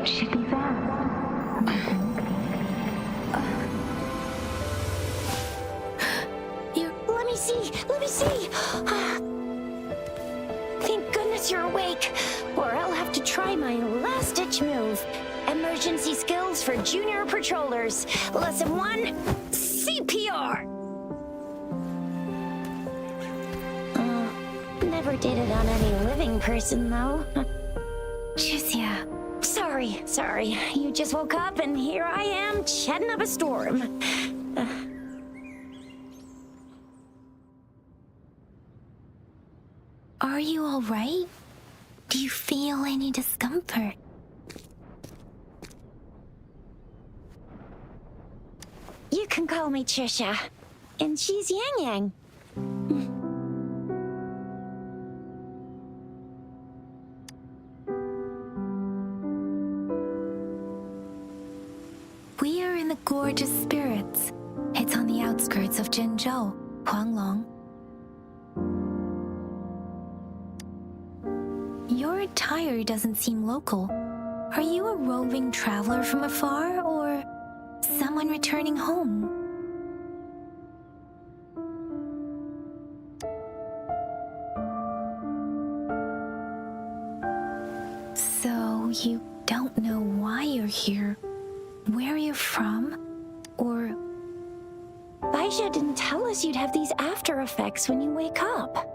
should be fast, I think. Let me see. Thank goodness you're awake, or I'll have to try my last-ditch move. Emergency skills for junior patrollers. Lesson 1, CPR. Never did it on any living person, though. Procie. Sorry. You just woke up, and here I am, chatting up a storm. Are you all right? Do you feel any discomfort? You can call me Trisha, and she's Yang Yang. We are in the Gorgeous Spirits. It's on the outskirts of Zhengzhou, Huanglong. Your attire doesn't seem local. Are you a roving traveler from afar, or someone returning home? So, you don't know why you're here, where you're from, or... Baisha didn't tell us you'd have these after effects when you wake up.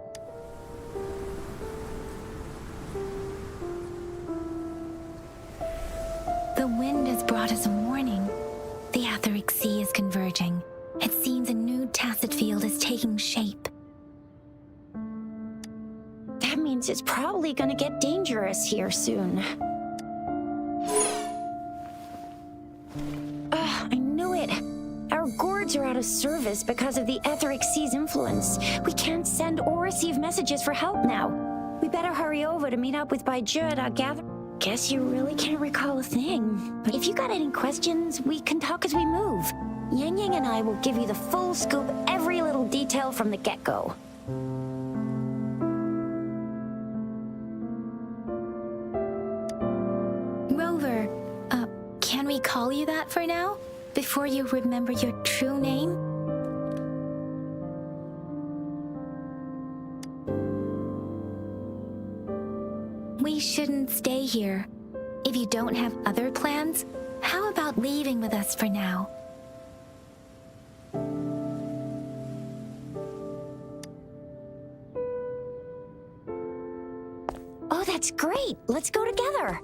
The wind has brought us a warning. The Etheric Sea is converging. It seems a new tacit field is taking shape. That means it's probably gonna get dangerous here soon. I knew it. Our gourds are out of service because of the Etheric Sea's influence. We can't send or receive messages for help now. We better hurry over to meet up with Baiju at our gather. Guess you really can't recall a thing. But if you got any questions, we can talk as we move. Yang Yang and I will give you the full scoop, every little detail from the get-go. Rover, can we call you that for now? Before you remember your true name? We shouldn't stay here. If you don't have other plans, how about leaving with us for now? Oh, that's great! Let's go together!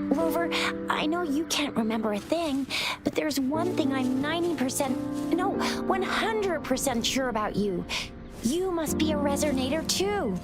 Rover, I know you can't remember a thing, but there's one thing I'm 100% sure about you. You must be a resonator too.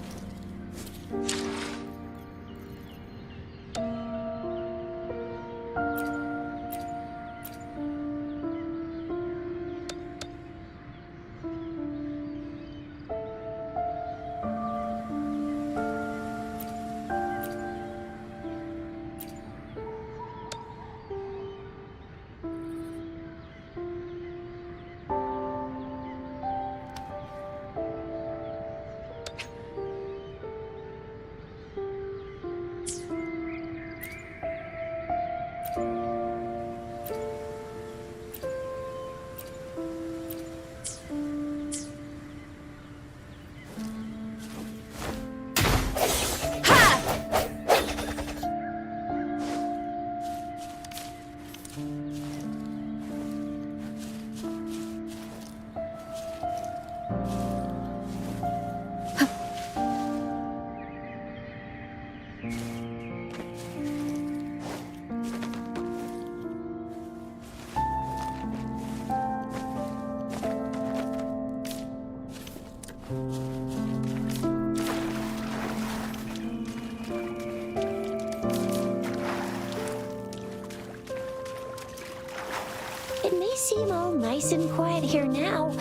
It may seem all nice and quiet here now,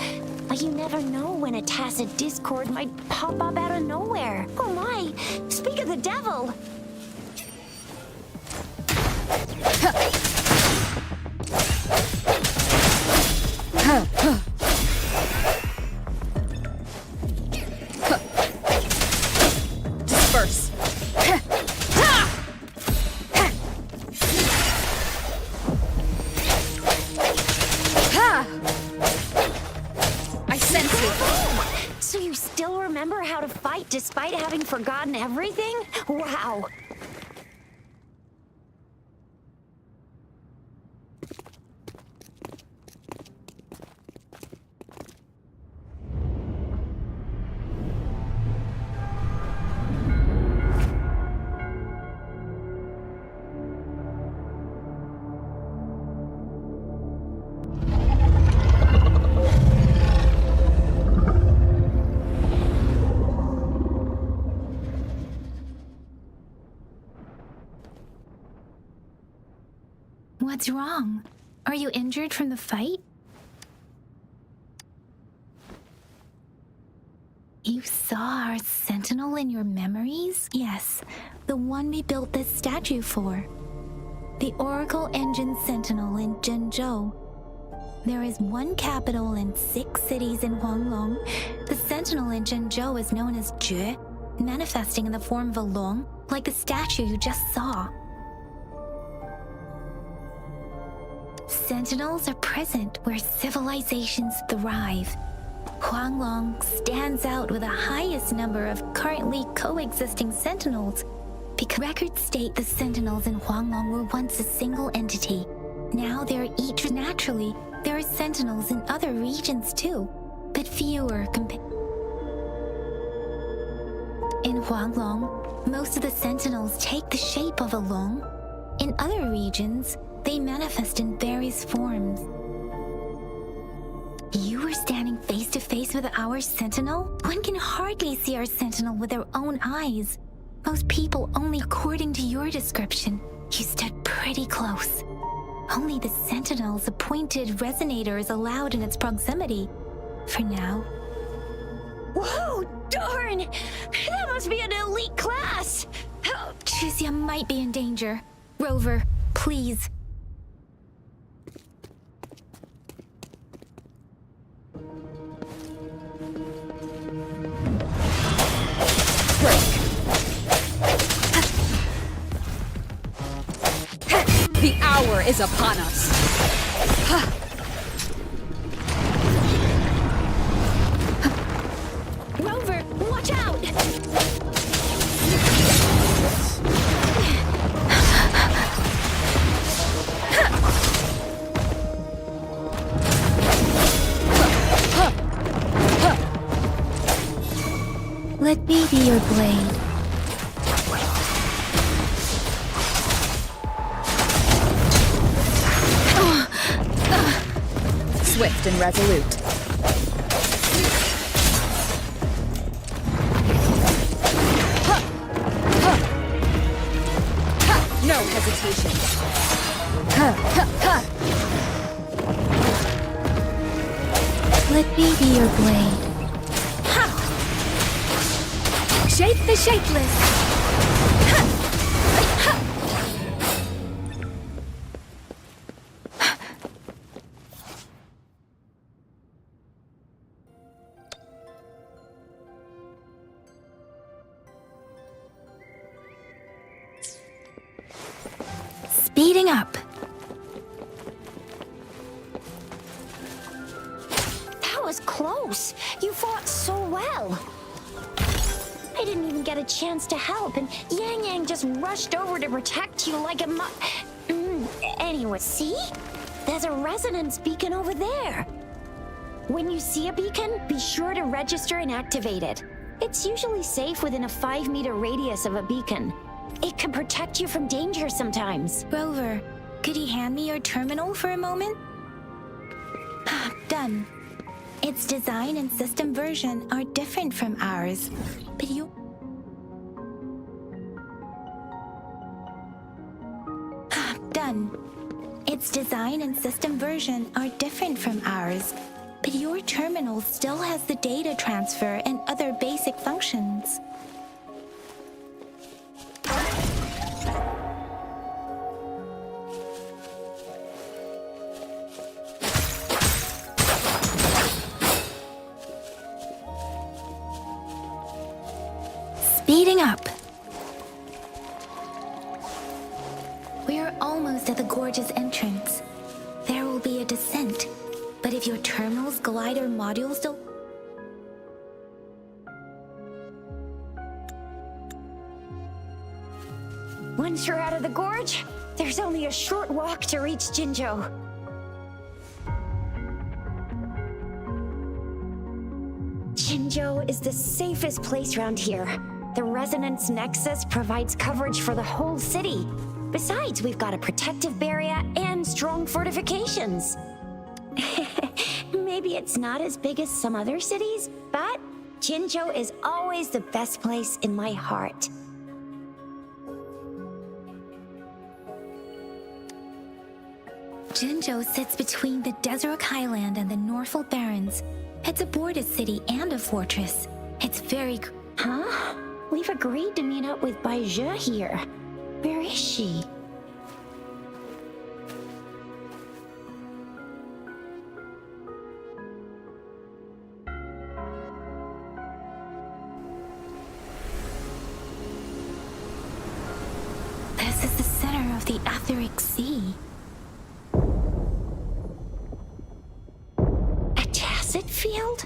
but you never know when a tacit discord might pop up out of nowhere. Oh my! despite having forgotten everything? Wow. What's wrong? Are you injured from the fight? You saw our sentinel in your memories? Yes, the one we built this statue for. The Oracle Engine Sentinel in Zhenzhou. There is one capital and 6 cities in Huanglong. The sentinel in Zhenzhou is known as Jue, manifesting in the form of a long, like the statue you just saw. Sentinels are present where civilizations thrive. Huanglong stands out with the highest number of currently coexisting sentinels because records state the sentinels in Huanglong were once a single entity. Now they're each naturally. There are sentinels in other regions too, but fewer In Huanglong, most of the sentinels take the shape of a long. In other regions, they manifest in various forms. You were standing face to face with our sentinel? One can hardly see our sentinel with their own eyes. Most people only according to your description. You stood pretty close. Only the sentinel's appointed resonator is allowed in its proximity. For now. Whoa, darn! That must be an elite class! Procie might be in danger. Rover, please. The hour is upon us. Rover, watch out! Let me be your blade. Swift and resolute. No hesitation. Let me be your blade. Shape the shapeless. Speeding up. That was close. You fought so well. I didn't even get a chance to help, and Yang Yang just rushed over to protect you like a Anyway, see? There's a resonance beacon over there. When you see a beacon, be sure to register and activate it. It's usually safe within a 5-meter radius of a beacon. It can protect you from danger sometimes. Rover, could you hand me your terminal for a moment? Done. Its design and system version are different from ours, but Done. Its design and system version are different from ours, but your terminal still has the data transfer and other basic functions. Speeding up. We're almost at the gorge's entrance. There will be a descent, but if your terminal's glider modules don't... Once you're out of the gorge, there's only a short walk to reach Jinzhou. Jinzhou is the safest place around here. The Resonance Nexus provides coverage for the whole city. Besides, we've got a protective barrier and strong fortifications. Maybe it's not as big as some other cities, but Jinzhou is always the best place in my heart. Jinzhou sits between the Desert Highland and the Northful Barrens. It's a border city and a fortress. It's very... Huh? We've agreed to meet up with Baizhe here. Where is she? This is the center of the Etheric Sea. A tacit field?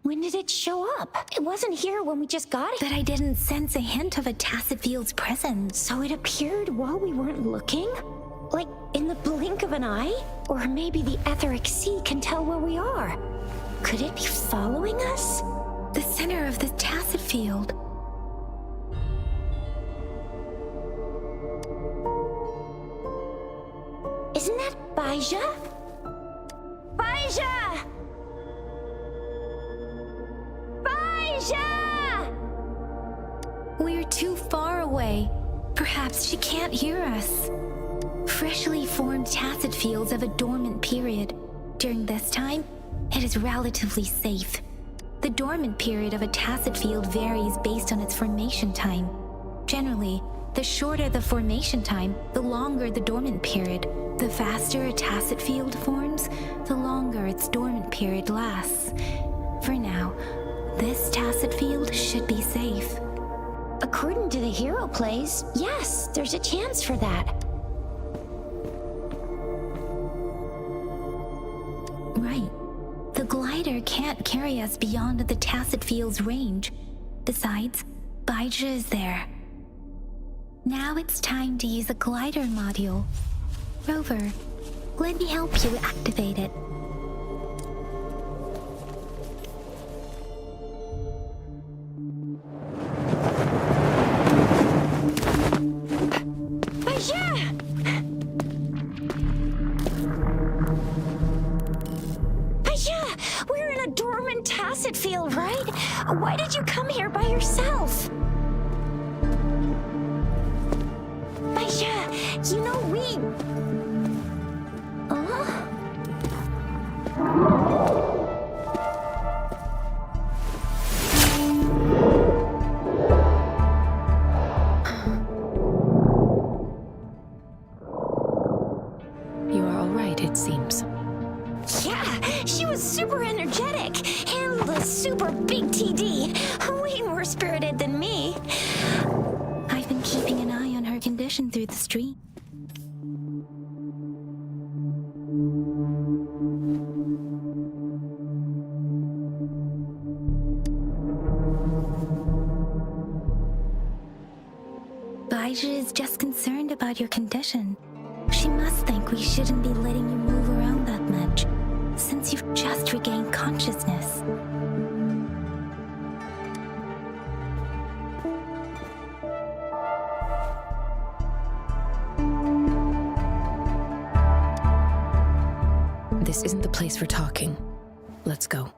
When did it show up? It wasn't here when we just got it. But I didn't sense a hint of a tacit field's presence. So it appeared while we weren't looking? Like in the blink of an eye? Or maybe the Etheric Sea can tell where we are. Could it be following us? The center of the tacit field. Isn't that Baizhe? Baizhe! Baizhe! We're too far away. Perhaps she can't hear us. Freshly formed tacit fields have a dormant period. During this time, it is relatively safe. The dormant period of a tacit field varies based on its formation time. Generally, the shorter the formation time, the longer the dormant period. The faster a tacit field forms, the longer its dormant period lasts. For now, this tacit field should be safe. According to the hero plays, yes, there's a chance for that. Right. The glider can't carry us beyond the tacit field's range. Besides, Baizhe is there. Now it's time to use the glider module. Rover, let me help you activate it. We're in a dormant tacit field, right? Why did you come here by yourself? Baizhe, you know we... You are all right, it seems. Yeah, she was super energetic, handled a super big TD, way more spirited than me. I've been keeping an eye on her condition through the street. Baizhe is just concerned about your condition. She must think we shouldn't be letting you move around that much, since you've just regained consciousness. This isn't the place for talking. Let's go.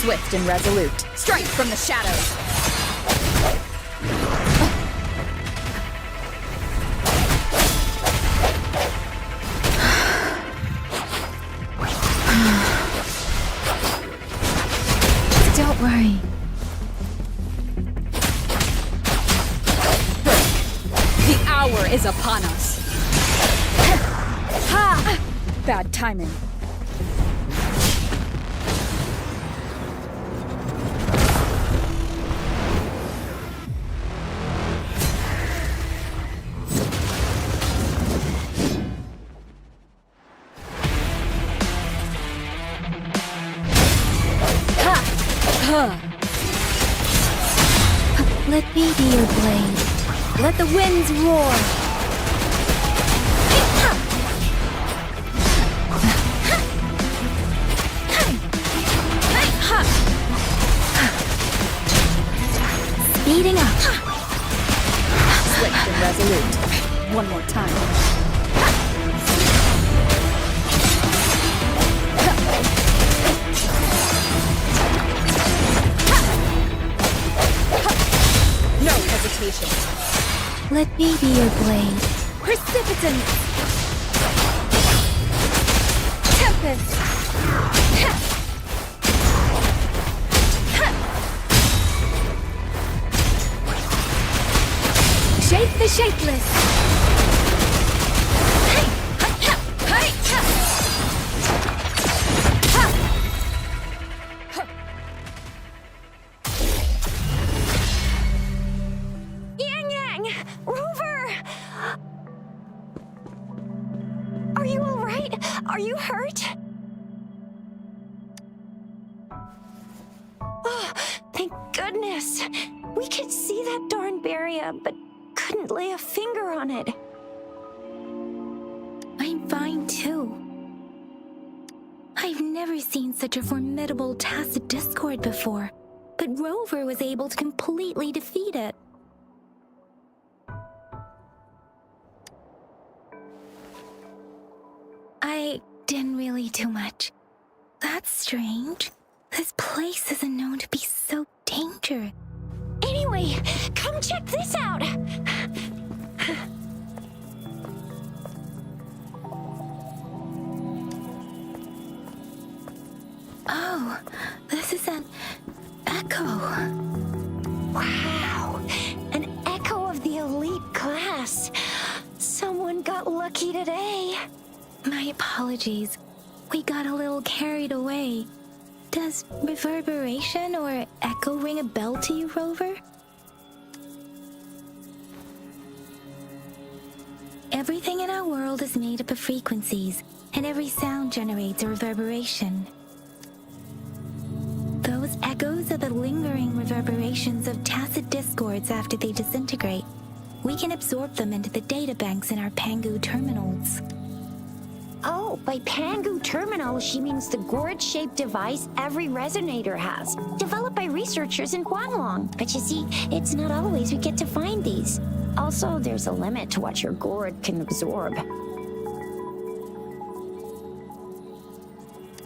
Swift and resolute. Strike from the shadows. Don't worry. The hour is upon us. Ha! Bad timing. Let me be your blade. Let the winds roar. Speeding up. Swift and resolute. One more time. No hesitation. Let me be your blade. Precipitant. Tempest. Shape the shapeless. Yang Yang! Rover! Are you all right? Are you hurt? Oh, thank goodness. We could see that darn barrier, but couldn't lay a finger on it. I'm fine too. I've never seen such a formidable tacit discord before, but Rover was able to completely defeat it. I didn't really do much. That's strange. This place isn't known to be so dangerous. Anyway, come check this out. Oh, this is an echo. Wow, an echo of the elite class. Someone got lucky today. My apologies. We got a little carried away. Does reverberation or echo ring a bell to you, Rover? Everything in our world is made up of frequencies, and every sound generates a reverberation. Those echoes are the lingering reverberations of tacit discords after they disintegrate. We can absorb them into the databanks in our Pangu terminals. Oh, by Pangu Terminal, she means the gourd-shaped device every resonator has, developed by researchers in Guanlong. But you see, it's not always we get to find these. Also, there's a limit to what your gourd can absorb.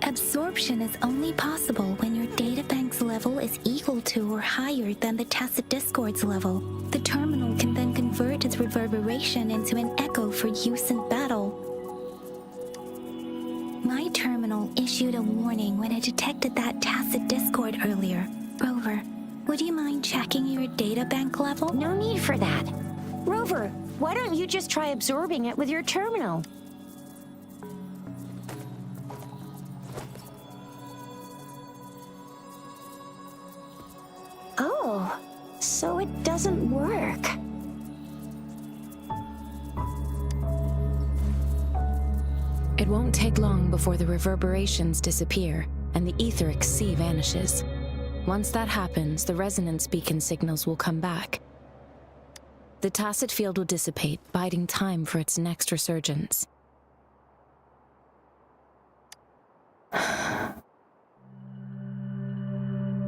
Absorption is only possible when your databank's level is equal to or higher than the tacit discord's level. The terminal can then convert its reverberation into an echo for use in battle. My terminal issued a warning when it detected that tacit discord earlier. Rover, would you mind checking your databank level? No need for that. Rover, why don't you just try absorbing it with your terminal? Oh, so it doesn't work. It won't take long before the reverberations disappear and the etheric sea vanishes. Once that happens, the resonance beacon signals will come back. The tacit field will dissipate, biding time for its next resurgence.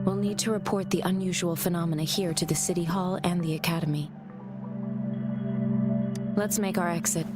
We'll need to report the unusual phenomena here to the City Hall and the Academy. Let's make our exit.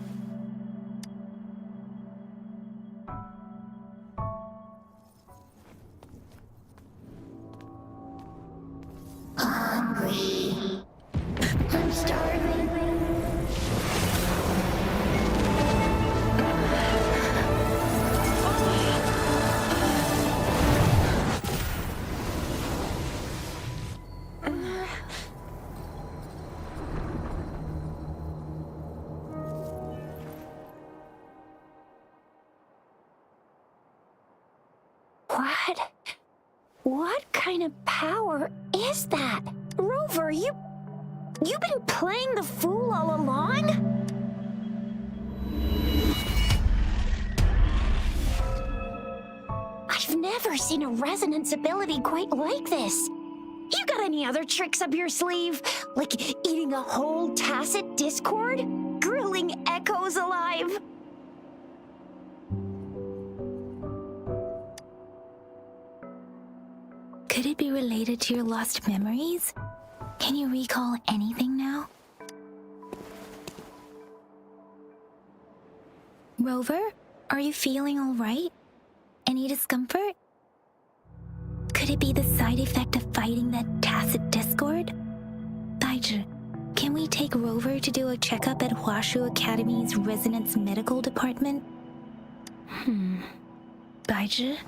What kind of power is that? Rover, you've been playing the fool all along? I've never seen a resonance ability quite like this. You got any other tricks up your sleeve? Like eating a whole tacit discord? Grilling echoes alive? Could it be related to your lost memories? Can you recall anything now? Rover, are you feeling all right? Any discomfort? Could it be the side effect of fighting that tacit discord? Baizhi, can we take Rover to do a checkup at Huashu Academy's Resonance Medical Department? Baizhi?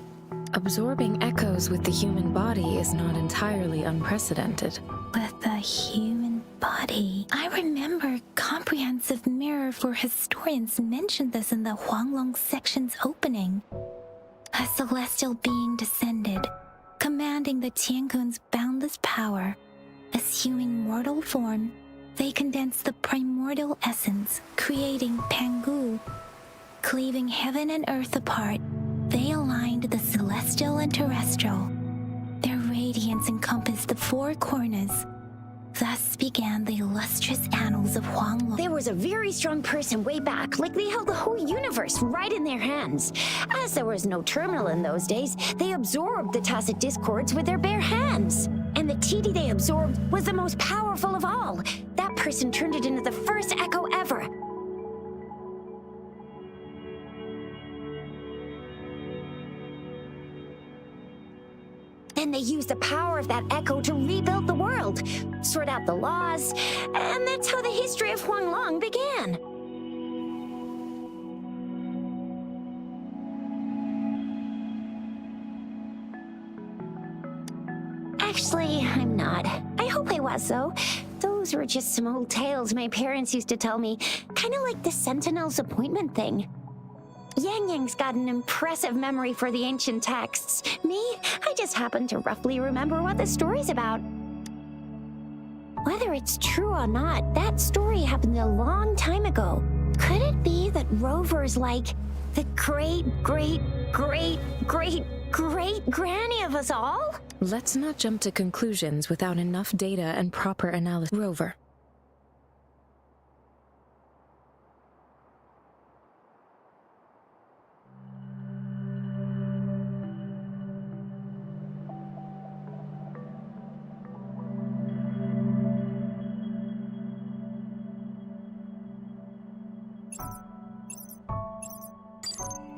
Absorbing echoes with the human body is not entirely unprecedented. With the human body. I remember Comprehensive Mirror for Historians mentioned this in the Huanglong section's opening. A celestial being descended, commanding the Tiankun's boundless power. Assuming mortal form, they condensed the primordial essence, creating Pangu. Cleaving heaven and earth apart, they aligned the celestial and terrestrial. Their radiance encompassed the four corners. Thus began the illustrious annals of Huanglong. There was a very strong person way back, like they held the whole universe right in their hands. As there was no terminal in those days, they absorbed the tacit discords with their bare hands. And the TD they absorbed was the most powerful of all. That person turned it into the first echo ever. Then they used the power of that echo to rebuild the world, sort out the laws, and that's how the history of Huanglong began. Actually, I'm not. I hope I was, though. Those were just some old tales my parents used to tell me, kind of like the Sentinel's appointment thing. Yang Yang's got an impressive memory for the ancient texts. Me, I just happen to roughly remember what the story's about. Whether it's true or not, that story happened a long time ago. Could it be that Rover's like the great-great-great-great-granny of us all? Let's not jump to conclusions without enough data and proper analysis. Rover.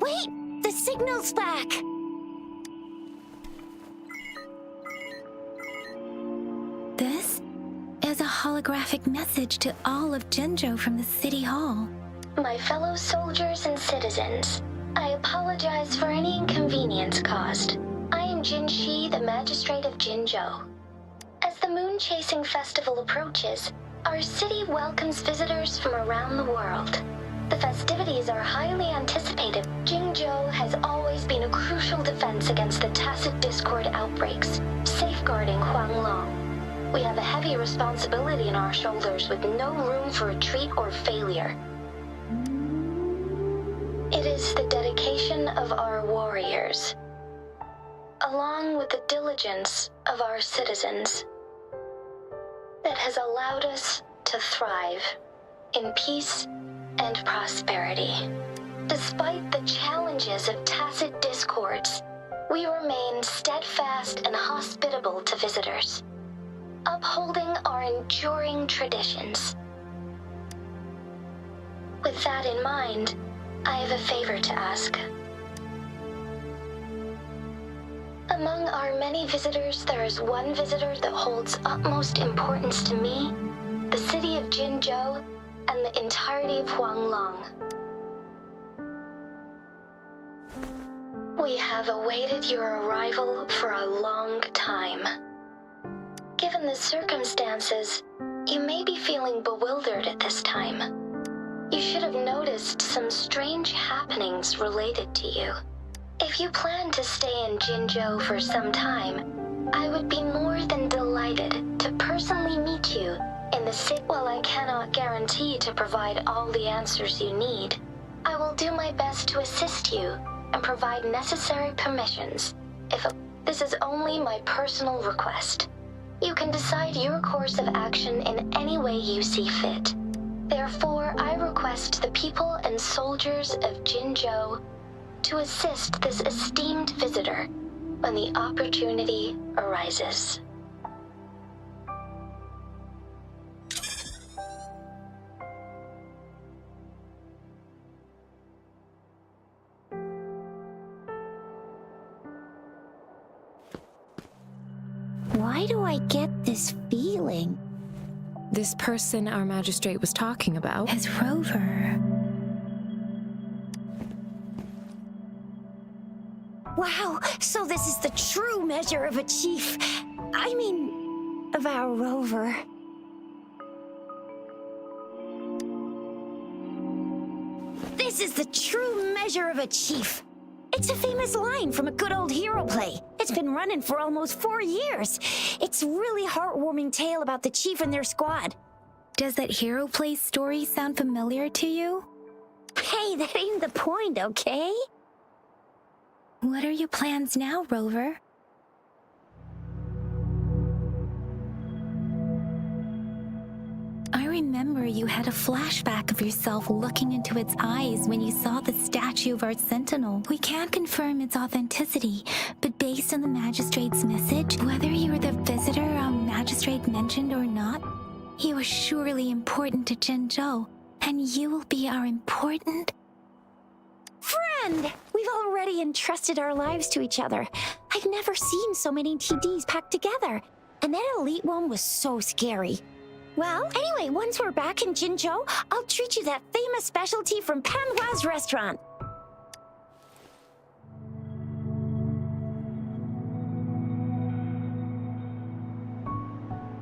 Wait! The signal's back! This is a holographic message to all of Jinzhou from the City Hall. My fellow soldiers and citizens, I apologize for any inconvenience caused. I am Jin Shi, the Magistrate of Jinzhou. As the Moon Chasing Festival approaches, our city welcomes visitors from around the world. The festivities are highly anticipated. Jinzhou has always been a crucial defense against the tacit discord outbreaks, safeguarding Huanglong. We have a heavy responsibility on our shoulders with no room for retreat or failure. It is the dedication of our warriors, along with the diligence of our citizens, that has allowed us to thrive in peace and prosperity. Despite the challenges of tacit discords, we remain steadfast and hospitable to visitors, upholding our enduring traditions. With that in mind, I have a favor to ask. Among our many visitors, there is one visitor that holds utmost importance to me, the city of Jinzhou, and the entirety of Huanglong. We have awaited your arrival for a long time. Given the circumstances, you may be feeling bewildered at this time. You should have noticed some strange happenings related to you. If you plan to stay in Jinzhou for some time, I would be more than delighted to personally meet you in the city. While I cannot guarantee to provide all the answers you need, I will do my best to assist you and provide necessary permissions. This is only my personal request. You can decide your course of action in any way you see fit. Therefore, I request the people and soldiers of Jinzhou to assist this esteemed visitor when the opportunity arises. Why do I get this feeling? This person our magistrate was talking about. As Rover. Wow, so this is the true measure of a chief. I mean, of our rover. This is the true measure of a chief. It's a famous line from a good old hero play. It's been running for almost 4 years. It's a really heartwarming tale about the chief and their squad. Does that hero play story sound familiar to you? Hey, that ain't the point, okay? What are your plans now, Rover? I remember you had a flashback of yourself looking into its eyes when you saw the statue of our sentinel. We can't confirm its authenticity, but based on the magistrate's message, whether you're the visitor our magistrate mentioned or not, you are surely important to Jinzhou, and you will be our important friend! We've already entrusted our lives to each other. I've never seen so many TDs packed together, and that elite one was so scary. Well, anyway, once we're back in Jinzhou, I'll treat you that famous specialty from Panhua's restaurant.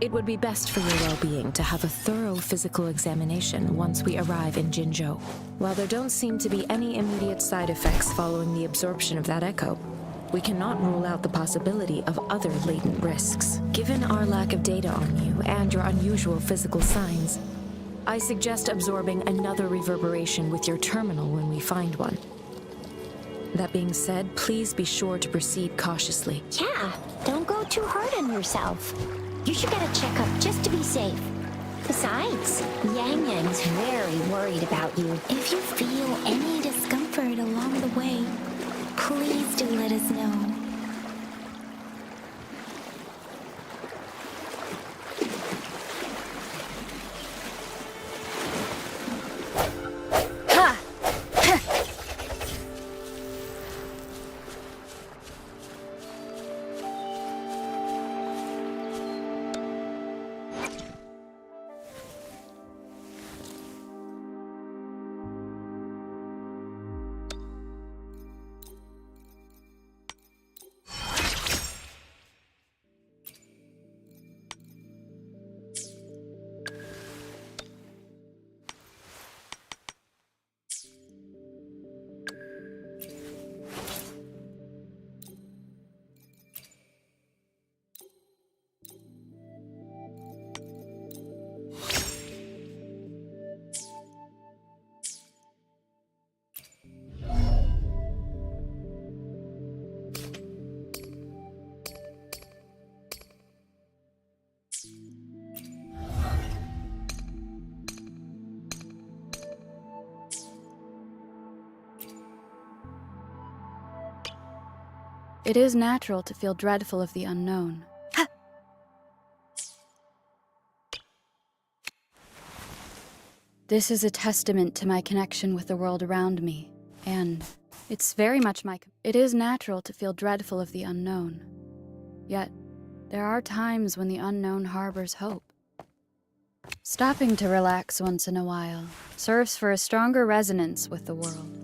It would be best for your well-being to have a thorough physical examination once we arrive in Jinzhou. While there don't seem to be any immediate side effects following the absorption of that echo, we cannot rule out the possibility of other latent risks. Given our lack of data on you and your unusual physical signs, I suggest absorbing another reverberation with your terminal when we find one. That being said, please be sure to proceed cautiously. Yeah, don't go too hard on yourself. You should get a checkup just to be safe. Besides, Yang Yang's very worried about you. If you feel any discomfort along the way, please do let us know. It is natural to feel dreadful of the unknown. This is a testament to my connection with the world around me, and it's very much It is natural to feel dreadful of the unknown. Yet, there are times when the unknown harbors hope. Stopping to relax once in a while serves for a stronger resonance with the world.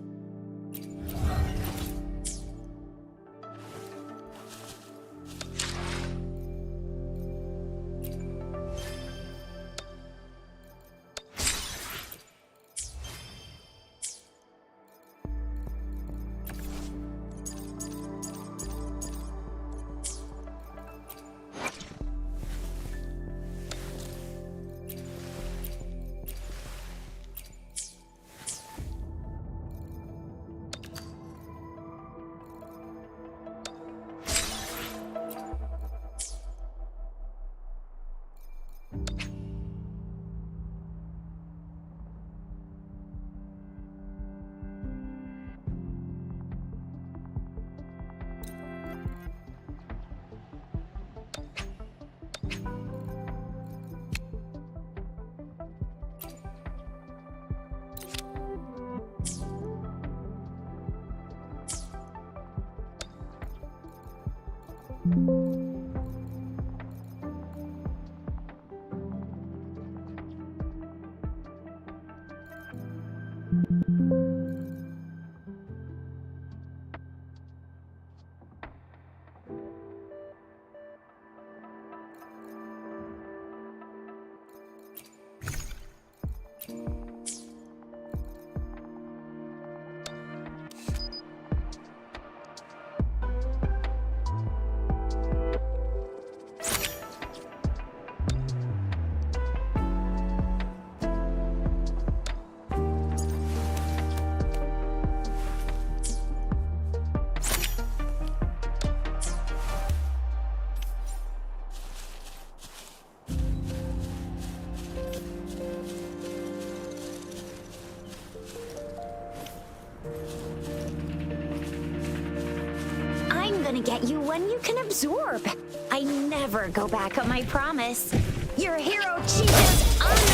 I'm gonna get you one you can absorb. I never go back on my promise. Your hero Chico's on the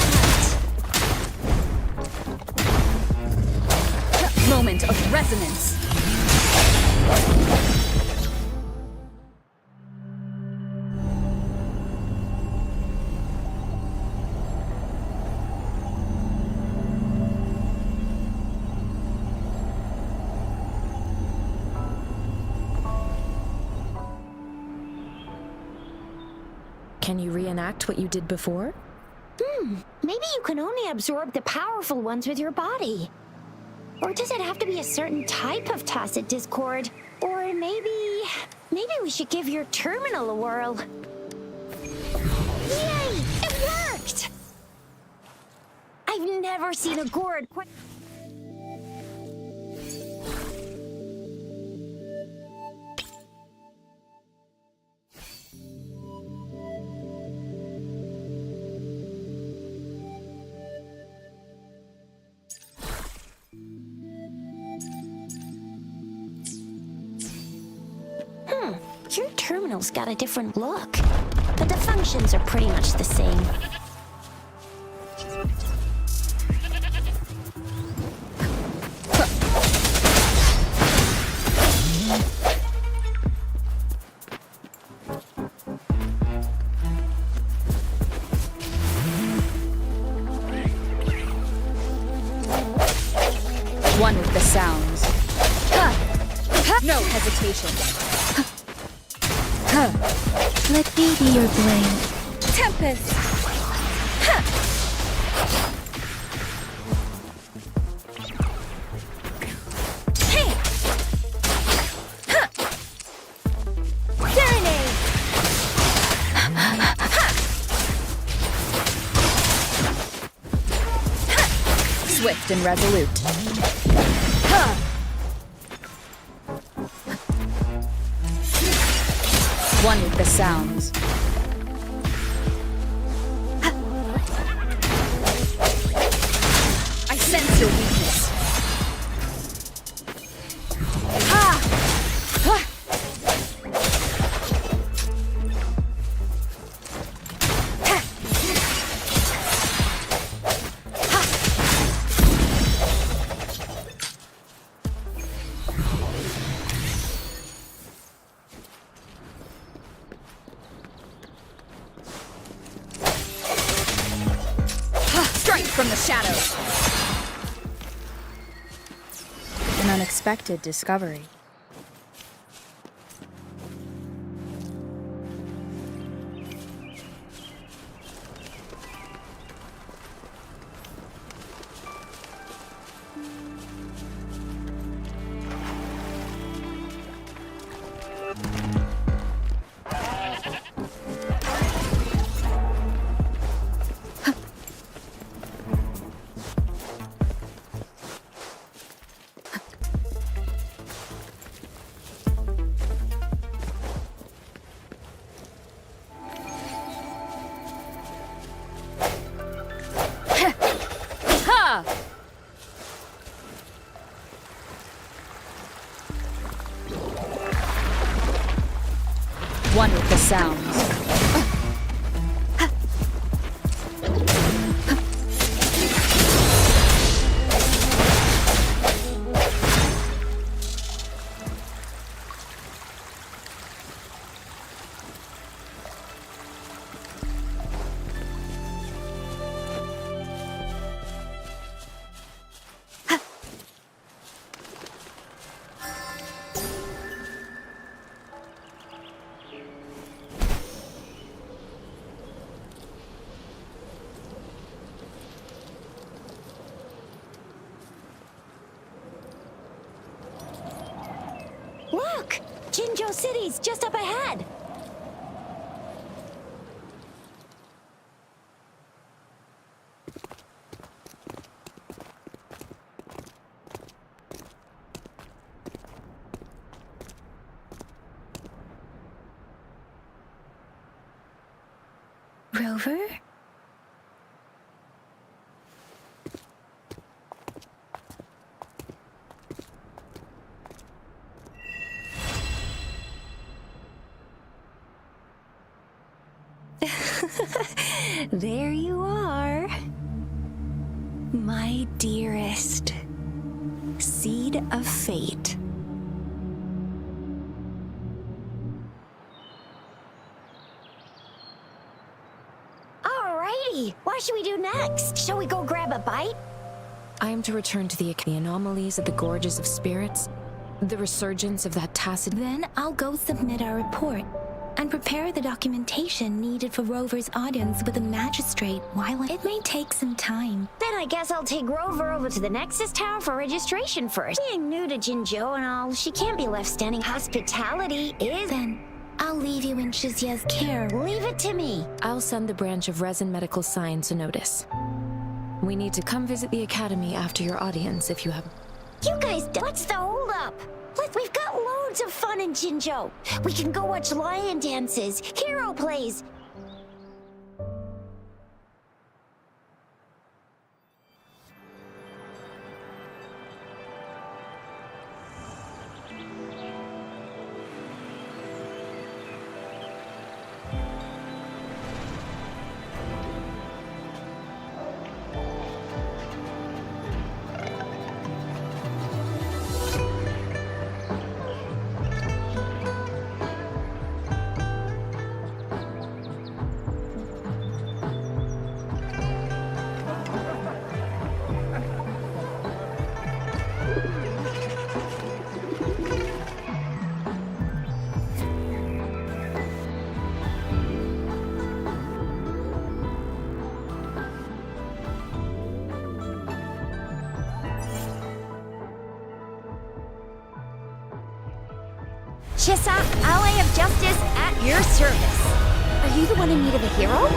hunt. Moment of resonance. Can you reenact what you did before? Maybe you can only absorb the powerful ones with your body. Or does it have to be a certain type of tacit discord? Or maybe we should give your terminal a whirl. Yay! It worked! I've never seen a gourd quite... Your terminal's got a different look, but the functions are pretty much the same. One with the sounds. No hesitation. Let me be your blade. Tempest! Hey! Serenade! Swift and resolute. One with the sounds. I sense your weakness. From the shadows. An unexpected discovery. One with the sounds. cities just up ahead. Rover? There you are. My dearest. Seed of fate. Alrighty, what should we do next? Shall we go grab a bite? I am to return to the anomalies of the gorges of spirits, the resurgence of that tacit. Then I'll go submit our report and prepare the documentation needed for Rover's audience with the magistrate while it may take some time. Then I guess I'll take Rover over to the Nexus Tower for registration first. Being new to Jinzhou and all, she can't be left standing. Hospitality is... Then I'll leave you in Shizie's care. Leave it to me. I'll send the branch of Resin Medical Science a notice. We need to come visit the academy after your audience if you have... You guys, what's the holdup? We've got loads of fun in Jinzhou. We can go watch lion dances, hero plays. Chissa, ally of justice at your service. Are you the one in need of a hero?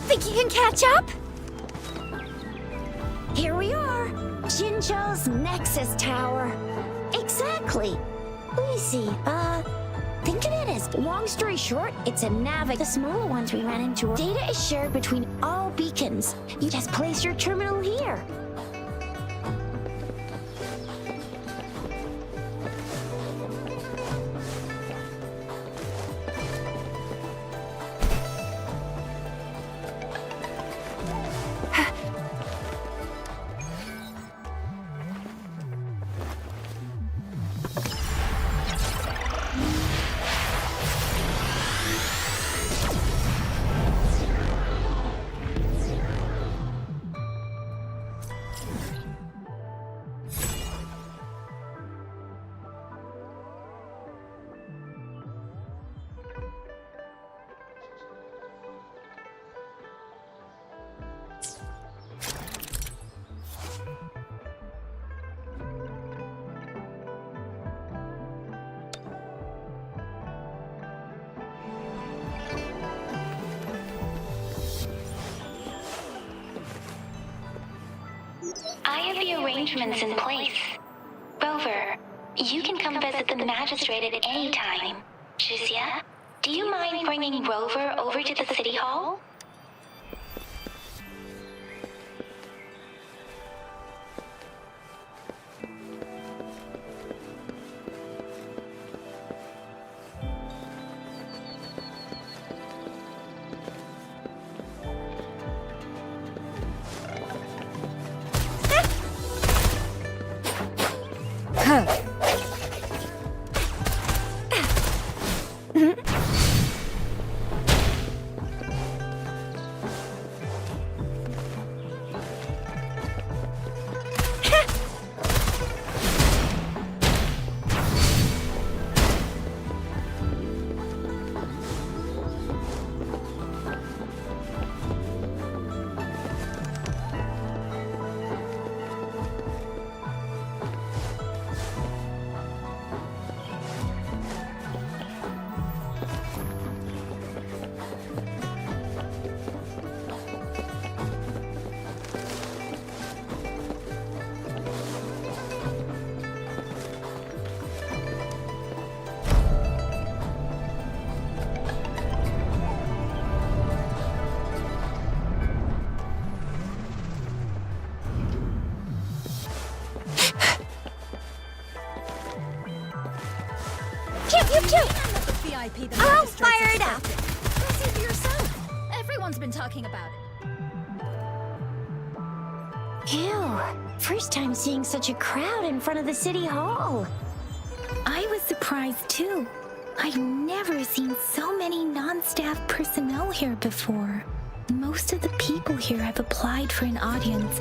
Think you can catch up? Here we are, Jinzhou's Nexus Tower. Exactly. Let me see, think of it as, long story short, it's a the smaller ones we ran into. Data is shared between all beacons. You just place your terminal here. the arrangements in place. Rover, you can come visit the magistrate at any time. Jizya, do you mind bringing Rover over to the city hall? I'll fire it up! Go see for yourself! Everyone's been talking about it. Ew. First time seeing such a crowd in front of the city hall. I was surprised too. I've never seen so many non-staff personnel here before. Most of the people here have applied for an audience,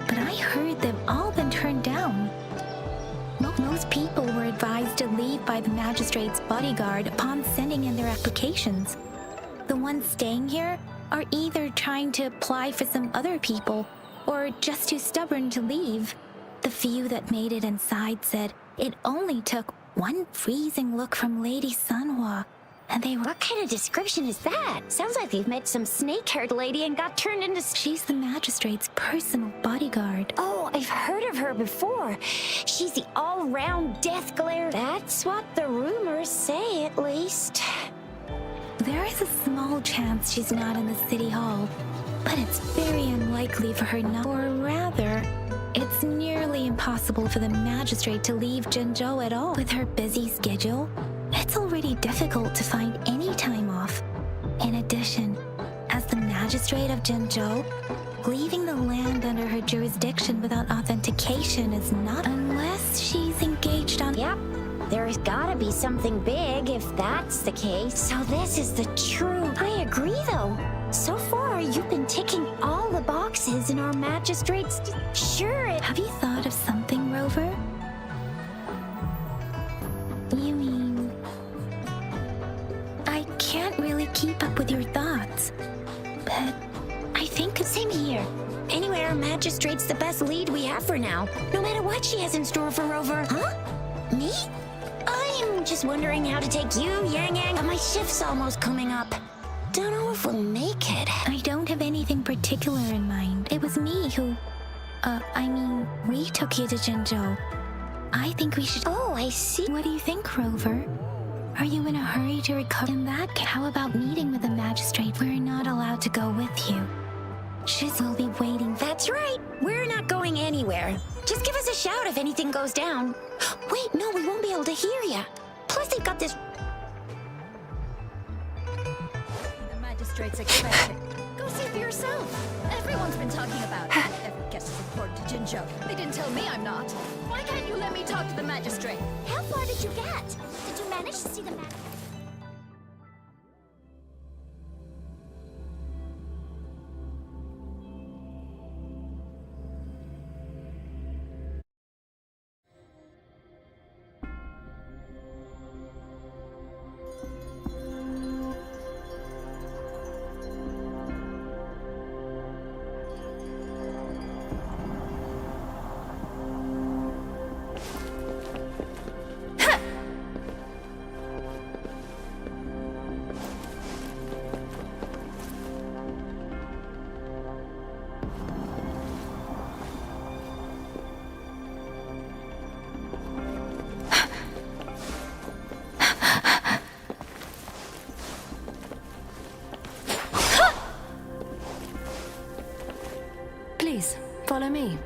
but I heard they've all been turned down. Most people were advised to leave by the magistrate's bodyguard upon sending in their applications. The ones staying here are either trying to apply for some other people or just too stubborn to leave. The few that made it inside said it only took one freezing look from Lady Sunhwa, and they were— What kind of description is that? Sounds like they've met some snake-haired lady and got turned into— She's the magistrate's personal bodyguard. Oh, I've heard of her before. She's the all-round death glare. That's what the rumors say, at least. There is a small chance she's not in the city hall, but it's very unlikely for her not— Or rather, it's nearly impossible for the magistrate to leave Jinzhou at all. With her busy schedule, it's already difficult to find any time off. In addition, as the magistrate of Jinzhou, leaving the land under her jurisdiction without authentication is not— Unless she's engaged on— Yep. There's gotta be something big if that's the case. So this is the true— I agree, though. So far, you've been ticking all the boxes in our magistrate's— Sure, Have you thought of something, Rover? You mean— I can't really keep up with your thoughts, but I think— Same here. Anyway, our magistrate's the best lead we have for now. No matter what she has in store for Rover. Huh? Me? I'm just wondering how to take you, Yang Yang, but my shift's almost coming up. Don't know if we'll make it. I don't have anything particular in mind. It was me who— we took you to Jinzhou. I think we should— Oh, I see. What do you think, Rover? Are you in a hurry to recover? In that case, how about meeting with the magistrate? We're not allowed to go with you. Shiz will be waiting. That's right. We're not going anywhere. Just give us a shout if anything goes down. Wait, no, we won't be able to hear ya. Plus, they've got this— The magistrate's expecting. Go see for yourself. Everyone's been talking about it. Every guest is important to Jinzhou. They didn't tell me I'm not. Why can't you let me talk to the magistrate? How far did you get? Did you manage to see the map? Please, follow me.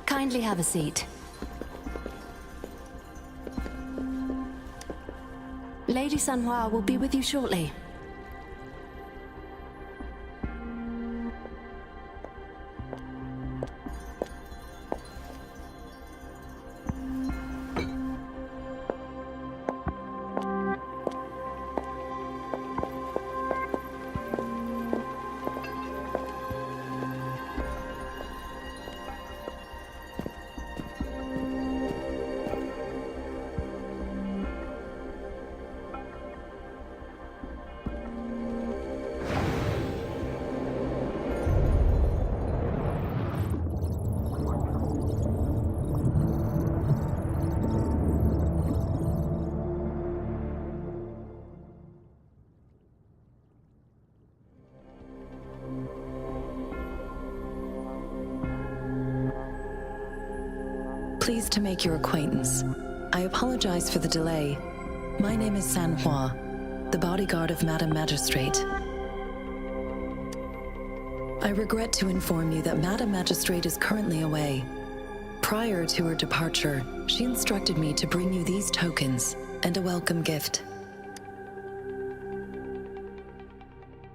Kindly have a seat. Lady Sanhua will be with you shortly. Pleased to make your acquaintance. I apologize for the delay. My name is Sanhua, the bodyguard of Madam Magistrate. I regret to inform you that Madam Magistrate is currently away. Prior to her departure, she instructed me to bring you these tokens and a welcome gift.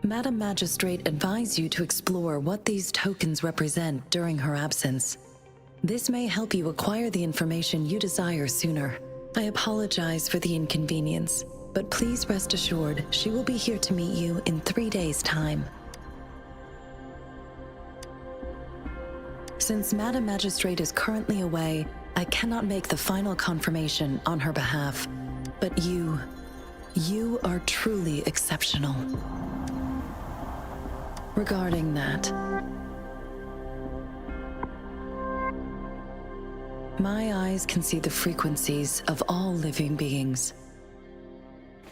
Madam Magistrate advised you to explore what these tokens represent during her absence. This may help you acquire the information you desire sooner. I apologize for the inconvenience, but please rest assured she will be here to meet you in 3 days' time. Since Madam Magistrate is currently away, I cannot make the final confirmation on her behalf. But you are truly exceptional. Regarding that, my eyes can see the frequencies of all living beings.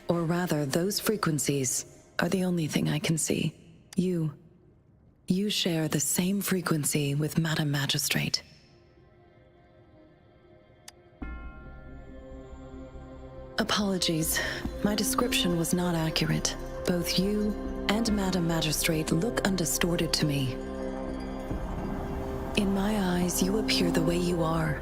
Or rather, those frequencies are the only thing I can see. You share the same frequency with Madam Magistrate. Apologies, my description was not accurate. Both you and Madam Magistrate look undistorted to me. In my eyes, you appear the way you are.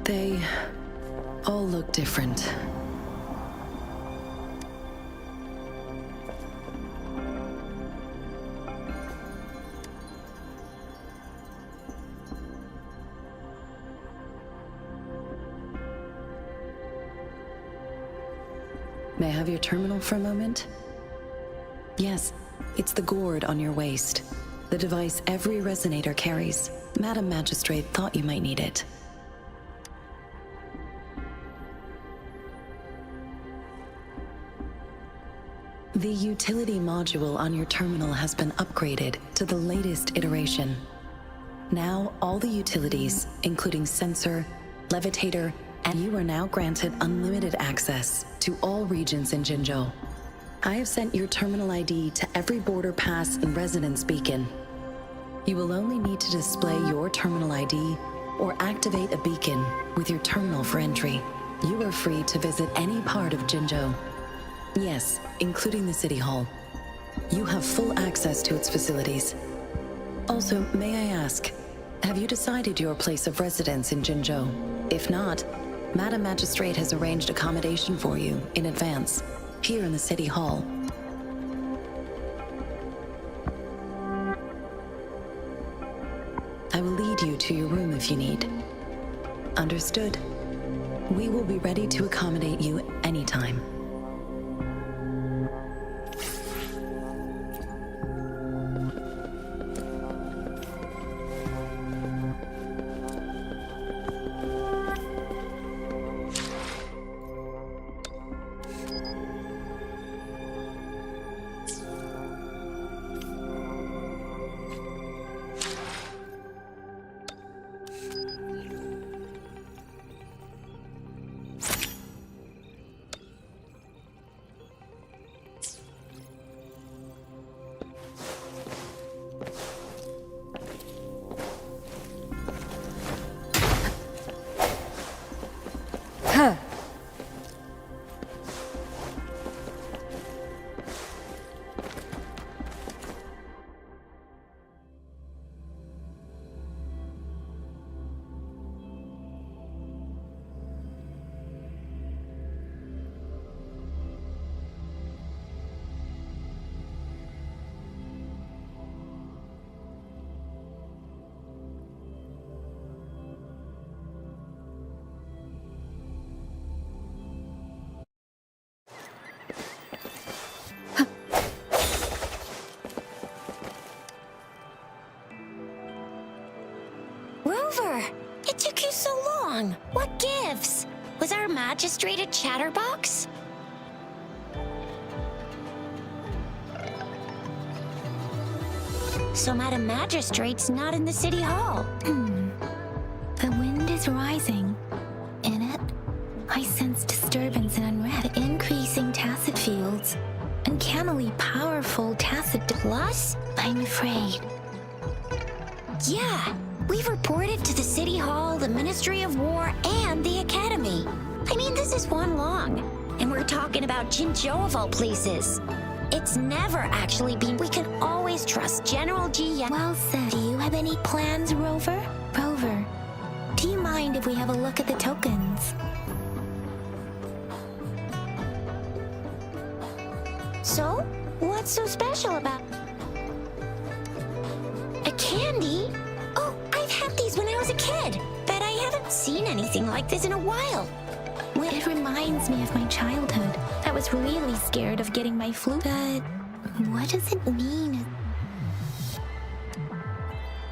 They all look different. May I have your terminal for a moment? Yes, it's the gourd on your waist, the device every resonator carries. Madam Magistrate thought you might need it. The utility module on your terminal has been upgraded to the latest iteration. Now, all the utilities, including sensor, levitator, and you are now granted unlimited access to all regions in Jinzhou. I have sent your terminal ID to every border pass and residence beacon. You will only need to display your terminal ID or activate a beacon with your terminal for entry. You are free to visit any part of Jinzhou. Yes, including the City Hall. You have full access to its facilities. Also, may I ask, have you decided your place of residence in Jinzhou? If not, Madam Magistrate has arranged accommodation for you in advance, here in the City Hall. I will lead you to your room if you need. Understood. We will be ready to accommodate you anytime. Rover, it took you so long. What gives? Was our magistrate a chatterbox? So Madam Magistrate's not in the city hall. The wind is rising. In it, I sense disturbance and unrest, increasing tacit fields, uncannily powerful tacit. Plus? I'm afraid. Yeah, we've reported to the City Hall, the Ministry of War, and the Academy. I mean, this is one long. And we're talking about Jinzhou of all places. It's never actually been. We can always trust General Ji. Well said. Do you have any plans, Rover? Rover, do you mind if we have a look at the tokens? So, what's so special about... A candy? Oh, I've had these when I was a kid. Bet I haven't seen anything like this in a while. It reminds me of my childhood. I was really scared of getting my flu. But what does it mean?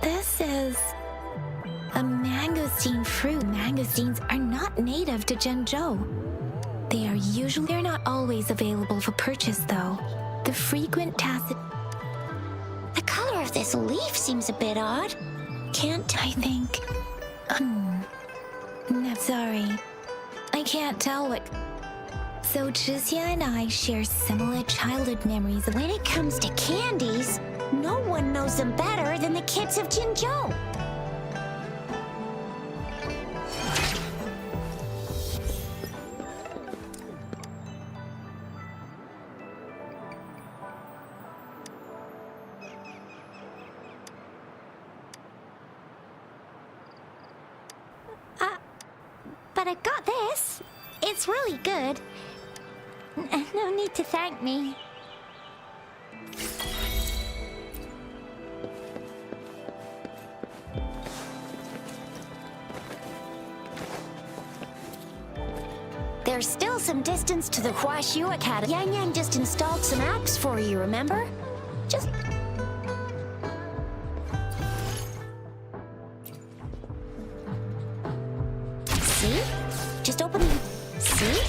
This is a mangosteen fruit. Mangosteens are not native to Jinzhou. They're not always available for purchase, though. The frequent tacit... The color of this leaf seems a bit odd. I think... No, sorry. I can't tell what... So Procie and I share similar childhood memories of... When it comes to candies, no one knows them better than the kids of Jinzhou. But I got this. It's really good. No need to thank me. There's still some distance to the Huaxiu Academy. Yang Yang just installed some apps for you, remember? Just... See? Just open them. See?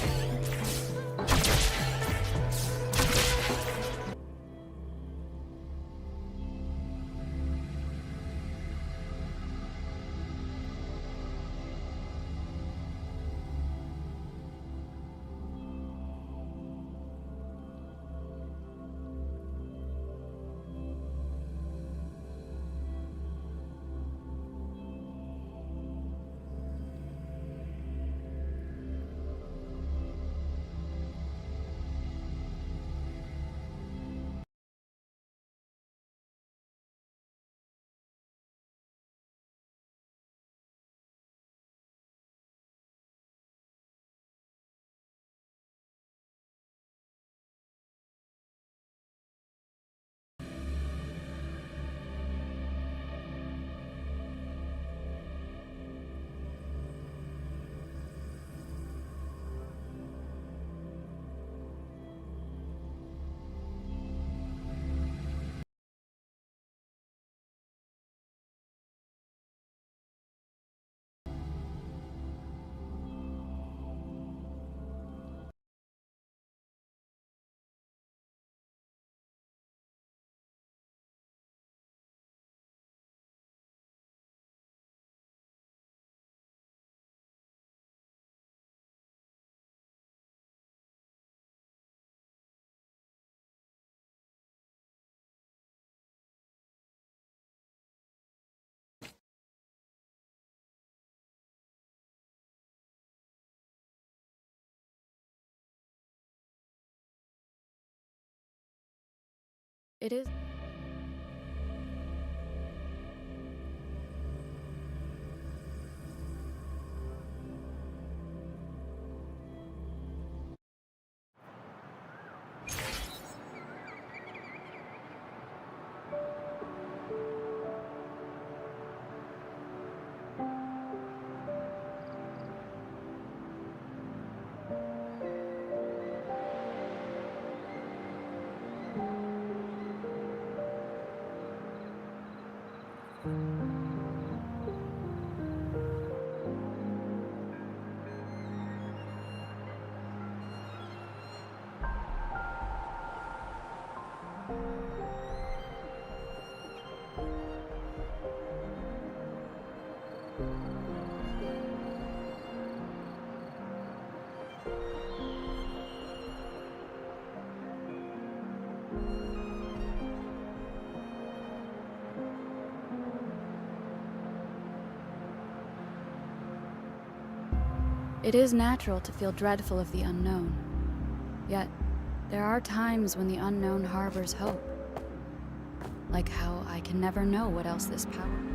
It is. It is natural to feel dreadful of the unknown. Yet, there are times when the unknown harbors hope. Like how I can never know what else this power.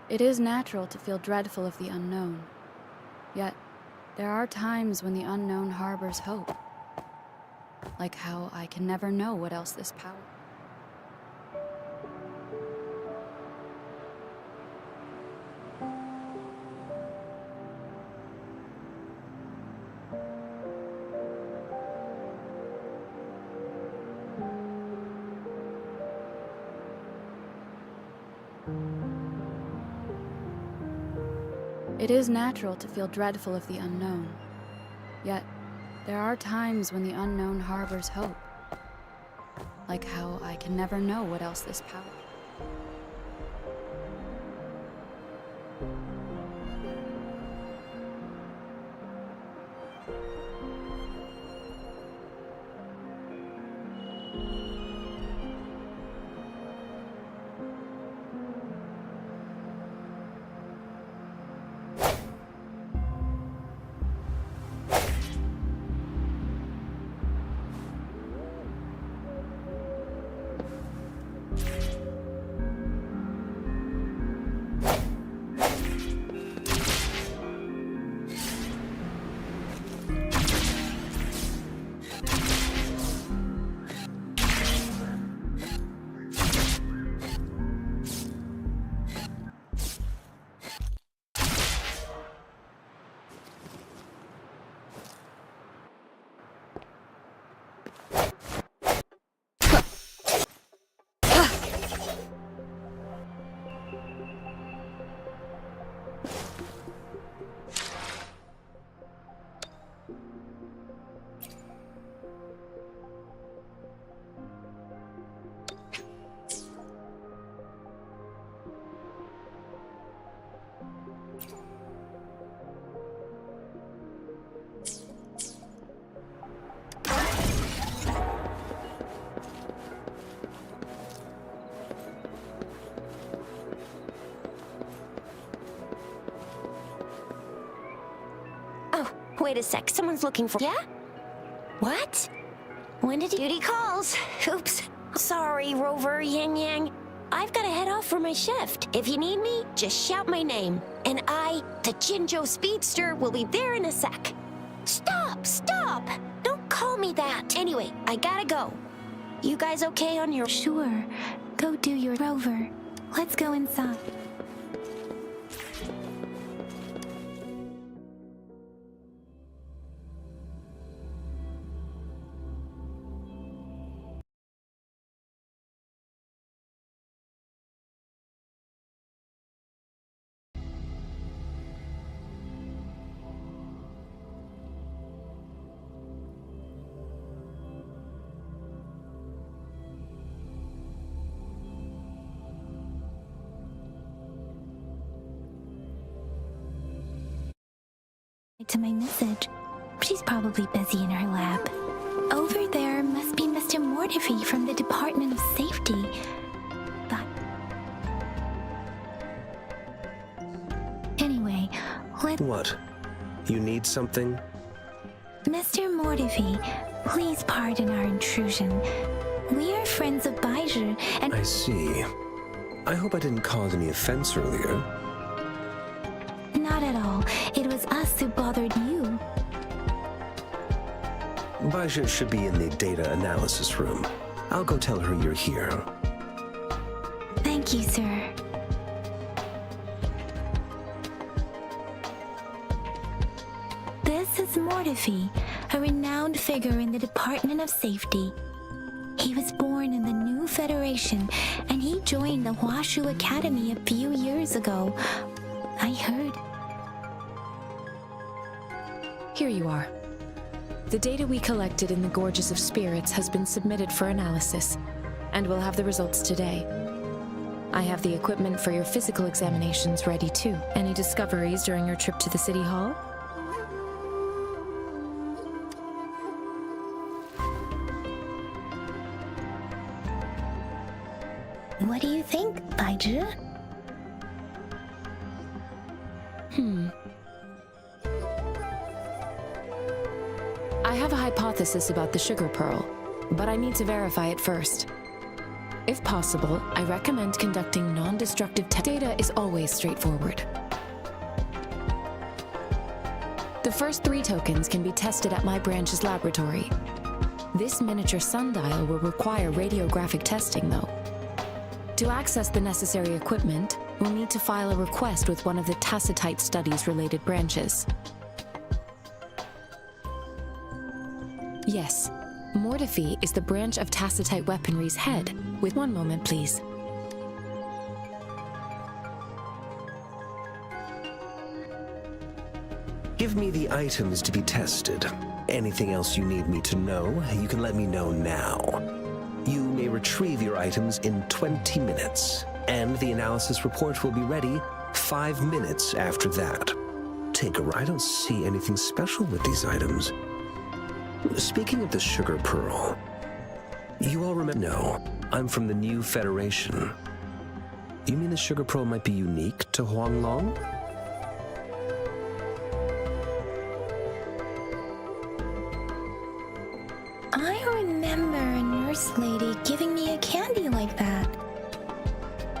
It is natural to feel dreadful of the unknown. Yet, there are times when the unknown harbors hope. Like how I can never know what else this power. It is natural to feel dreadful of the unknown. Yet, there are times when the unknown harbors hope. Like how I can never know what else this power. wait a sec. Someone's looking for... Yeah? What? When did duty calls? Oops. Sorry, Rover, Yang Yang. I've got to head off for my shift. If you need me, just shout my name. And I, the Jinzhou Speedster, will be there in a sec. Stop! Stop! Don't call me that. Anyway, I gotta go. You guys okay on your... Sure. Go do your Rover. Let's go inside. To my message. She's probably busy in her lab. Over there must be Mr. Mortifi from the Department of Safety. But... Anyway, What? You need something? Mr. Mortifi, please pardon our intrusion. We are friends of Baizhi, and... I see. I hope I didn't cause any offense earlier. Not at all. It was us who bothered you. Baizhi should be in the data analysis room. I'll go tell her you're here. Thank you, sir. This is Mortifi, a renowned figure in the Department of Safety. He was born in the new Federation, and he joined the Huashu Academy a few years ago. I heard. Here you are. The data we collected in the Gorges of Spirits has been submitted for analysis, and we'll have the results today. I have the equipment for your physical examinations ready too. Any discoveries during your trip to the City Hall? What do you think, Baizhi? I have a hypothesis about the sugar pearl, but I need to verify it first. If possible, I recommend conducting non-destructive data is always straightforward. The first 3 tokens can be tested at my branch's laboratory. This miniature sundial will require radiographic testing, though. To access the necessary equipment, we'll need to file a request with one of the Tacitite Studies-related branches. Yes, Mortifi is the branch of Tacitite Weaponry's head. With one moment, please. Give me the items to be tested. Anything else you need me to know, you can let me know now. You may retrieve your items in 20 minutes, and the analysis report will be ready 5 minutes after that. Tinker, I don't see anything special with these items. Speaking of the sugar pearl, you all remember? No, I'm from the new Federation. You mean the sugar pearl might be unique to Huanglong? I remember a nurse lady giving me a candy like that.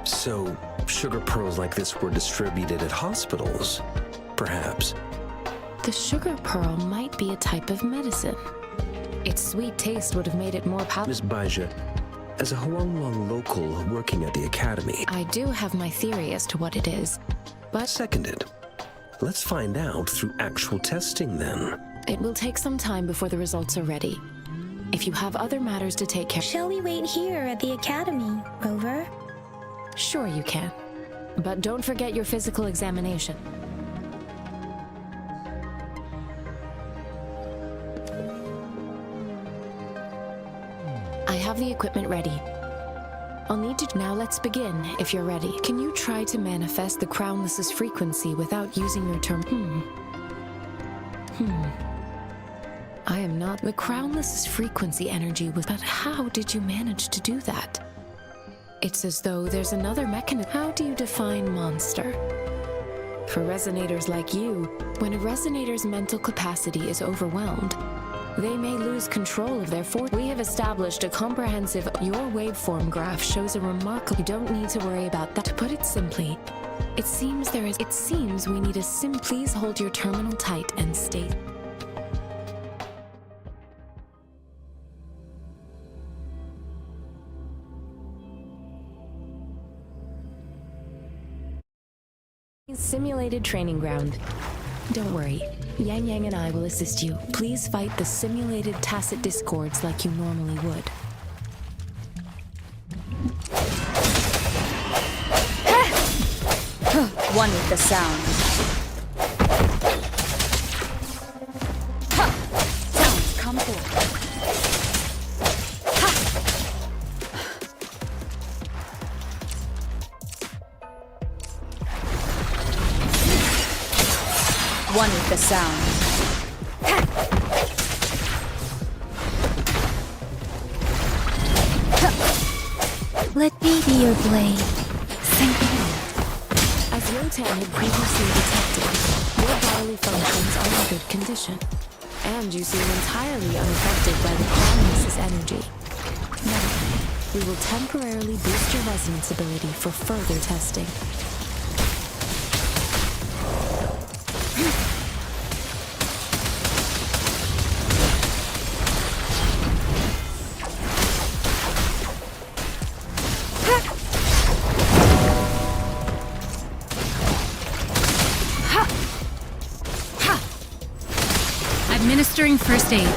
So, sugar pearls like this were distributed at hospitals, perhaps. The sugar pearl might be a type of medicine. Its sweet taste would have made it more palatable. Miss Baizhi, as a Huanglong local working at the academy... I do have my theory as to what it is, but... Seconded. Let's find out through actual testing, then. It will take some time before the results are ready. If you have other matters to take care of... Shall we wait here at the academy, Rover? Sure you can. But don't forget your physical examination. I have the equipment ready. I'll need to... Now let's begin, if you're ready. Can you try to manifest the Crownless's frequency without using your term... I am not... The Crownless's frequency energy was... But how did you manage to do that? It's as though there's another mechanism. How do you define monster? For resonators like you, when a resonator's mental capacity is overwhelmed, they may lose control of their force. We have established a comprehensive. Your waveform graph shows a remarkable. You don't need to worry about that. To put it simply, it seems we need a Please hold your terminal tight and stay. Simulated training ground. Don't worry, Yang Yang and I will assist you. Please fight the simulated tacit discords like you normally would. One with the sound. Sounds come forth. One with the sound. Let me be your blade. As Yotan had previously detected, your bodily functions are in good condition, and you seem entirely unaffected by the Crownless's energy. Now, we will temporarily boost your resonance ability for further testing. Administering first aid.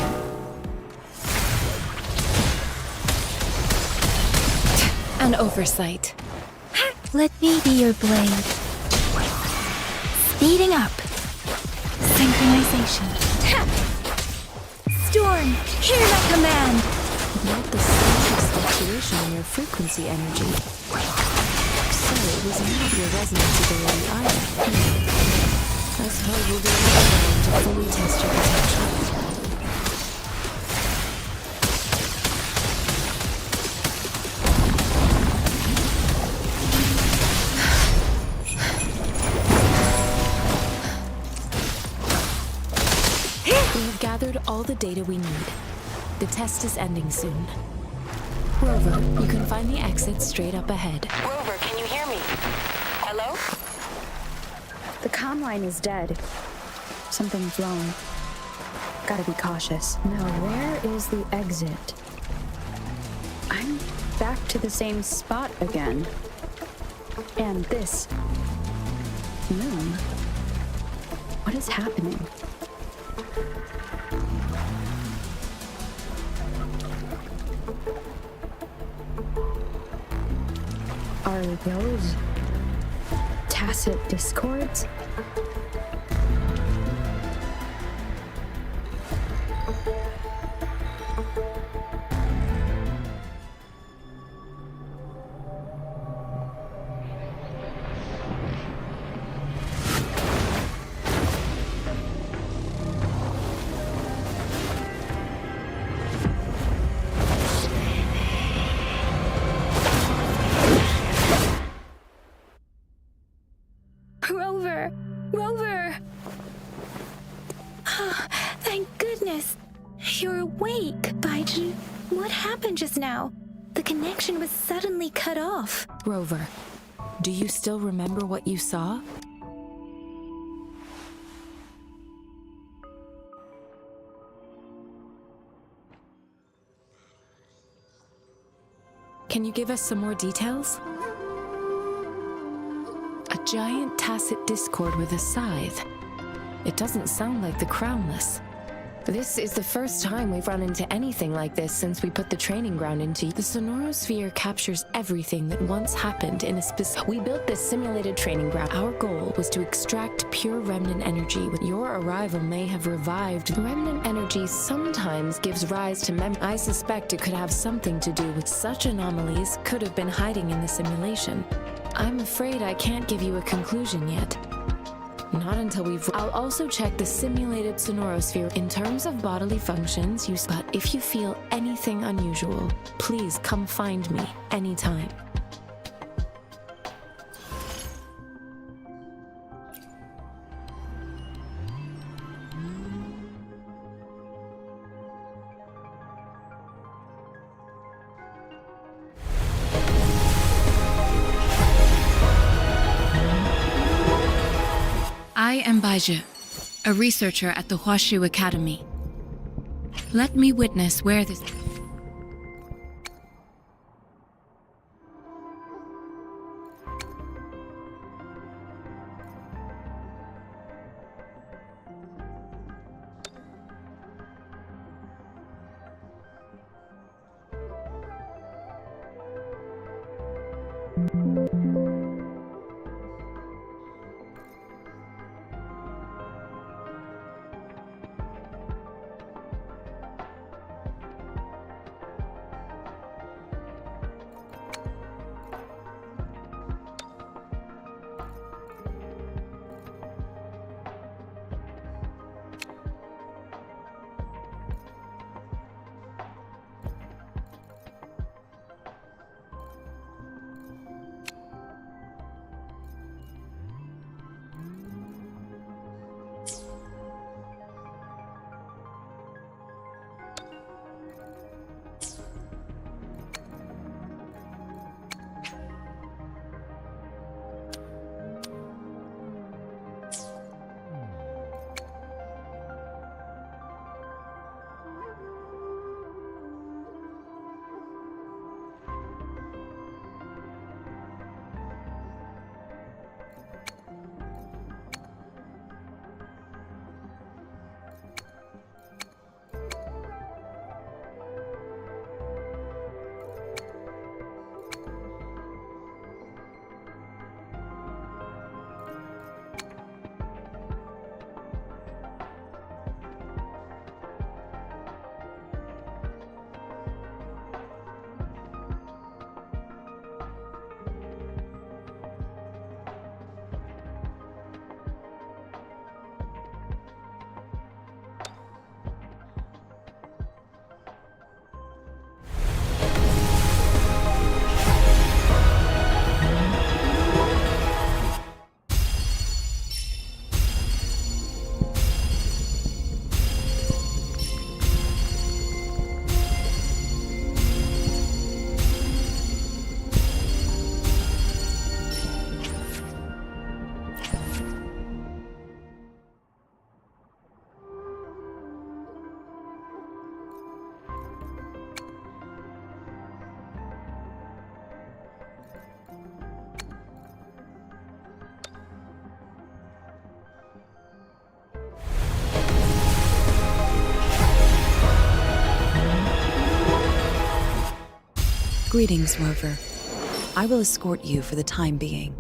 An oversight. Let me be your blade. Speeding up. Synchronization. Storm, hear my command. Not the slightest fluctuation in your frequency energy. So it was not your resonance ability either. I suppose we'll do another round to fully test your potential. We have gathered all the data we need. The test is ending soon. Rover, you can find the exit straight up ahead. Rover, can you hear me? Hello? The comm line is dead. Something's wrong. Gotta be cautious. Now, where is the exit? I'm back to the same spot again. And this moon. What is happening? Are those tacit discords? Rover! Thank goodness. You're awake, Baiji. What happened just now? The connection was suddenly cut off. Rover, do you still remember what you saw? Can you give us some more details? A giant tacit discord with a scythe. It doesn't sound like the Crownless. This is the first time we've run into anything like this since we put the training ground into. The Sonorosphere captures everything that once happened in a specific. We built this simulated training ground. Our goal was to extract pure remnant energy. Your arrival may have revived. Remnant energy sometimes gives rise to I suspect it could have something to do with such anomalies could have been hiding in the simulation. I'm afraid I can't give you a conclusion yet. Not until we've... I'll also check the simulated Sonorosphere. In terms of bodily functions, but if you feel anything unusual, please come find me anytime. I am Baik, a researcher at the Huashu Academy. Let me witness where this... Greetings, Rover. I will escort you for the time being.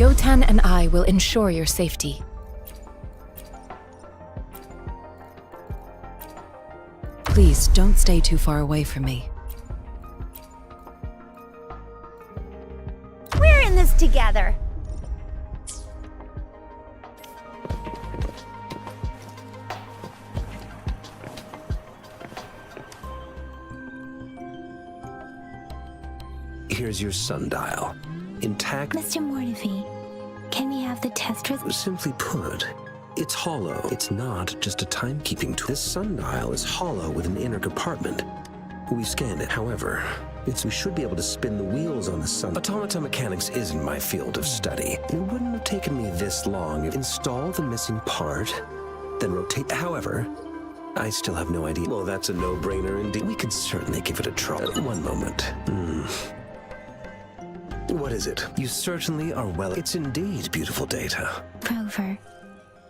Yotan and I will ensure your safety. Please, don't stay too far away from me. We're in this together. Here's your sundial. Intact. Mr. Mortefi, can we have the test results? Simply put, it's hollow. It's not just a timekeeping tool. This sundial is hollow with an inner compartment. We scanned it, however. We should be able to spin the wheels on the sun. Automata mechanics isn't my field of study. It wouldn't have taken me this long. Install the missing part, then rotate. However, I still have no idea. Well, that's a no-brainer indeed. We can certainly give it a try. One moment. What is it? You certainly are well. It's indeed beautiful data. Rover,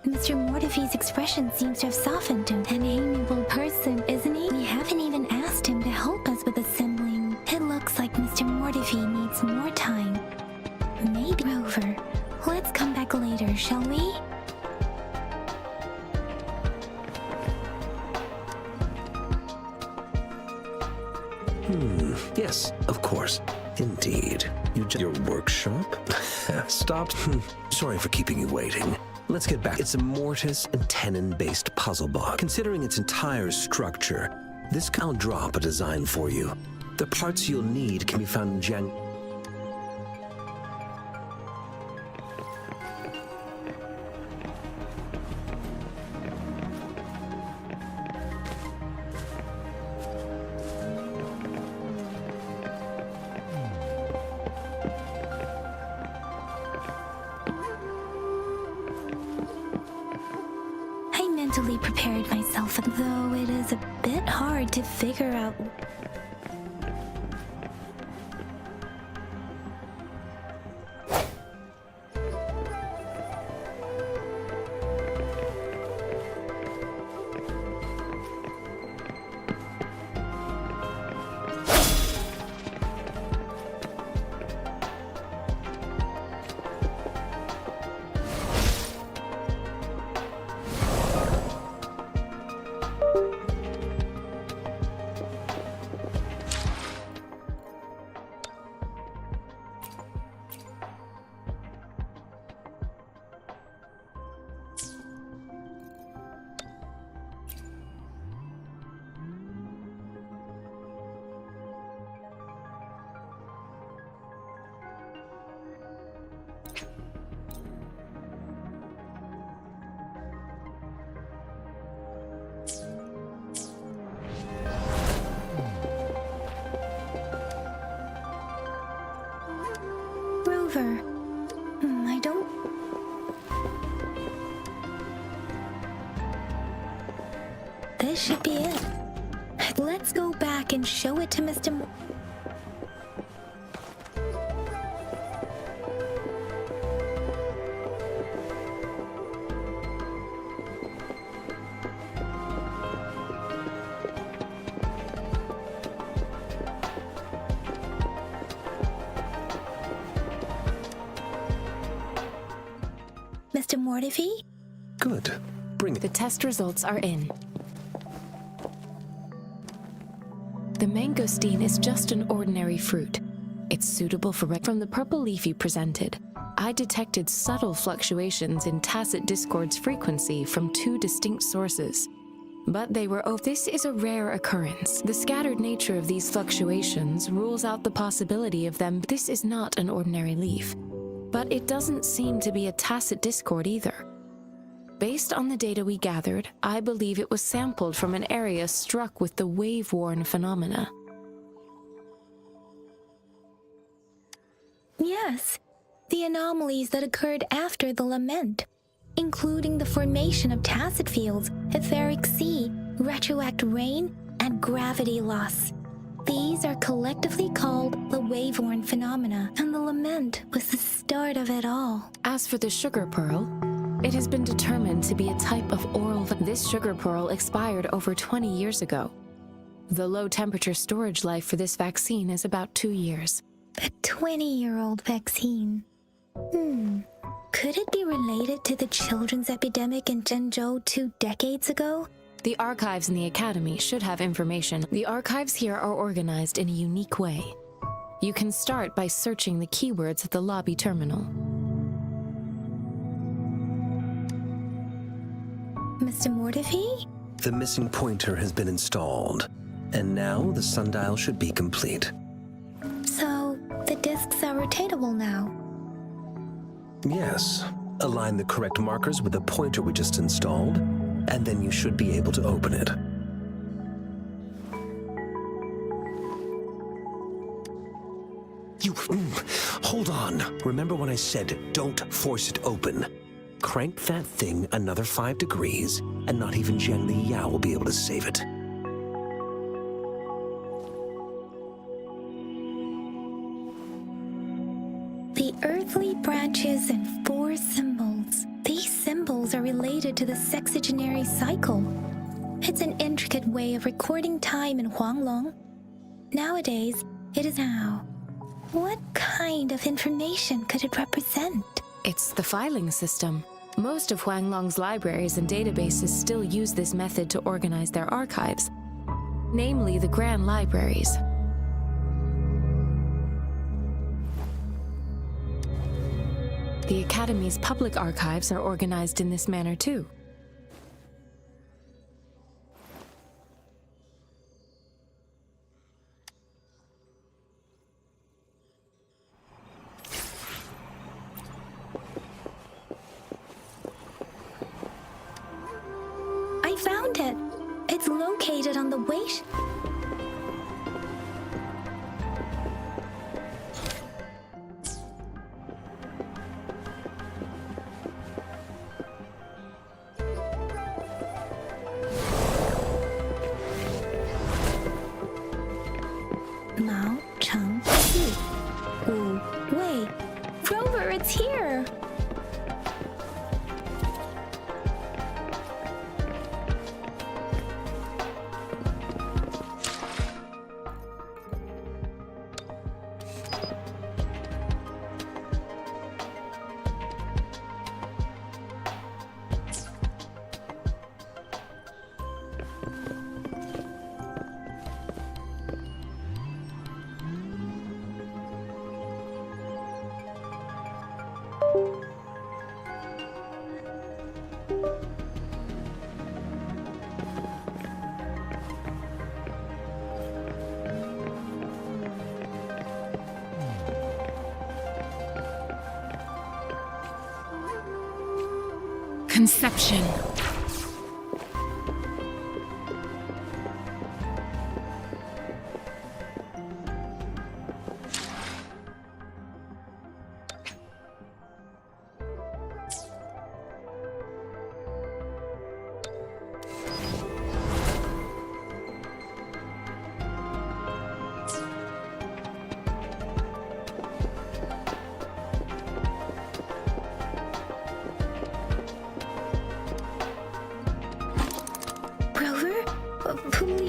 Mr. Mortifee's expression seems to have softened him. An amiable person, isn't he? We haven't even asked him to help us with assembling. It looks like Mr. Mortifee needs more time. Maybe. Rover, let's come back later, shall we? Yes, of course. Indeed. Your workshop? Stopped? Sorry for keeping you waiting. Let's get back. It's a mortise and tenon-based puzzle box. Considering its entire structure, I'll drop a design for you. The parts you'll need can be found in Mentally prepared myself, though it is a bit hard to figure out. I don't... This should be it. Let's go back and show it to Mr. Mr. Mortifee? Good. Bring it. The test results are in. The mangosteen is just an ordinary fruit. It's suitable for from the purple leaf you presented. I detected subtle fluctuations in tacit discord's frequency from two distinct sources. But they were this is a rare occurrence. The scattered nature of these fluctuations rules out the possibility of them. This is not an ordinary leaf. But it doesn't seem to be a tacit discord either. Based on the data we gathered, I believe it was sampled from an area struck with the wave-worn phenomena. Yes, the anomalies that occurred after the lament, including the formation of tacit fields, etheric sea, retroact rain, and gravity loss. These are collectively called the wave-worn phenomena, and the lament was the start of it all. As for the sugar pearl, it has been determined to be a type of oral. This sugar pearl expired over 20 years ago. The low-temperature storage life for this vaccine is about 2 years. A 20-year-old vaccine. Could it be related to the children's epidemic in Zhengzhou 2 decades ago? The archives in the Academy should have information. The archives here are organized in a unique way. You can start by searching the keywords at the lobby terminal. Mr. Mortifee? The missing pointer has been installed, and now the sundial should be complete. So, the discs are rotatable now? Yes. Align the correct markers with the pointer we just installed, and then you should be able to open it. Hold on. Remember when I said don't force it open? Crank that thing another 5 degrees, and not even Zheng Li Yao will be able to save it. The earthly branches and 4 symbols. These symbols are related to the sexagenary cycle. It's an intricate way of recording time in Huanglong. Nowadays, it is now. What kind of information could it represent? It's the filing system. Most of Huanglong's libraries and databases still use this method to organize their archives, namely the Grand Libraries. The Academy's public archives are organized in this manner too. I found it. It's located on the Wei. Mao Cheng Xi. Wu Wei. Rover, it's here. Conception.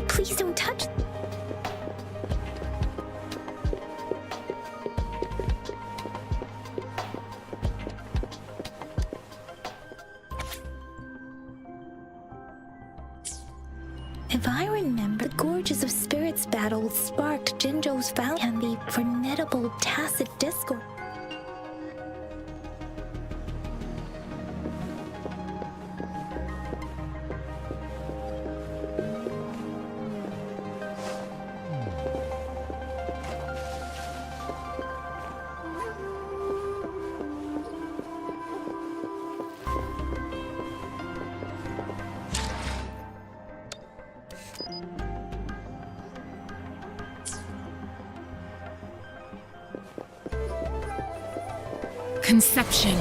Please don't touch. If I remember, the Gorges of Spirits battle sparked Jinzhou's vow can be formidable tacit discord. Conception.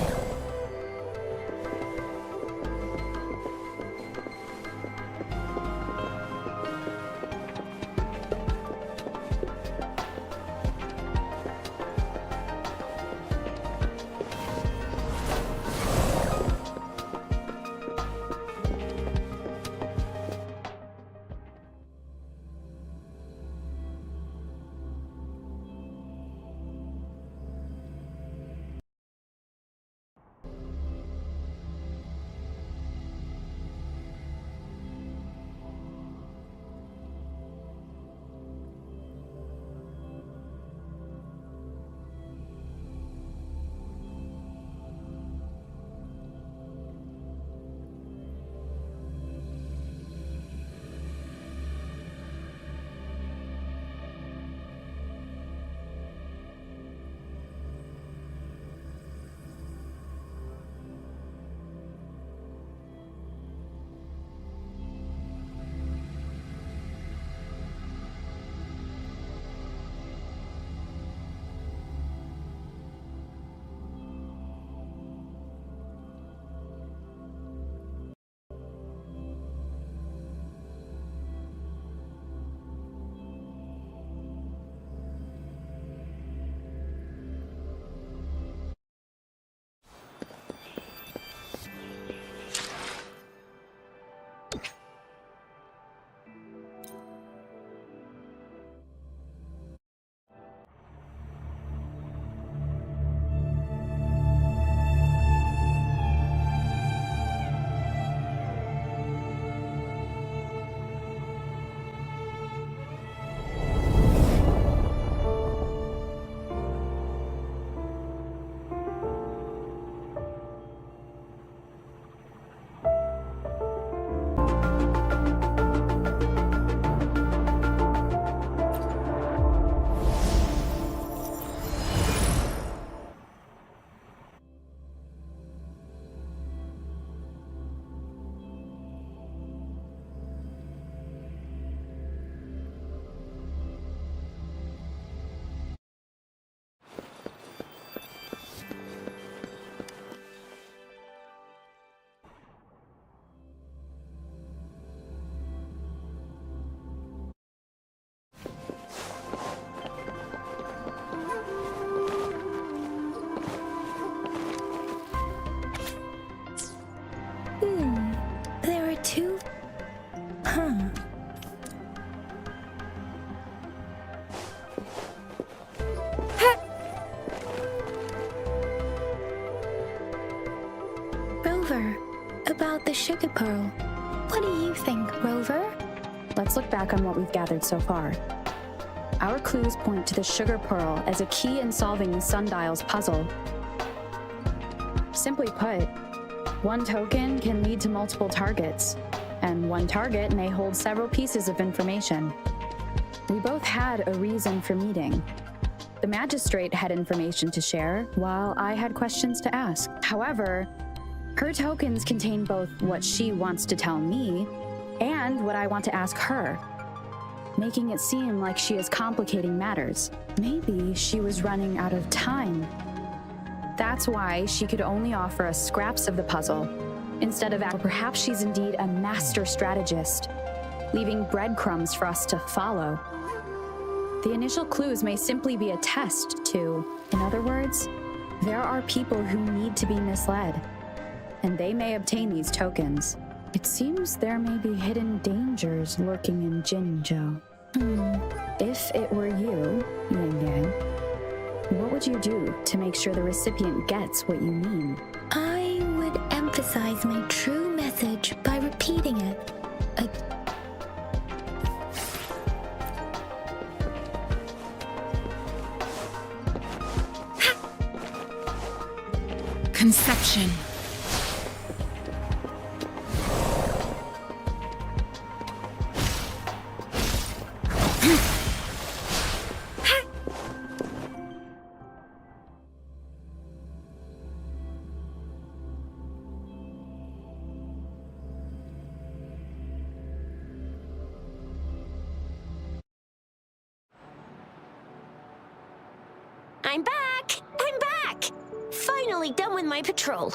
There are two... Huh. Rover, about the sugar pearl. What do you think, Rover? Let's look back on what we've gathered so far. Our clues point to the sugar pearl as a key in solving the sundial's puzzle. Simply put, one token can lead to multiple targets, and one target may hold several pieces of information. We both had a reason for meeting. The magistrate had information to share, while I had questions to ask. However, her tokens contain both what she wants to tell me and what I want to ask her, making it seem like she is complicating matters. Maybe she was running out of time. That's why she could only offer us scraps of the puzzle, instead of... Or perhaps she's indeed a master strategist, leaving breadcrumbs for us to follow. The initial clues may simply be a test to... In other words, there are people who need to be misled, and they may obtain these tokens. It seems there may be hidden dangers lurking in Jinzhou. If it were you, Yang Yang, what would you do to make sure the recipient gets what you mean? I would emphasize my true message by repeating it. Conception. I'm back! I'm back! Finally done with my patrol.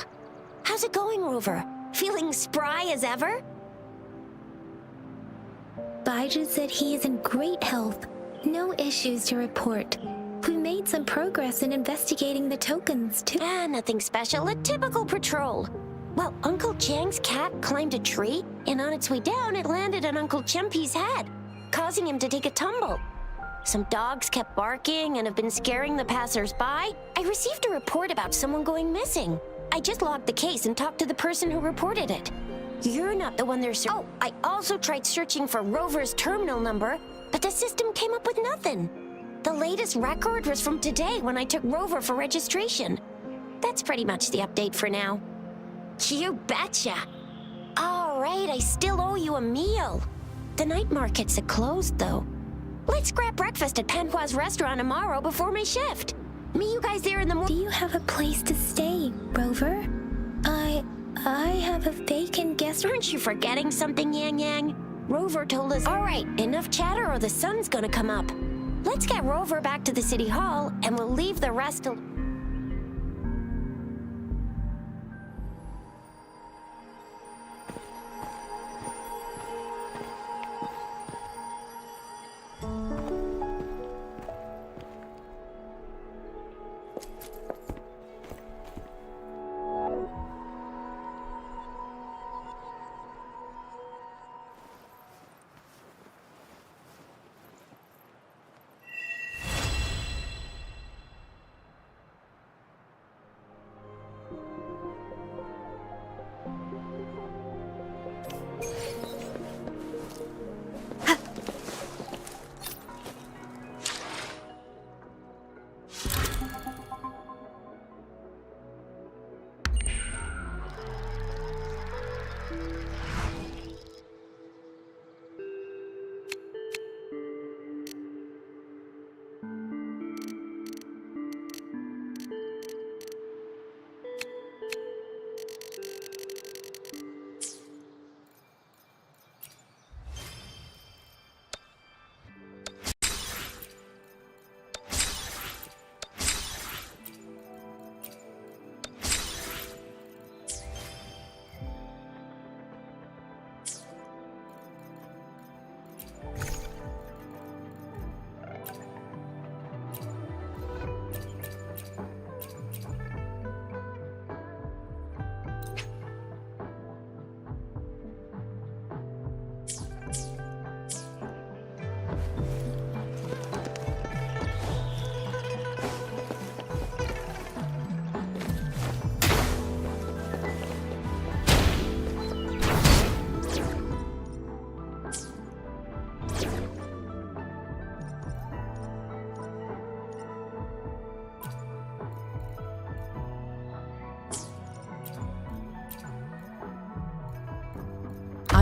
How's it going, Rover? Feeling spry as ever? Baiju said he is in great health. No issues to report. We made some progress in investigating the tokens, too. Nothing special. A typical patrol. Well, Uncle Chang's cat climbed a tree, and on its way down, it landed on Uncle Chempi's head, causing him to take a tumble. Some dogs kept barking and have been scaring the passers-by. I received a report about someone going missing. I just logged the case and talked to the person who reported it. You're not the one they're searching. Oh, I also tried searching for Rover's terminal number, but the system came up with nothing. The latest record was from today when I took Rover for registration. That's pretty much the update for now. You betcha. All right, I still owe you a meal. The night markets are closed, though. Let's grab breakfast at Panhua's restaurant tomorrow before my shift. Meet you guys there in the morning. Do you have a place to stay, Rover? I have a vacant guest room. Aren't you forgetting something, Yang Yang? Rover told us... All right, enough chatter or the sun's gonna come up. Let's get Rover back to the city hall, and we'll leave the rest alone.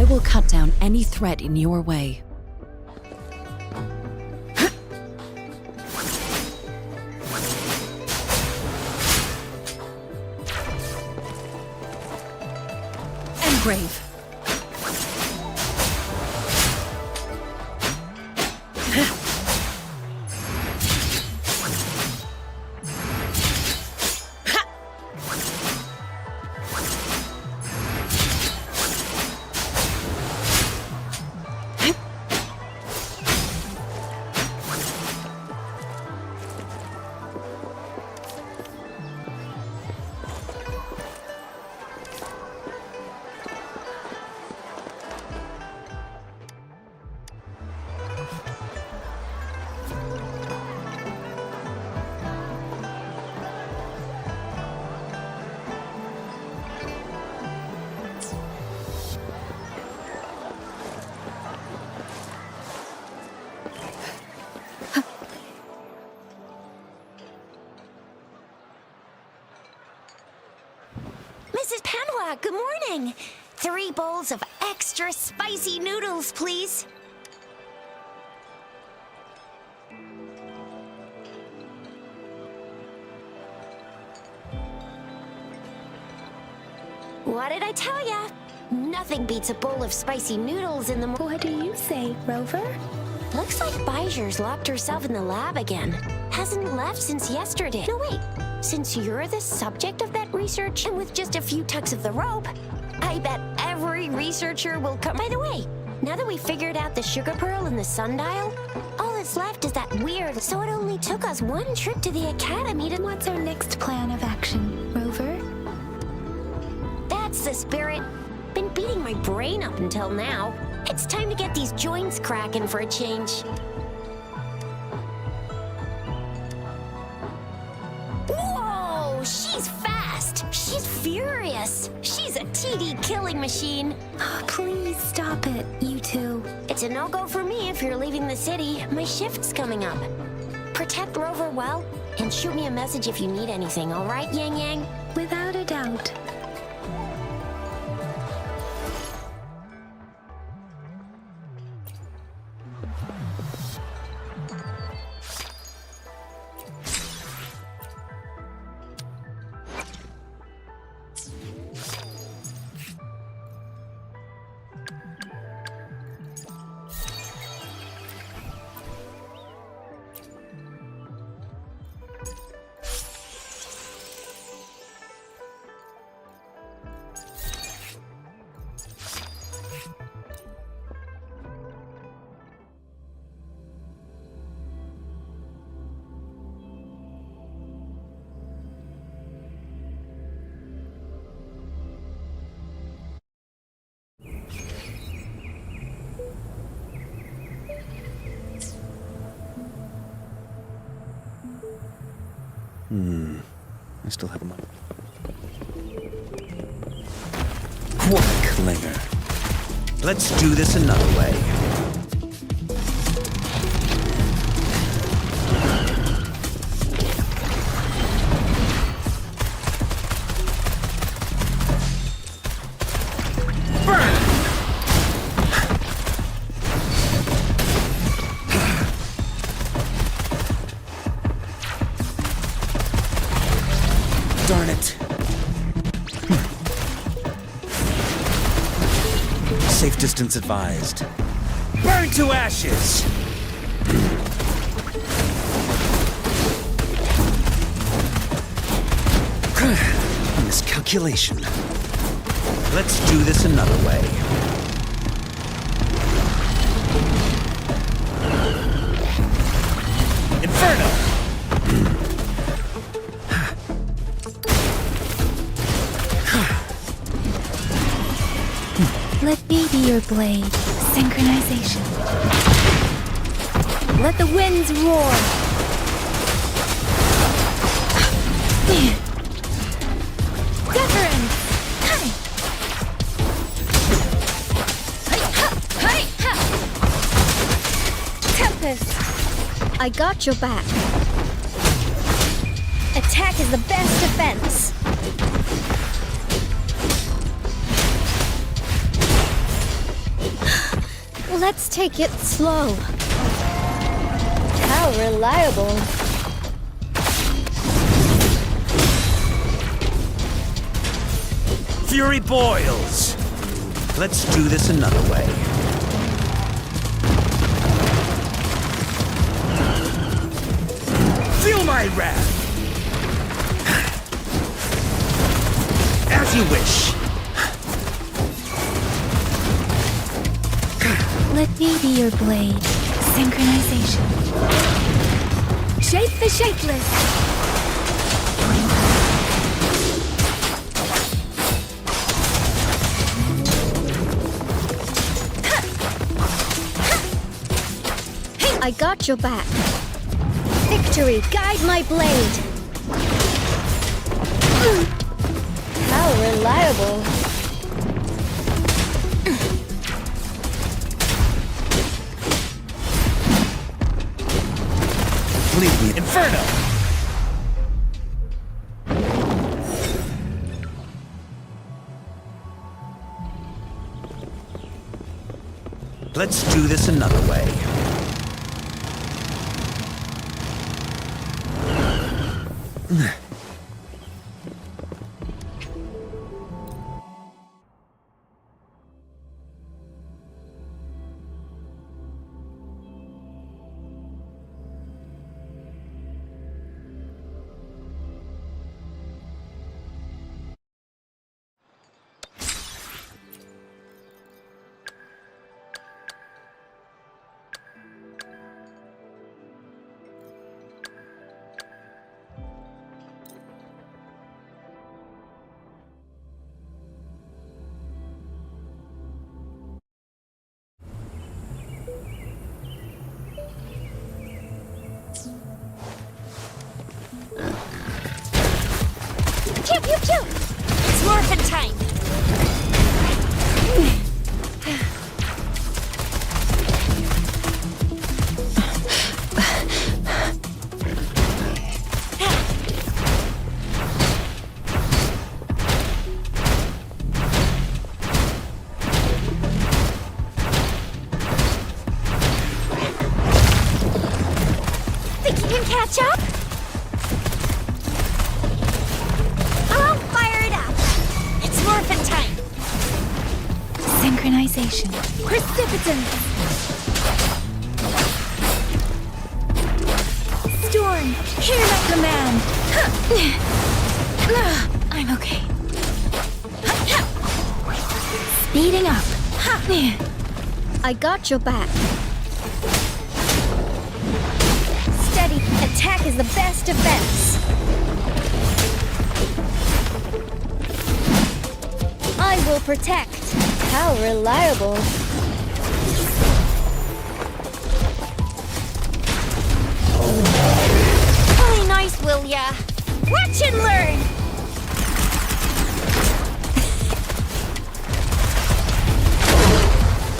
I will cut down any threat in your way. Engrave. Mrs. Panhua, good morning. 3 bowls of extra spicy noodles, please. What did I tell ya? Nothing beats a bowl of spicy noodles in the morning. What do you say, Rover? Looks like Bijur's locked herself in the lab again. Hasn't left since yesterday. No, wait. Since you're the subject of that research, and with just a few tugs of the rope, I bet every researcher will come. By the way, now that we figured out the sugar pearl and the sundial, all that's left is that weird. So it only took us 1 trip to the academy to... What's our next plan of action, Rover? That's the spirit. Been beating my brain up until now. It's time to get these joints cracking for a change. Whoa! She's fast! She's furious! She's a TD killing machine! Oh, please stop it, you two. It's a no-go for me if you're leaving the city. My shift's coming up. Protect Rover well, and shoot me a message if you need anything, alright, Yang Yang? Without a doubt. I still have money. What a clinger. Let's do this another way. Darn it. Safe distance advised. Burn to ashes! A miscalculation. Let's do this another way. Inferno! Let me be your blade. Synchronization. Let the winds roar. Deference. Tempest. I got your back. Attack is the best defense. Let's take it slow. How reliable. Fury boils! Let's do this another way. Feel my wrath! As you wish. Let me be your blade. Synchronization. Shape the shapeless. I got your back. Victory, guide my blade. How reliable. Leave me, Inferno! Let's do this another way. Pew, pew, pew! It's morphin' time! Think you can catch up? Morphin' time! Synchronization. Precipitance! Storm, hear my command! I'm okay. Speeding up. I got your back. Steady, attack is the best defense. I will protect. How reliable. Play nice, will ya? Watch and learn!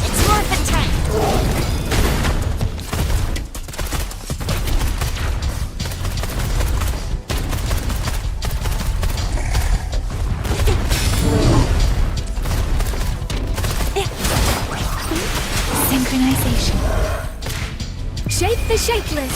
It's morphin' time! Synchronization. Shape the shapeless.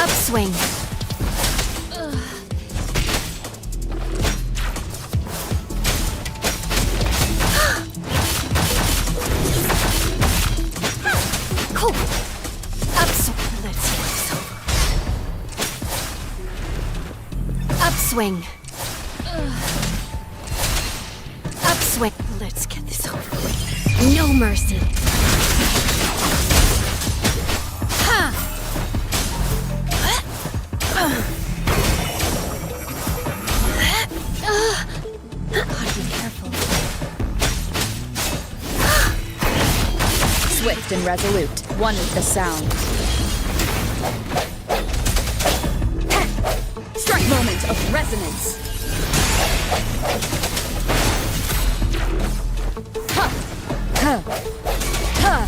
Upswing. Cool. Upswing. Let's see this over. Upswing. Upswing. Let's get this over with. No mercy. Ha! Gotta be careful. Swift and resolute, one with the sound. Strike moment of resonance. Ha! Ha! Ha!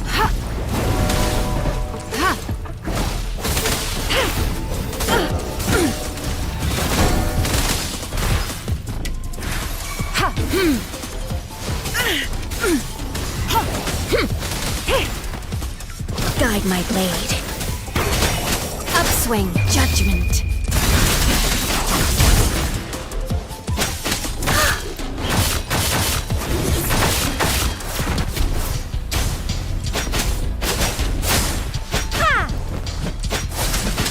Ha! Ha! Guide my blade. Upswing, judgment.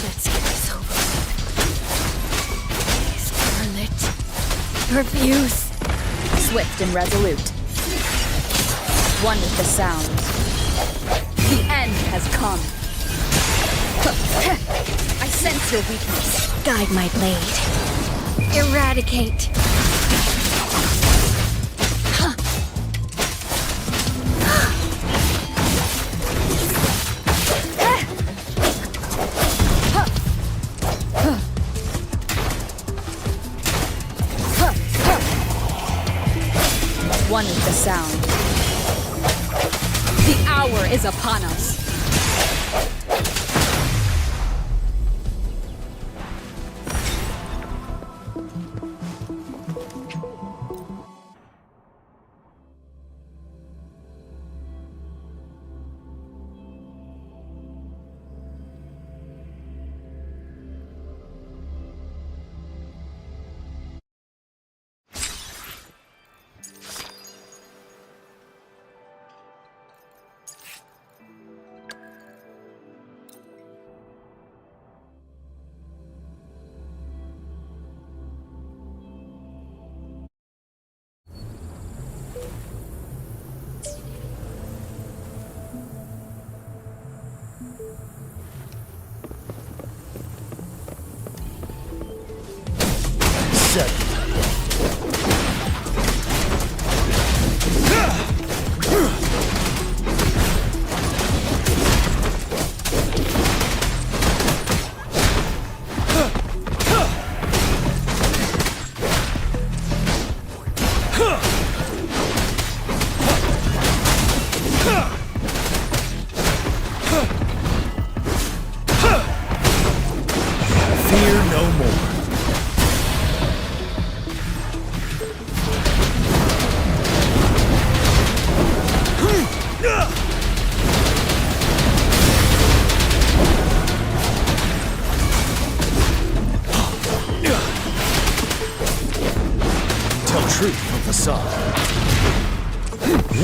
Let's get this over with. Scarlet. Your views. Swift and resolute. One with the sound. The end has come. I sense your weakness. Guide my blade. Eradicate. One with the sound. The hour is upon us.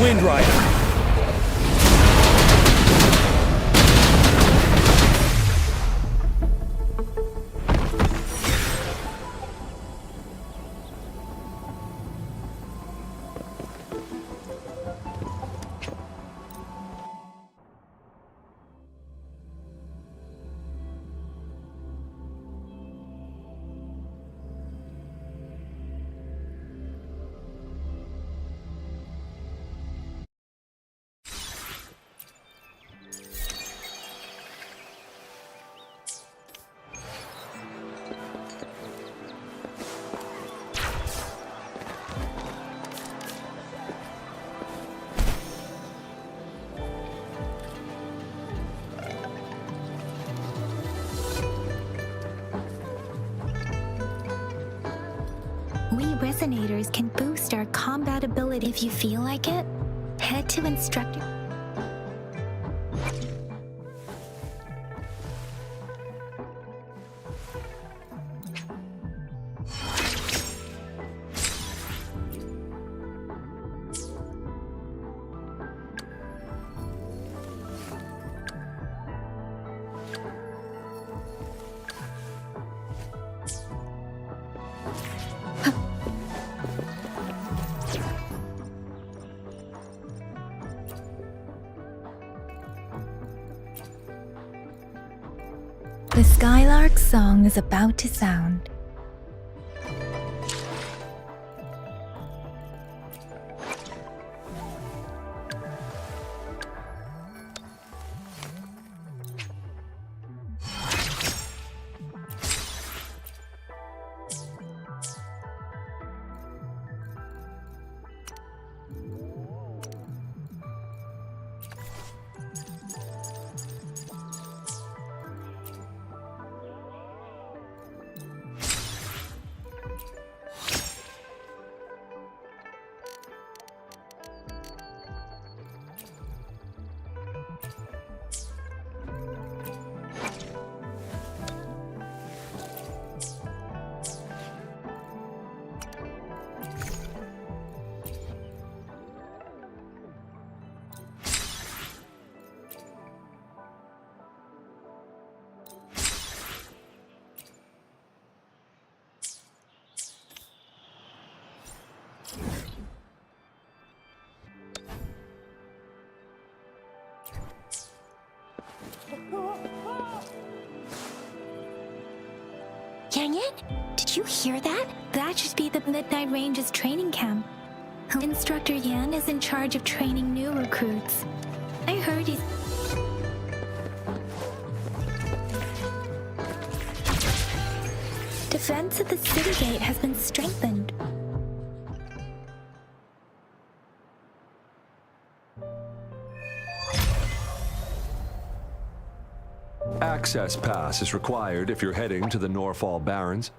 Wind Rider. We resonators can boost our combat ability. If you feel like it, head to instructor. The Skylark's song is about to sound. Yang Yan, did you hear that? That should be the Midnight Range's training camp. Instructor Yan is in charge of training new recruits. I heard he's... Defense at the city gate has been strengthened. Access pass is required if you're heading to the Norfall Barrens.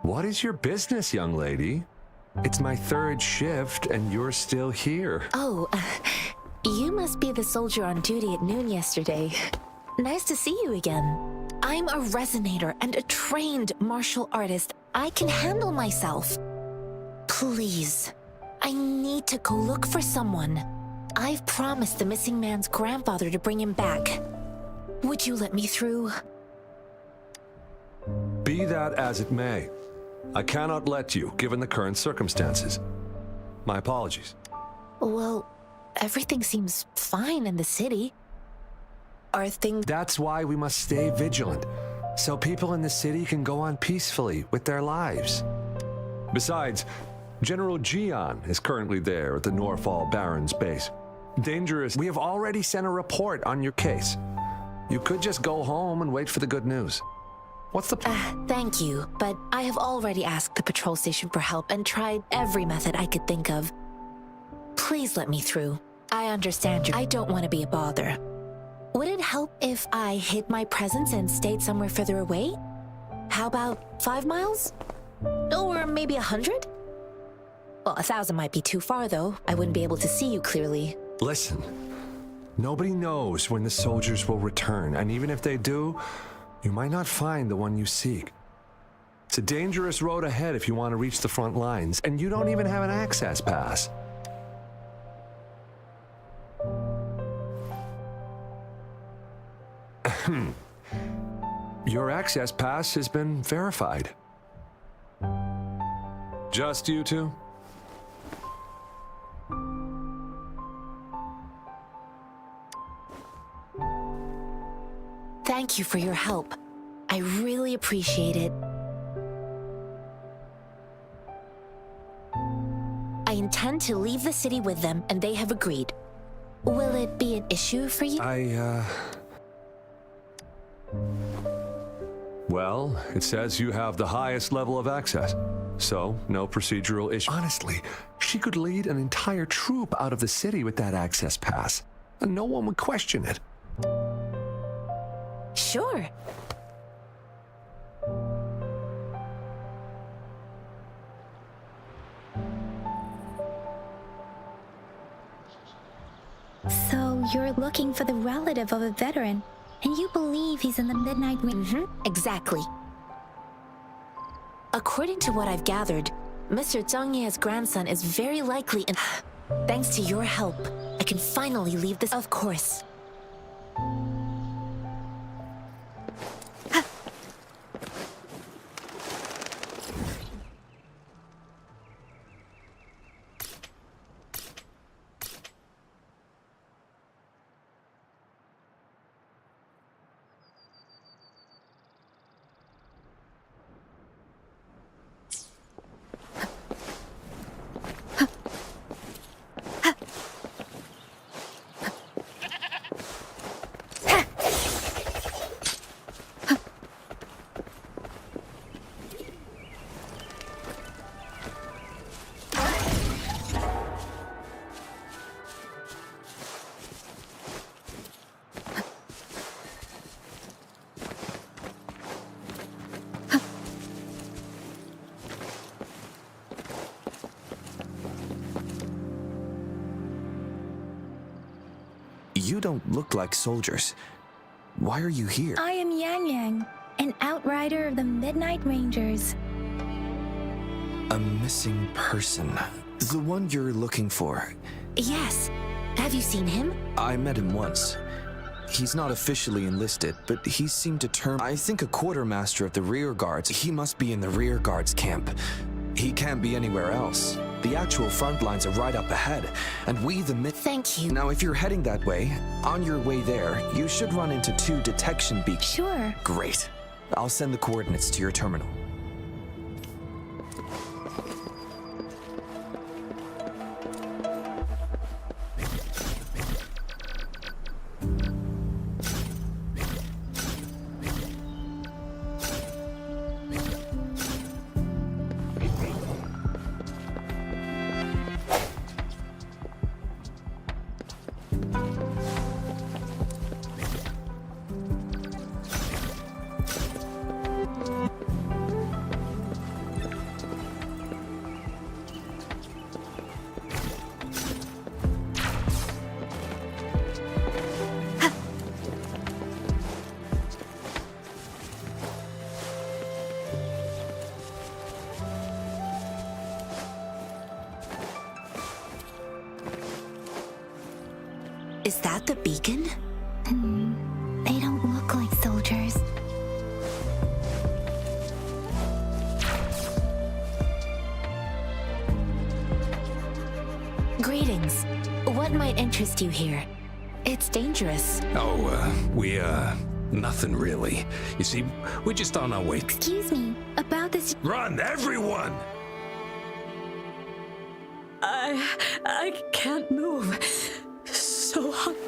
What is your business, young lady? It's my third shift and you're still here. Oh, you must be the soldier on duty at noon yesterday. Nice to see you again. I'm a resonator and a trained martial artist. I can handle myself. Please, I need to go look for someone. I've promised the missing man's grandfather to bring him back. Would you let me through? Be that as it may, I cannot let you, given the current circumstances. My apologies. Well, everything seems fine in the city. Are things... That's why we must stay vigilant, so people in the city can go on peacefully with their lives. Besides, General Jian is currently there at the Norfall Barrens base. Dangerous. We have already sent a report on your case. You could just go home and wait for the good news. What's the... Thank you, but I have already asked the patrol station for help and tried every method I could think of. Please let me through. I understand you. I don't want to be a bother. Would it help if I hid my presence and stayed somewhere further away? How about 5 miles? Or maybe 100? Well, 1,000 might be too far, though. I wouldn't be able to see you clearly. Listen, nobody knows when the soldiers will return, and even if they do, you might not find the one you seek. It's a dangerous road ahead if you want to reach the front lines, and you don't even have an access pass. Your access pass has been verified. Just you two? Thank you for your help. I really appreciate it. I intend to leave the city with them, and they have agreed. Will it be an issue for you? Well, it says you have the highest level of access, so no procedural issue. Honestly, she could lead an entire troop out of the city with that access pass, and no one would question it. Sure. So you're looking for the relative of a veteran, and you believe he's in the Midnight Range? Exactly. According to what I've gathered, Mr. Zhang Ye's grandson is very likely in... Thanks to your help, I can finally leave this... Of course. You don't look like soldiers. Why are you here? I am Yang Yang, an outrider of the Midnight Rangers. A missing person. The one you're looking for. Yes. Have you seen him? I met him once. He's not officially enlisted, but he seemed determined. I think a quartermaster of the rear guards. He must be in the rear guards camp. He can't be anywhere else. The actual front lines are right up ahead, and we the Thank you. Now, if you're heading that way, on your way there, you should run into 2 detection beacons. Sure. Great. I'll send the coordinates to your terminal. Is that the beacon? They don't look like soldiers. Greetings. What might interest you here? It's dangerous. Nothing really. You see, we're just on our way. Excuse me, about this... Run, everyone! I can't move. So hungry.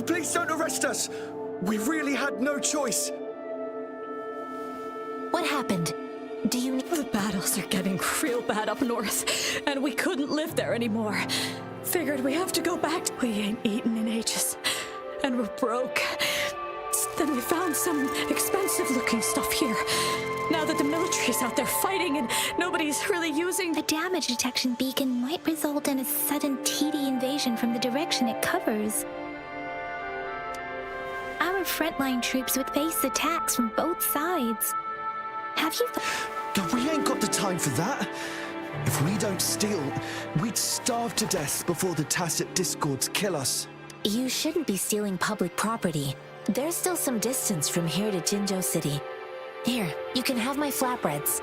Please don't arrest us! We really had no choice. What happened? Do you... The battles are getting real bad up north, and we couldn't live there anymore. Figured we have to go back. We ain't eaten in ages, and we're broke. Then we found some expensive-looking stuff here. Now that the military's out there fighting and nobody's really using... A damage detection beacon might result in a sudden TD invasion from the direction it covers. Our frontline troops would face attacks from both sides. Have you... We ain't got the time for that. If we don't steal, we'd starve to death before the tacit discords kill us. You shouldn't be stealing public property. There's still some distance from here to Jinzhou City. Here, you can have my flatbreads.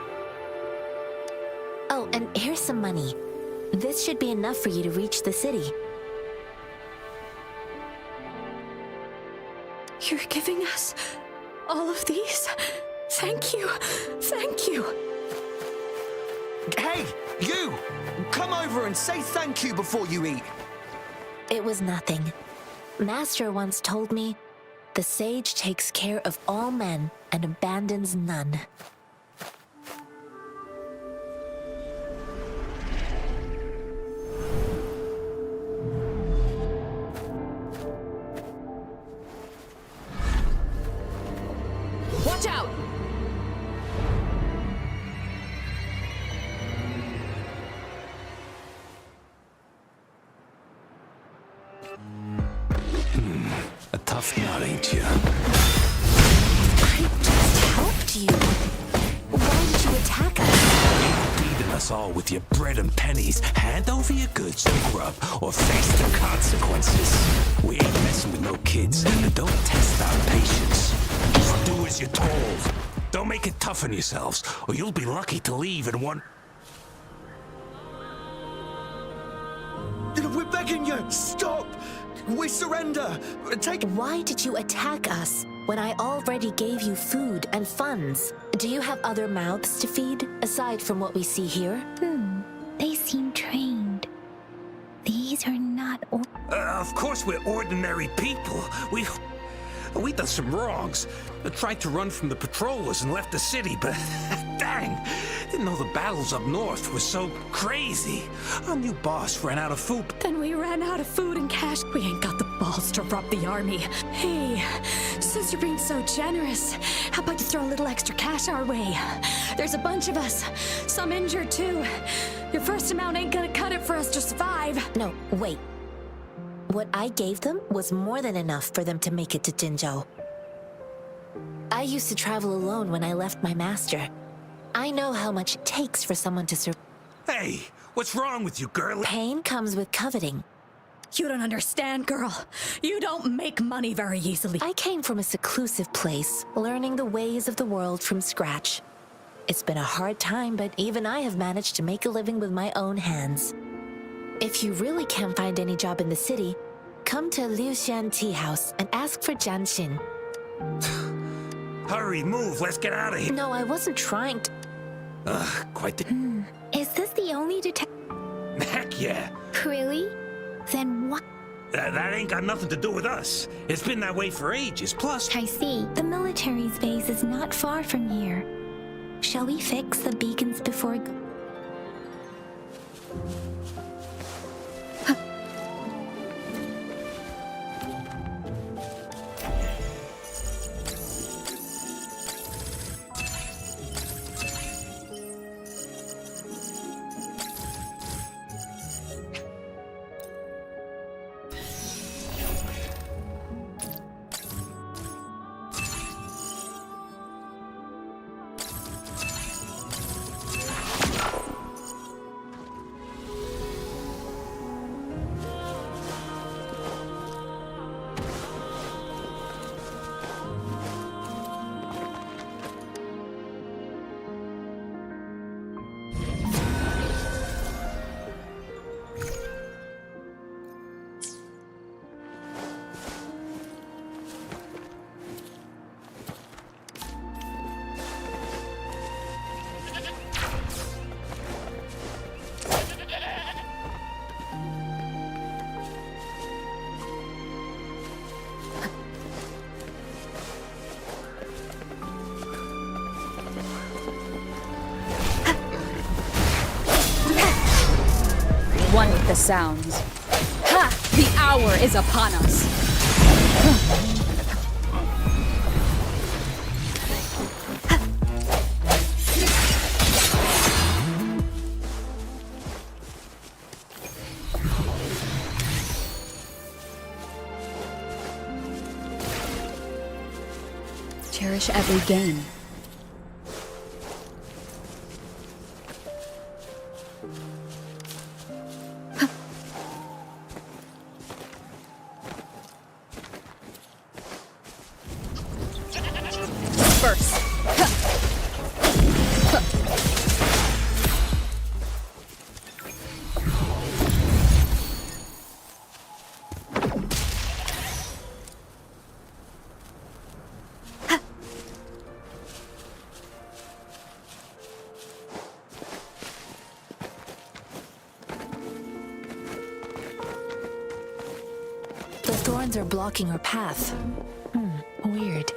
Oh, and here's some money. This should be enough for you to reach the city. You're giving us all of these? Thank you. Thank you. Hey, you! Come over and say thank you before you eat. It was nothing. Master once told me, the sage takes care of all men and abandons none. Watch out! A tough nut, ain't you? I just helped you. Why did you attack us? Feeding us all with your bread and pennies. Hand over your goods to grub or face the consequences. We ain't messing with no kids, and don't test our patience. Just do as you're told. Don't make it tough on yourselves, or you'll be lucky to leave in one... We're begging you, stop! We surrender! Why did you attack us when I already gave you food and funds? Do you have other mouths to feed, aside from what we see here? They seem trained. These are not... Of course we're ordinary people. We done some wrongs. I tried to run from the patrollers and left the city, but dang, didn't know the battles up north were so crazy. Our new boss ran out of food. Then we ran out of food and cash. We ain't got the balls to rob the army. Hey, since you're being so generous, how about you throw a little extra cash our way? There's a bunch of us, some injured too. Your first amount ain't gonna cut it for us to survive. No, wait. What I gave them was more than enough for them to make it to Jinzhou. I used to travel alone when I left my master. I know how much it takes for someone to survive. Hey, what's wrong with you, girlie? Pain comes with coveting. You don't understand, girl. You don't make money very easily. I came from a seclusive place, learning the ways of the world from scratch. It's been a hard time, but even I have managed to make a living with my own hands. If you really can't find any job in the city, come to Liuxian Tea House and ask for Jian Xin. Hurry, move, let's get out of here. No, I wasn't trying to... Quite the... Is this the only detective? Heck yeah. Really? Then what? That ain't got nothing to do with us. It's been that way for ages, plus... I see. The military's base is not far from here. Shall we fix the beacons before... One with the sounds. Ha! The hour is upon us. Cherish every gain. Thorns are blocking our path. Weird.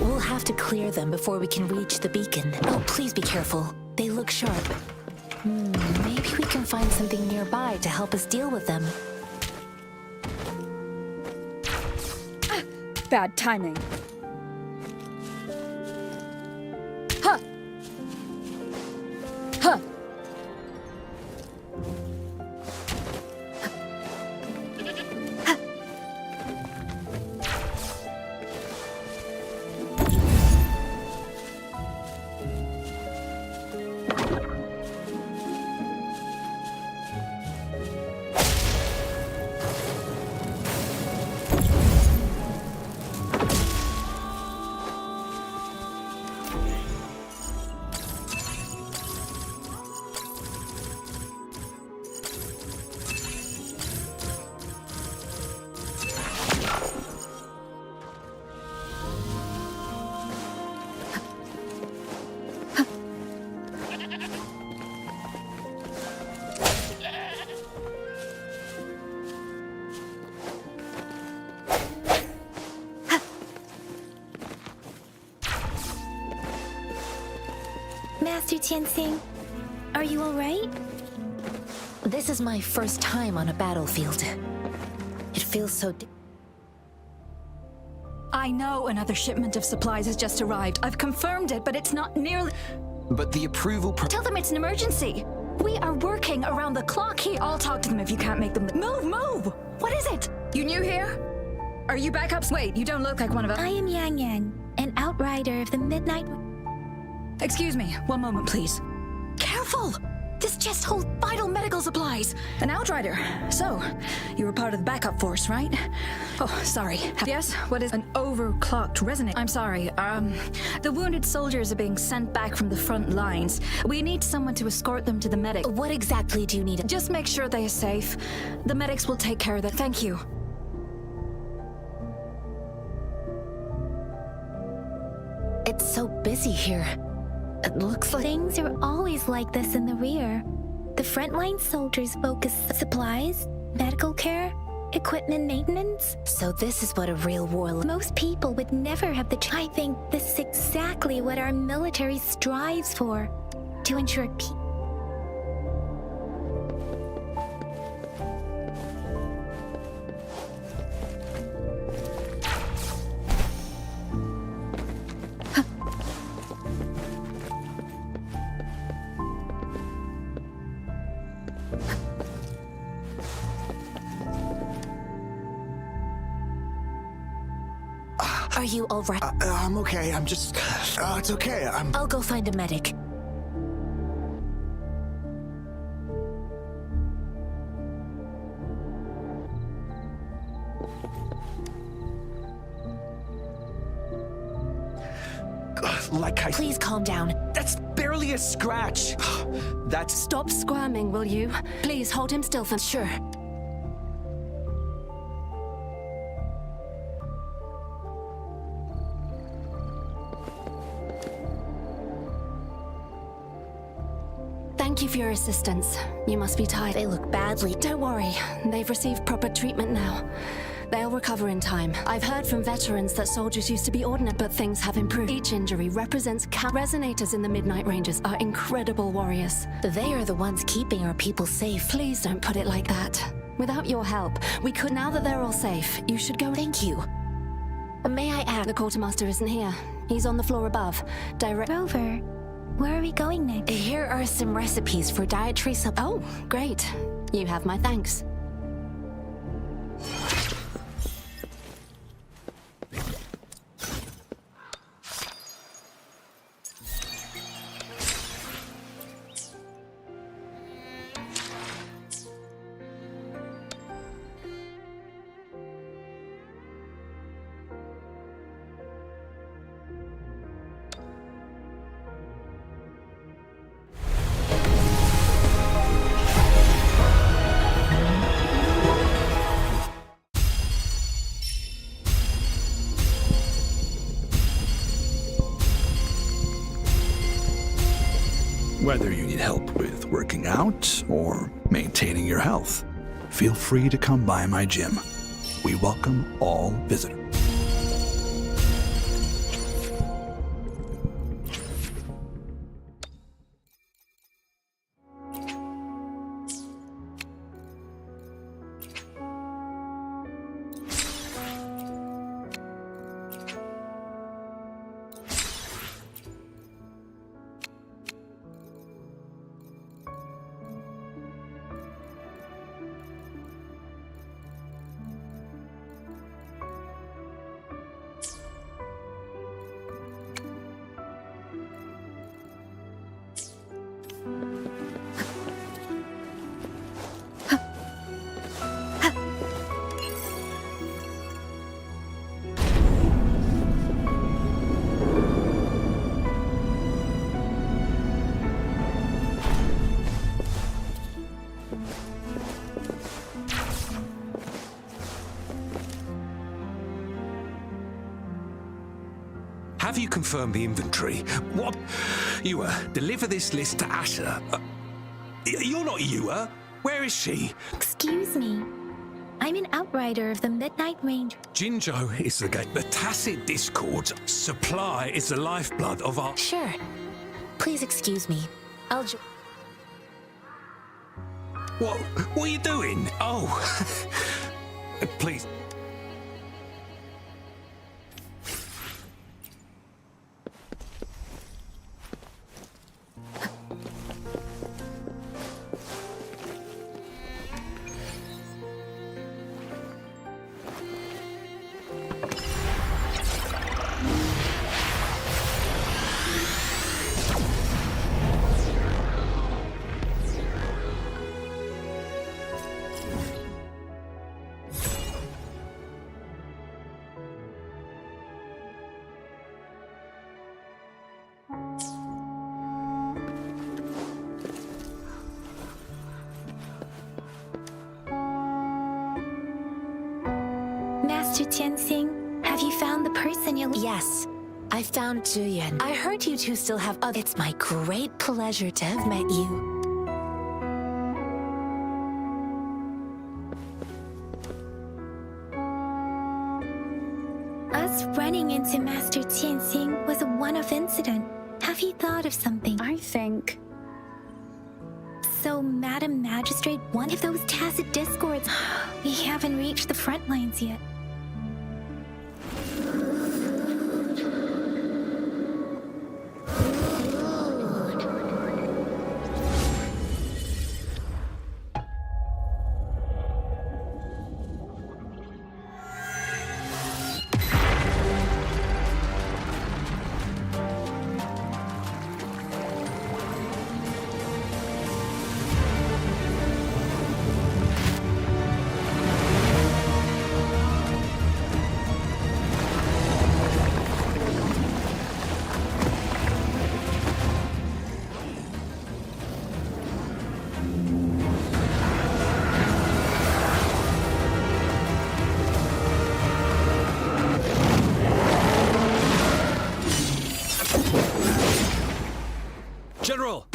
We'll have to clear them before we can reach the beacon. Oh, please be careful. They look sharp. Maybe we can find something nearby to help us deal with them. Bad timing. Huh! Huh! Master Tianxing, are you alright? This is my first time on a battlefield. It feels so... I know another shipment of supplies has just arrived. I've confirmed it, but it's not nearly... But the approval... Tell them it's an emergency. We are working around the clock here. I'll talk to them if you can't make them... Move! What is it? You new here? Are you backups? Wait, you don't look like one of us. I am Yang Yang, an outrider of the Midnight... Excuse me, one moment, please. Careful! This chest holds vital medical supplies. An outrider. So, you were part of the backup force, right? Oh, sorry. Yes? What is an overclocked resonator? I'm sorry. The wounded soldiers are being sent back from the front lines. We need someone to escort them to the medic. What exactly do you need? Just make sure they are safe. The medics will take care of that. Thank you. It's so busy here. It looks like... Things are always like this in the rear. The frontline soldiers focus on supplies, medical care, equipment maintenance. So this is what a real war... Most people would never have the... I think this is exactly what our military strives for. To ensure peace. Are you all right? I'm okay. I'm just... it's okay. I'll go find a medic. Please calm down. That's barely a scratch. That's... Stop squirming, will you? Please hold him still for... Sure. Thank you for your assistance. You must be tired. They look badly. Don't worry. They've received proper treatment now. They'll recover in time. I've heard from veterans that soldiers used to be ordinary, but things have improved. Each injury represents resonators in the Midnight Rangers are incredible warriors. They are the ones keeping our people safe. Please don't put it like that. Without your help, we could... Now that they're all safe, you should go... Thank you. May I ask... The quartermaster isn't here. He's on the floor above. Rover, where are we going next? Here are some recipes for dietary Oh, great. You have my thanks. Whether you need help with working out or maintaining your health, feel free to come by my gym. We welcome all visitors. Have you confirmed the inventory? What? Yua, deliver this list to Asher. You're not Yua. Where is she? Excuse me. I'm an outrider of the Midnight Range. Jinzhou is the gate. The tacit discords. Supply is the lifeblood of our... Sure. Please excuse me. I'll What are you doing? Oh, please. Master Tianxing, have you found the person you're... Yes, I found Zhiyan. I heard you two still have other... It's my great pleasure to have met you. Us running into Master Tianxing was a one-off incident. Have you thought of something? I think... So, Madam Magistrate, one of those tacit discords... We haven't reached the front lines yet. General!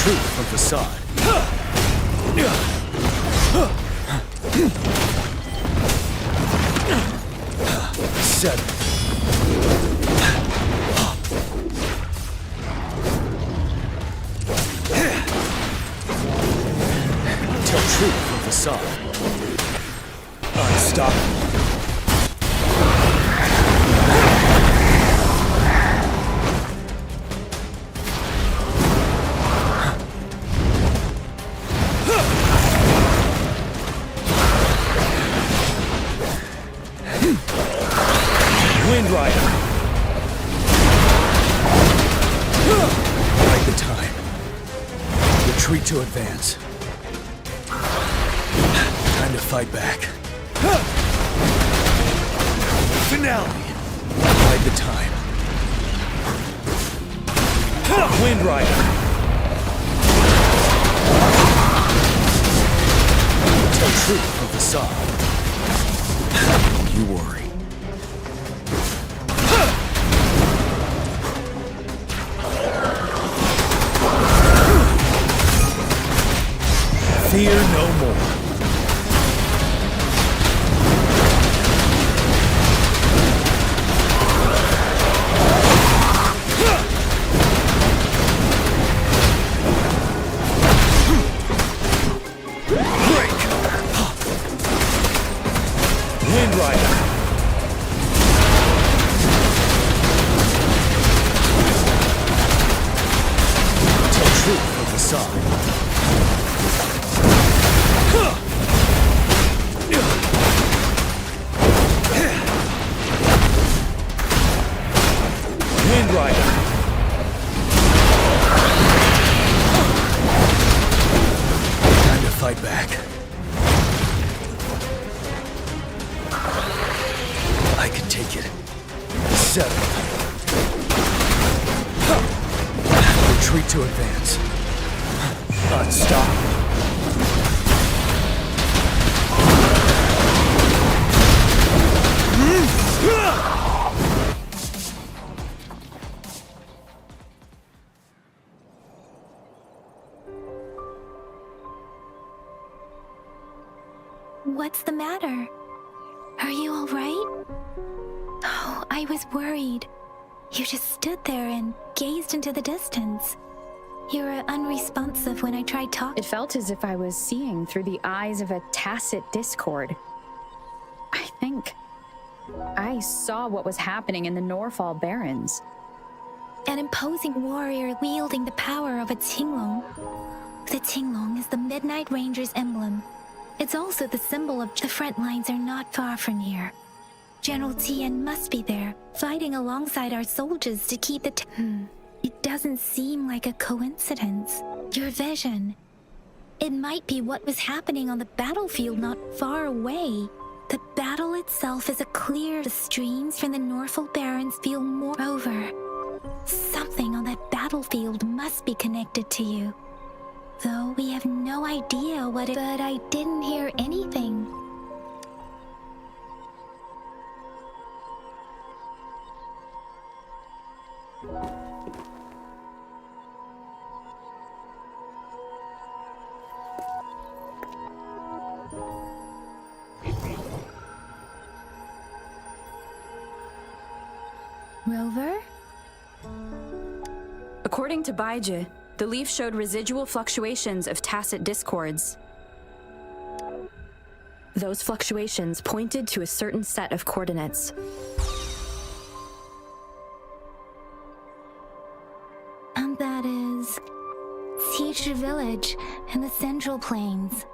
Truth from facade. 7. Tell truth from facade. Unstoppable. Wind Rider. Right the time. Retreat to advance. Time to fight back. Finale. Right the time. Wind Rider. Tell truth from facade. You worry. Fear no more. Break! Wind Rider. Tell truth from the side. Take it. 7. Retreat to advance. Stop. What's the matter? Are you all right? Oh, I was worried. You just stood there and gazed into the distance. You were unresponsive when I tried talking. It felt as if I was seeing through the eyes of a tacit discord. I think I saw what was happening in the Norfall Barrens. An imposing warrior wielding the power of a Tinglong. The Tinglong is the Midnight Ranger's emblem. It's also the symbol of the front lines are not far from here. General Tien must be there, fighting alongside our soldiers to keep the It doesn't seem like a coincidence. Your vision. It might be what was happening on the battlefield not far away. The battle itself is a clear. The streams from the Norfall Barrens feel more over. Something on that battlefield must be connected to you. Though we have no idea what it... But I didn't hear anything. Rover? According to Baije, the leaf showed residual fluctuations of tacit discords. Those fluctuations pointed to a certain set of coordinates. And that is... Siege Village in the Central Plains.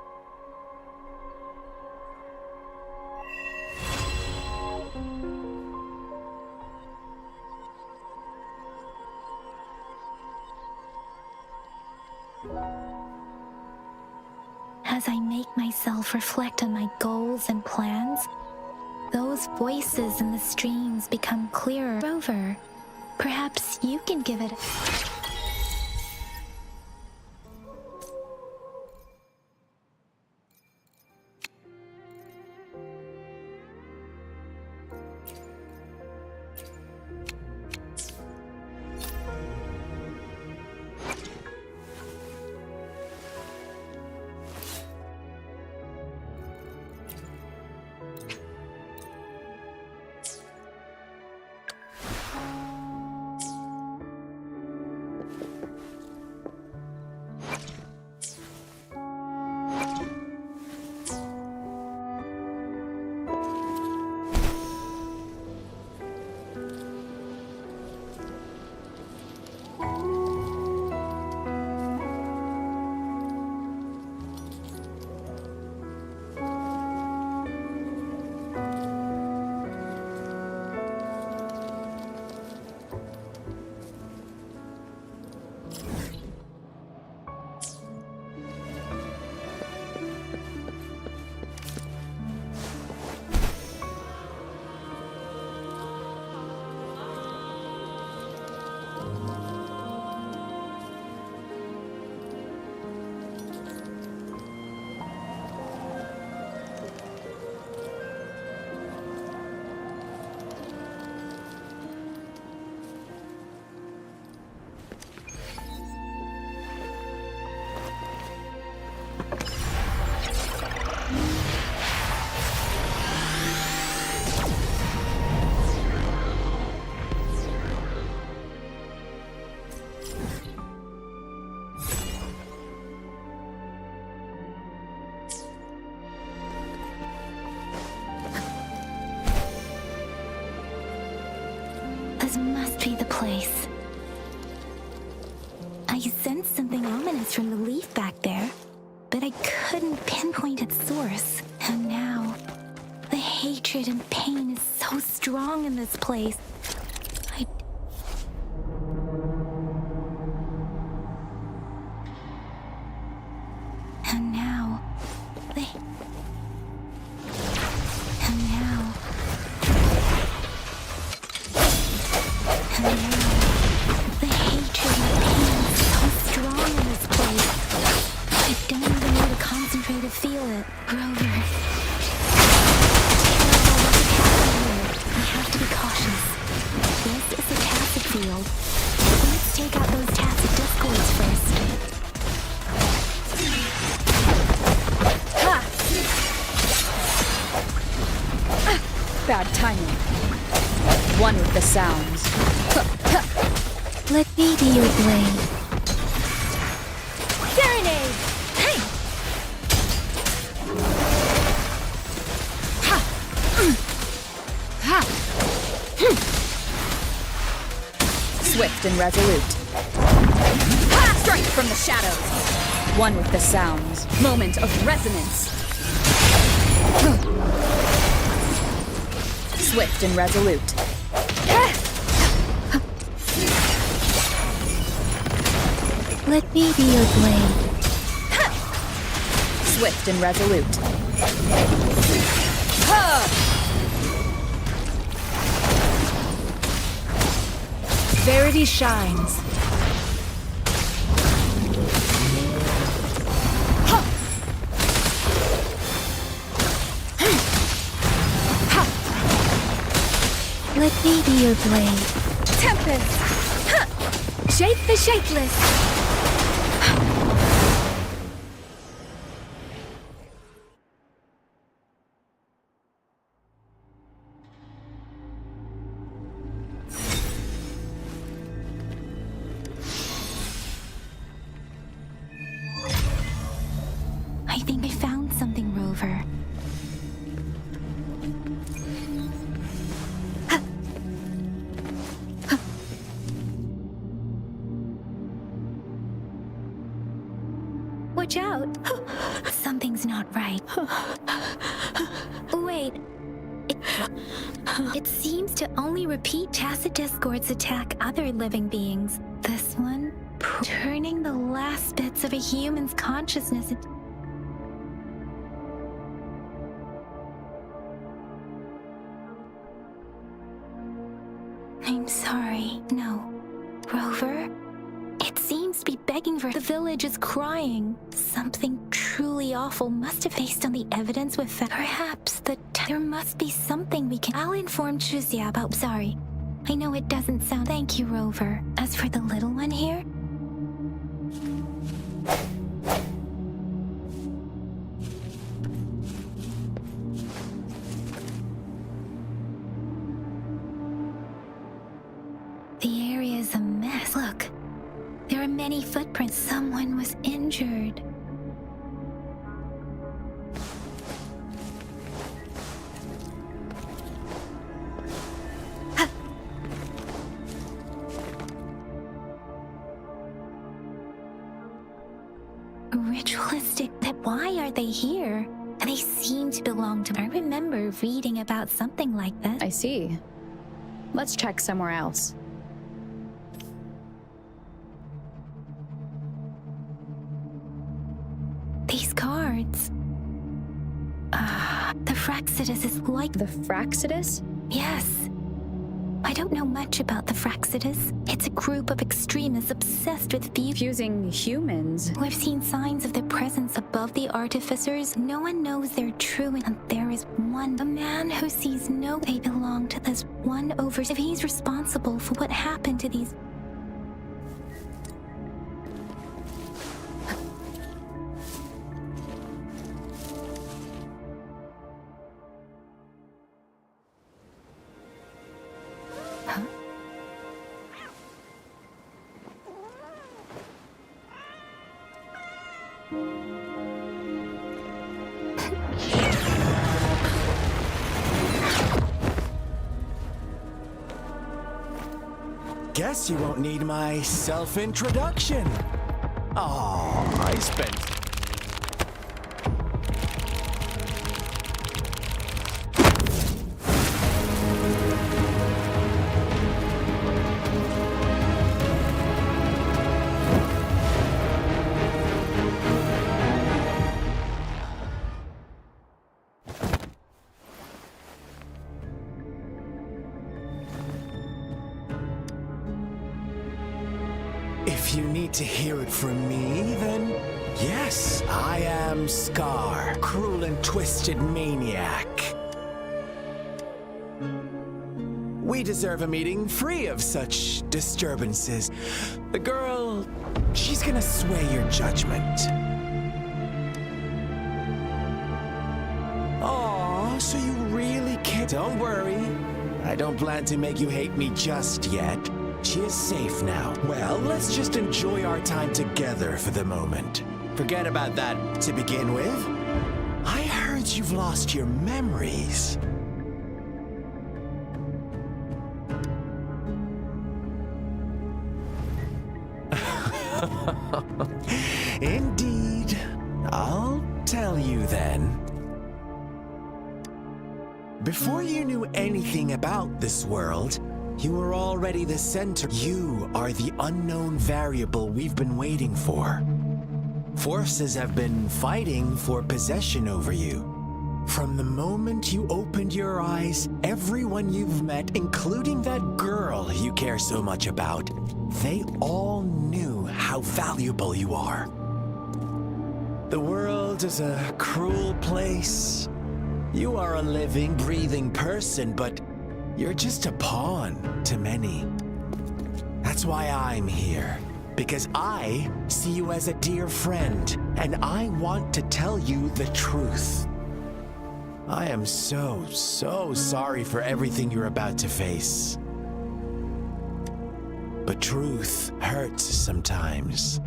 As I make myself reflect on my goals and plans, those voices in the streams become clearer. Rover, perhaps you can give it a... This must be the place. I sensed something ominous from the leaf back there, but I couldn't pinpoint its source. And now, the hatred and pain is so strong in this place. Rover. We have to be cautious. This is a tacit field. Let's take out those tacit discords first. Ha! Bad timing. One with the sounds. Let me be your blade. Serenade! Hey! Swift and resolute. Strike from the shadows. One with the sounds. Moment of resonance. Swift and resolute. Let me be your blade. Swift and resolute. Verity shines. Let me be your blade. Tempest! Shape the shapeless! I think I found something, Rover. Watch out! Something's not right. Wait. It seems to only repeat tacit discords attack other living beings. This one, turning the last bits of a human's consciousness into... I'm sorry. No. Rover? It seems to be begging for... The village is crying. Something truly awful must have based on the evidence with... Perhaps there must be something we can... I'll inform Procie about... Sorry. I know it doesn't sound... Thank you, Rover. As for the little one here... The area is a mess. Look, there are many footprints. Someone was injured. Ritualistic. Why are they here? They seem to belong to... I remember reading about something like this. I see. Let's check somewhere else. These cards. The Rexus is like... The Rexus? Yes. I don't know much about the Rexus. It's a group of extremists obsessed with fusing humans. We've seen signs of their presence above the artificers. No one knows they're true, and there is one. A man who sees no... They belong to this one over... If he's responsible for what happened to these... Guess you won't need my self-introduction. Oh, I spent... If you need to hear it from me, then Yes, I am Scar, cruel and twisted maniac. We deserve a meeting free of such disturbances. The girl, she's gonna sway your judgment. Aw, so you really can't. Don't worry. I don't plan to make you hate me just yet. She is safe now. Well, let's just enjoy our time together for the moment. Forget about that to begin with. I heard you've lost your memories. Indeed. I'll tell you then. Before you knew anything about this world, you were already the center. You are the unknown variable we've been waiting for. Forces have been fighting for possession over you. From the moment you opened your eyes, everyone you've met, including that girl you care so much about, they all knew how valuable you are. The world is a cruel place. You are a living, breathing person, but you're just a pawn to many. That's why I'm here. Because I see you as a dear friend, and I want to tell you the truth. I am so sorry for everything you're about to face. But truth hurts sometimes.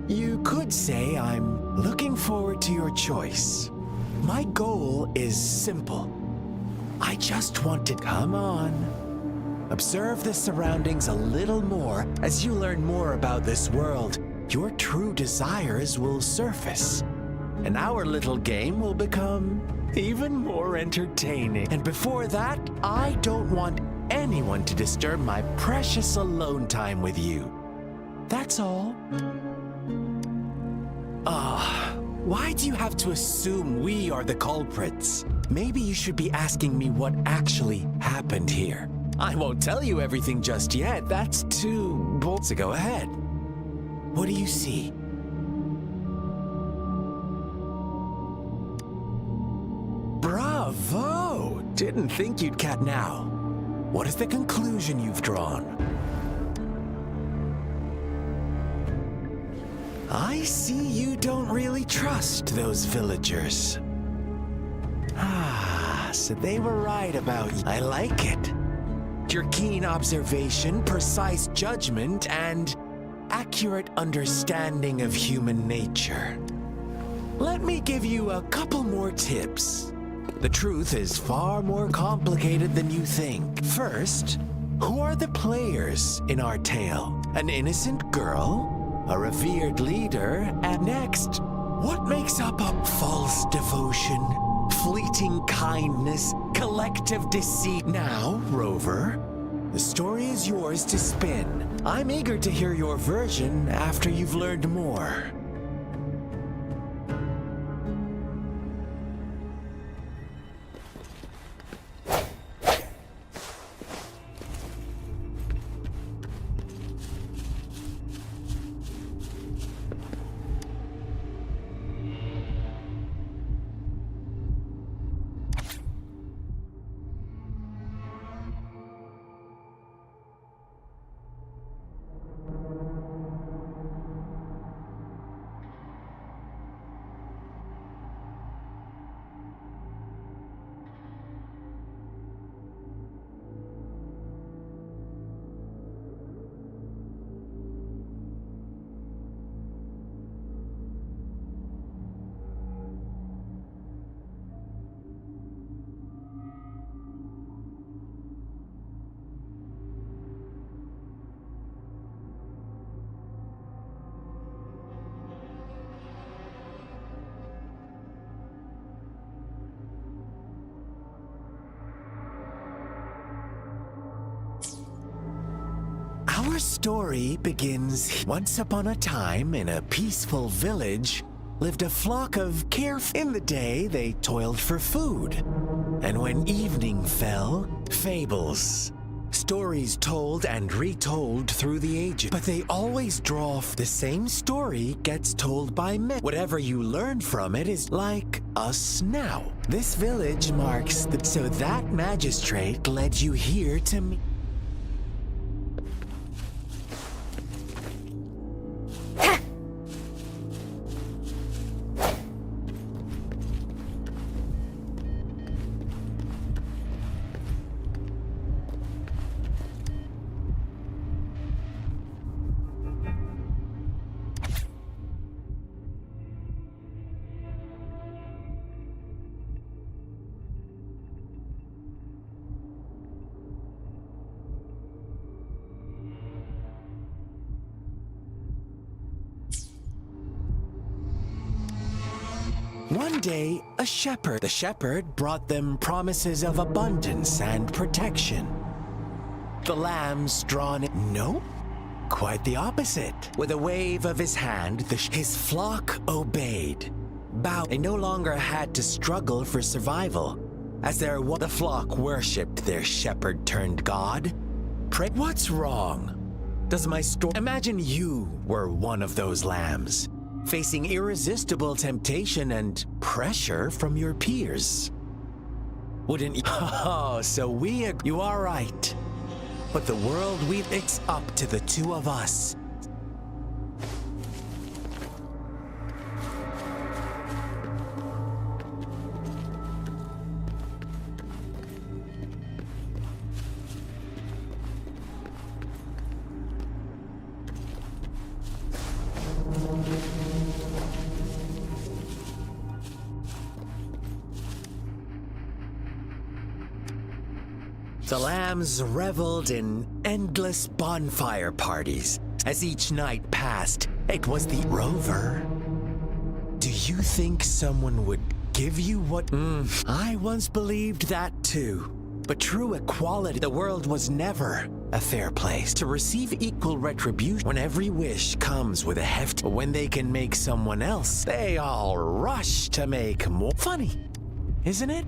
You could say I'm looking forward to your choice. My goal is simple. I just want to come on. Observe the surroundings a little more. As you learn more about this world, your true desires will surface. And our little game will become even more entertaining. And before that, I don't want anyone to disturb my precious alone time with you. That's all. Why do you have to assume we are the culprits? Maybe you should be asking me what actually happened here. I won't tell you everything just yet. That's too bold. So go ahead. What do you see? Bravo! Didn't think you'd catch. Now, what is the conclusion you've drawn? I see you don't really trust those villagers. So they were right about you. I like it. Your keen observation, precise judgment, and accurate understanding of human nature. Let me give you a couple more tips. The truth is far more complicated than you think. First, who are the players in our tale? An innocent girl? A revered leader? And next, what makes up a false devotion, fleeting kindness, collective deceit? Now, Rover, the story is yours to spin. I'm eager to hear your version after you've learned more. Our story begins. Once upon a time, in a peaceful village, lived a flock of carefree. In the day, they toiled for food. And when evening fell, fables. Stories told and retold through the ages. But they always draw off the same story gets told by men. Whatever you learn from it is like us now. This village marks the... So that magistrate led you here to me. One day, a shepherd. The shepherd brought them promises of abundance and protection. The lambs drawn in... No, quite the opposite. With a wave of his hand, his flock obeyed. Bowed. They no longer had to struggle for survival. As the flock worshipped their shepherd-turned-god. What's wrong? Does my story... Imagine you were one of those lambs, facing irresistible temptation and pressure from your peers. Wouldn't you? Oh, so you are right. But the world it's up to the two of us. The lambs reveled in endless bonfire parties. As each night passed, it was the rover. Do you think someone would give you what... I once believed that too. But true equality, the world was never a fair place. To receive equal retribution when every wish comes with a heft. When they can make someone else, they all rush to make more. Funny, isn't it?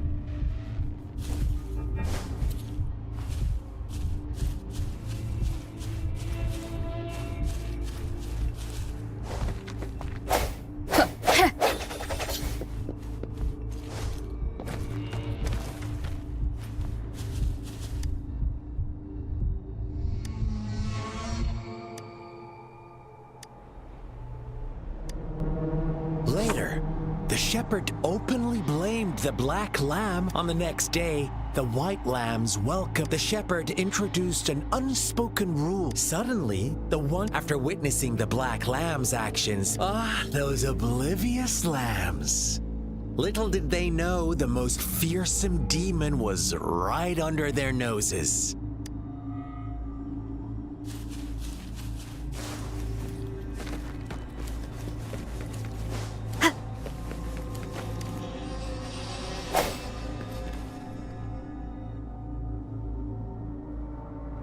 Later, the shepherd openly blamed the black lamb. On the next day, the white lambs welcomed. The shepherd introduced an unspoken rule. Suddenly, after witnessing the black lamb's actions, those oblivious lambs. Little did they know the most fearsome demon was right under their noses.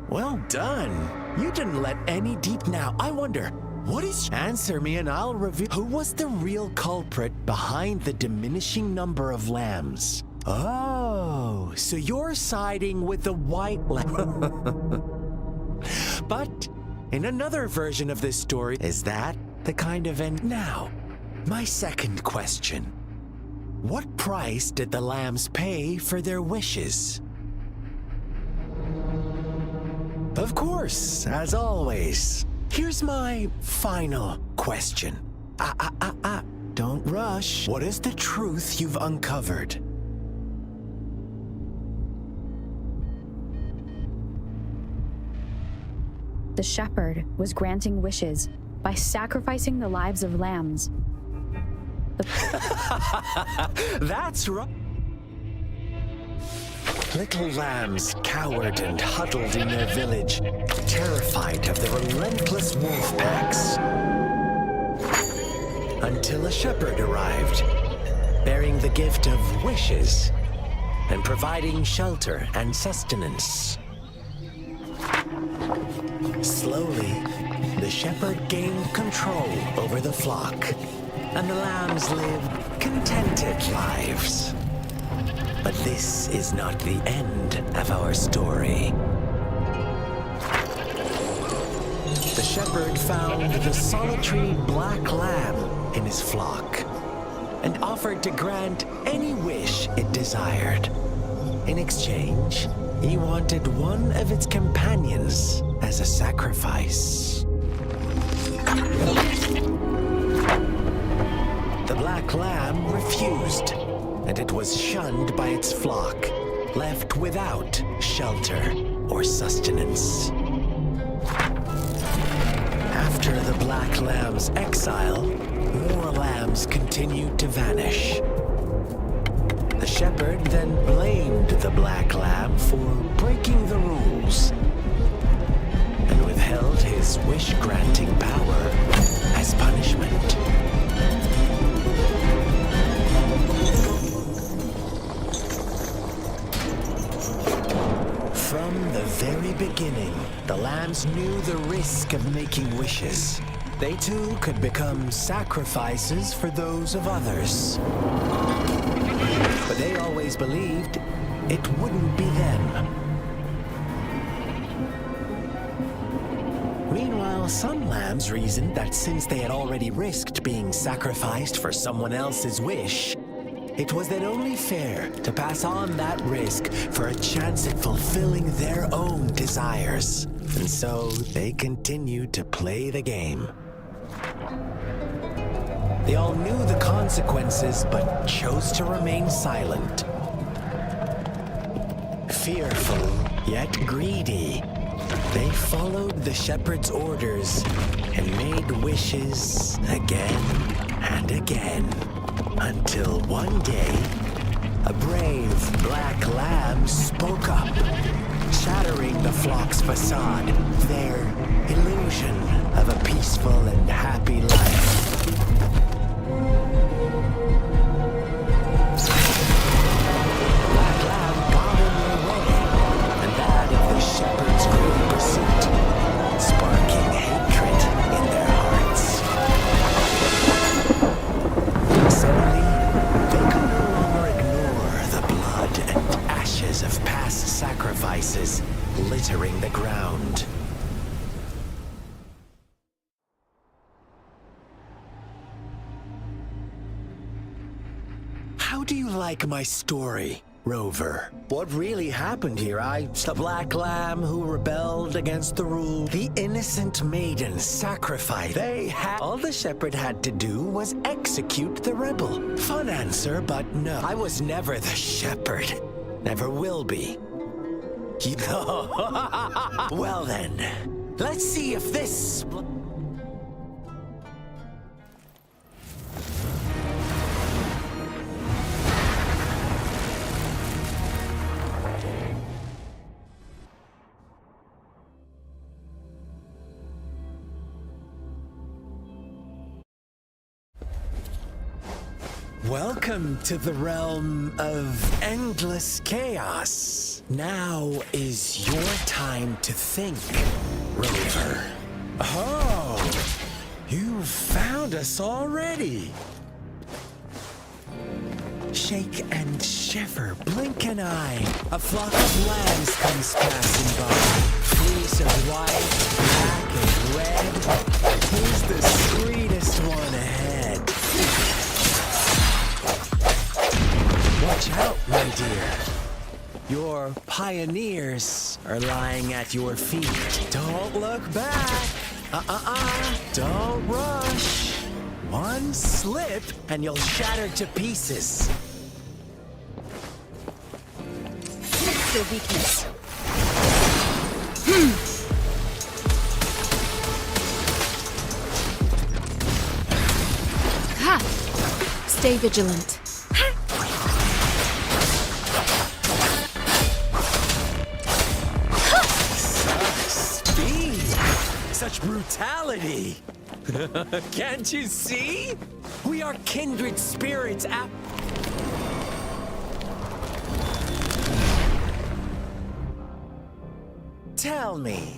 Well done. You didn't let any deep... Now, I wonder, what is... Answer me and I'll reveal... Who was the real culprit behind the diminishing number of lambs? Oh, so you're siding with the white lamb. But in another version of this story, is that the kind of end? Now, my second question. What price did the lambs pay for their wishes? Of course, as always. Here's my final question. Don't rush. What is the truth you've uncovered? The shepherd was granting wishes by sacrificing the lives of lambs. That's right. Little lambs cowered and huddled in their village, terrified of the relentless wolf packs. Until a shepherd arrived, bearing the gift of wishes and providing shelter and sustenance. Slowly, the shepherd gained control over the flock, and the lambs lived contented lives. But this is not the end of our story. The shepherd found the solitary black lamb in his flock and offered to grant any wish it desired. In exchange, he wanted one of its companions as a sacrifice. The black lamb refused, and it was shunned by its flock, left without shelter or sustenance. After the black lamb's exile, more lambs continued to vanish. The shepherd then blamed the black lamb for breaking the rules and withheld his wish-granting power as punishment. From the very beginning, the lambs knew the risk of making wishes. They too could become sacrifices for those of others. But they always believed it wouldn't be them. Meanwhile, some lambs reasoned that since they had already risked being sacrificed for someone else's wish, it was then only fair to pass on that risk for a chance at fulfilling their own desires. And so they continued to play the game. They all knew the consequences, but chose to remain silent. Fearful, yet greedy, they followed the shepherd's orders and made wishes again and again, until one day, a brave black lamb spoke up, shattering the flock's facade, their illusion of a peaceful and happy life. Black lamb got in their way, and that of the shepherd's great pursuit, sparking hatred in their hearts. Suddenly, they could no longer ignore the blood and ashes of past sacrifices littering the ground. How do you like my story, Rover? What really happened here? The black lamb who rebelled against the rule, the innocent maiden sacrificed. All the shepherd had to do was execute the rebel. Fun answer, but no. I was never the shepherd. Never will be. Well then, let's see if this... Welcome to the realm of endless chaos. Now is your time to think, Rover. Oh, you found us already. Shake and shiver, blink an eye. A flock of lambs comes passing by. Fleece of white, black and red. Who's the sweetest one ahead? Watch out, my dear. Your pioneers are lying at your feet. Don't look back. Don't rush. One slip and you'll shatter to pieces. Their weakness. Ha! Stay vigilant. Such brutality! Can't you see? We are kindred spirits Tell me,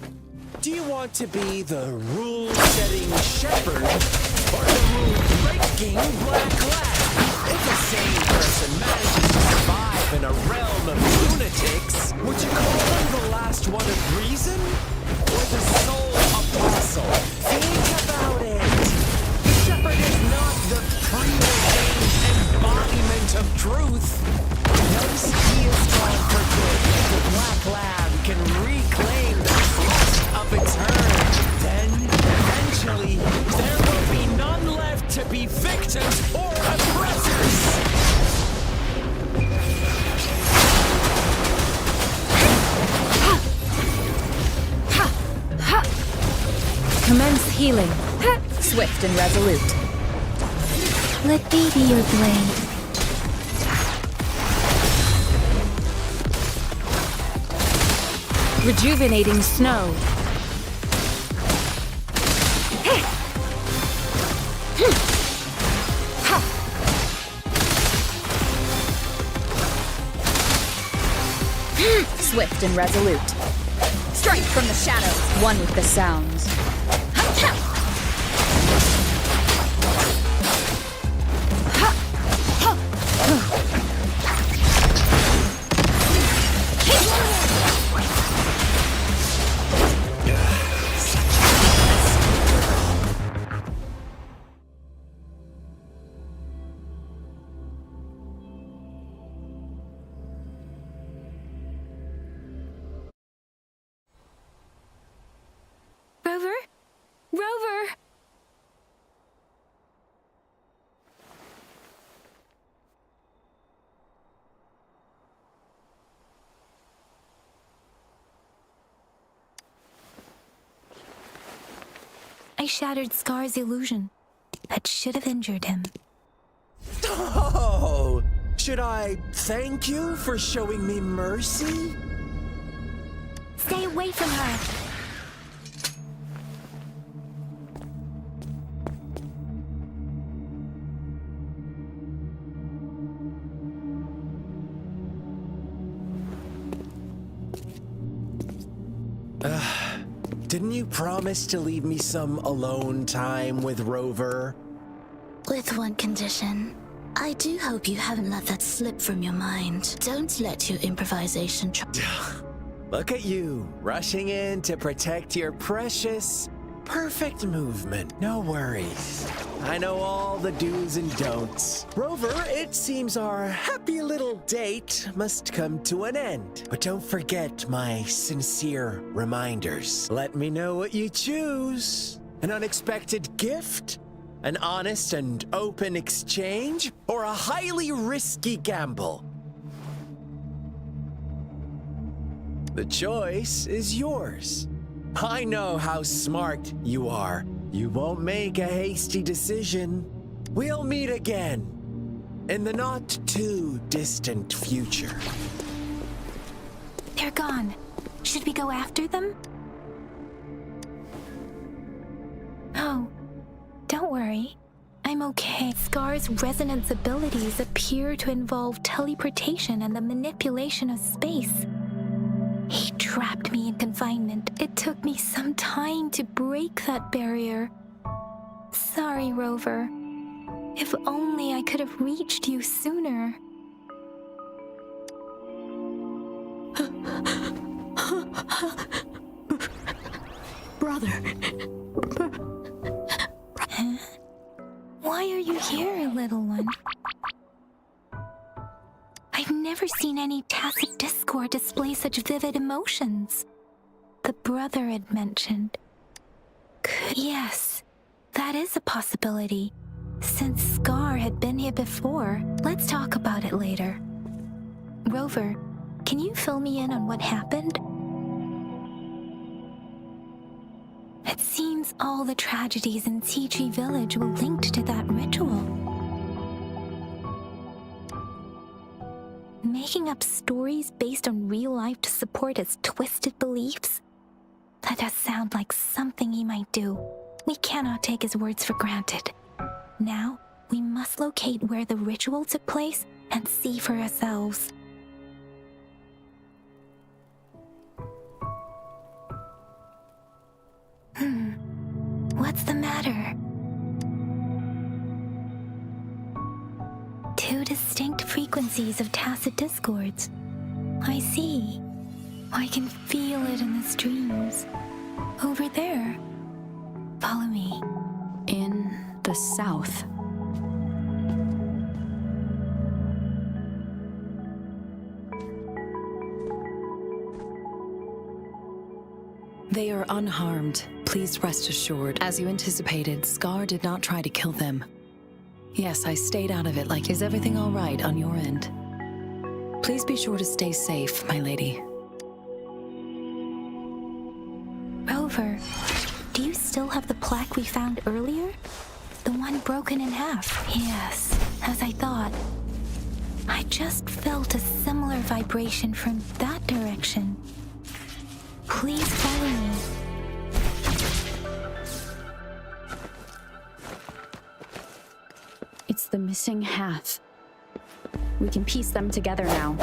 do you want to be the rule-setting shepherd or the rule-breaking black lamb? If the same person manages to survive live in a realm of lunatics. Would you call him the last one of reason? Or the sole apostle? Think about it. The shepherd is not the preordained embodiment of truth. Notice he is called for good. The black lamb can reclaim the trust of its herd. Then, eventually, there will be none left to be victims or oppressors. Commence healing. Swift and resolute. Let me be your blade. Rejuvenating snow. Swift and resolute. Strength from the shadows, one with the sounds. Rover? Rover! I shattered Scar's illusion. That should have injured him. Oh! Should I thank you for showing me mercy? Stay away from her! Didn't you promise to leave me some alone time with Rover? With one condition. I do hope you haven't let that slip from your mind. Don't let your improvisation Look at you, rushing in to protect your precious, perfect movement. No worries. I know all the do's and don'ts. Rover, it seems our happy little date must come to an end. But don't forget my sincere reminders. Let me know what you choose. An unexpected gift? An honest and open exchange? Or a highly risky gamble? The choice is yours. I know how smart you are. You won't make a hasty decision. We'll meet again in the not too distant future. They're gone. Should we go after them? Oh, don't worry. I'm okay. Scar's resonance abilities appear to involve teleportation and the manipulation of space. He trapped me in confinement. It took me some time to break that barrier. Sorry, Rover. If only I could have reached you sooner. Brother. Huh? Why are you here, little one? I've never seen any tacit discord display such vivid emotions. The brother had mentioned. Yes, that is a possibility. Since Scar had been here before, let's talk about it later. Rover, can you fill me in on what happened? It seems all the tragedies in Tea Tree Village were linked to that ritual. Making up stories based on real life to support his twisted beliefs? That does sound like something he might do. We cannot take his words for granted. Now, we must locate where the ritual took place and see for ourselves. What's the matter? Two distinct frequencies of tacit discords. I see. I can feel it in the streams. Over there. Follow me. In the south. They are unharmed. Please rest assured. As you anticipated, Scar did not try to kill them. Yes, I stayed out of it. Is everything all right on your end? Please be sure to stay safe, my lady. Rover, do you still have the plaque we found earlier? The one broken in half? Yes, as I thought. I just felt a similar vibration from that direction. Please follow me. It's the missing half. We can piece them together now.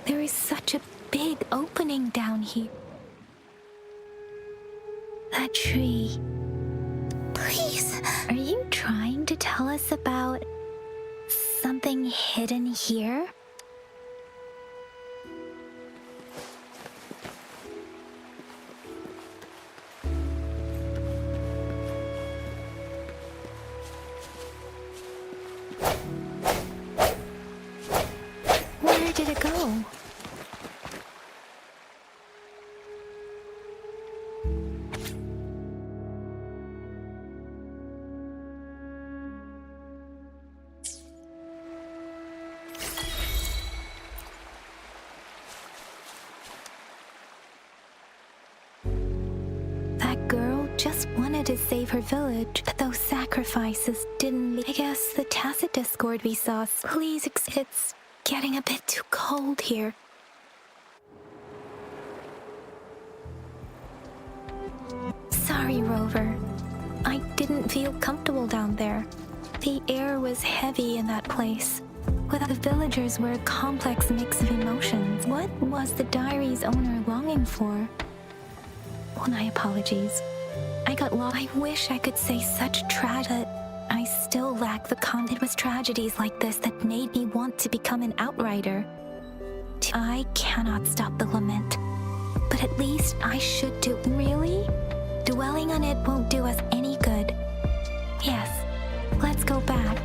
There is such a big opening down here. That tree. Please. Are you trying to tell us about something hidden here? Where did it go? That girl just wanted to save her village, but those sacrifices didn't lead. I guess the tacit discord we saw. Please, it's getting a bit too cold here. Sorry, Rover. I didn't feel comfortable down there. The air was heavy in that place. Without the villagers were a complex mix of emotions. What was the diary's owner longing for? Well, my apologies. I got lost. I wish I could say such tragedy. I still lack the It was tragedies like this that made me want to become an outrider. I cannot stop the lament, but at least I should do. Really? Dwelling on it won't do us any good. Yes, let's go back.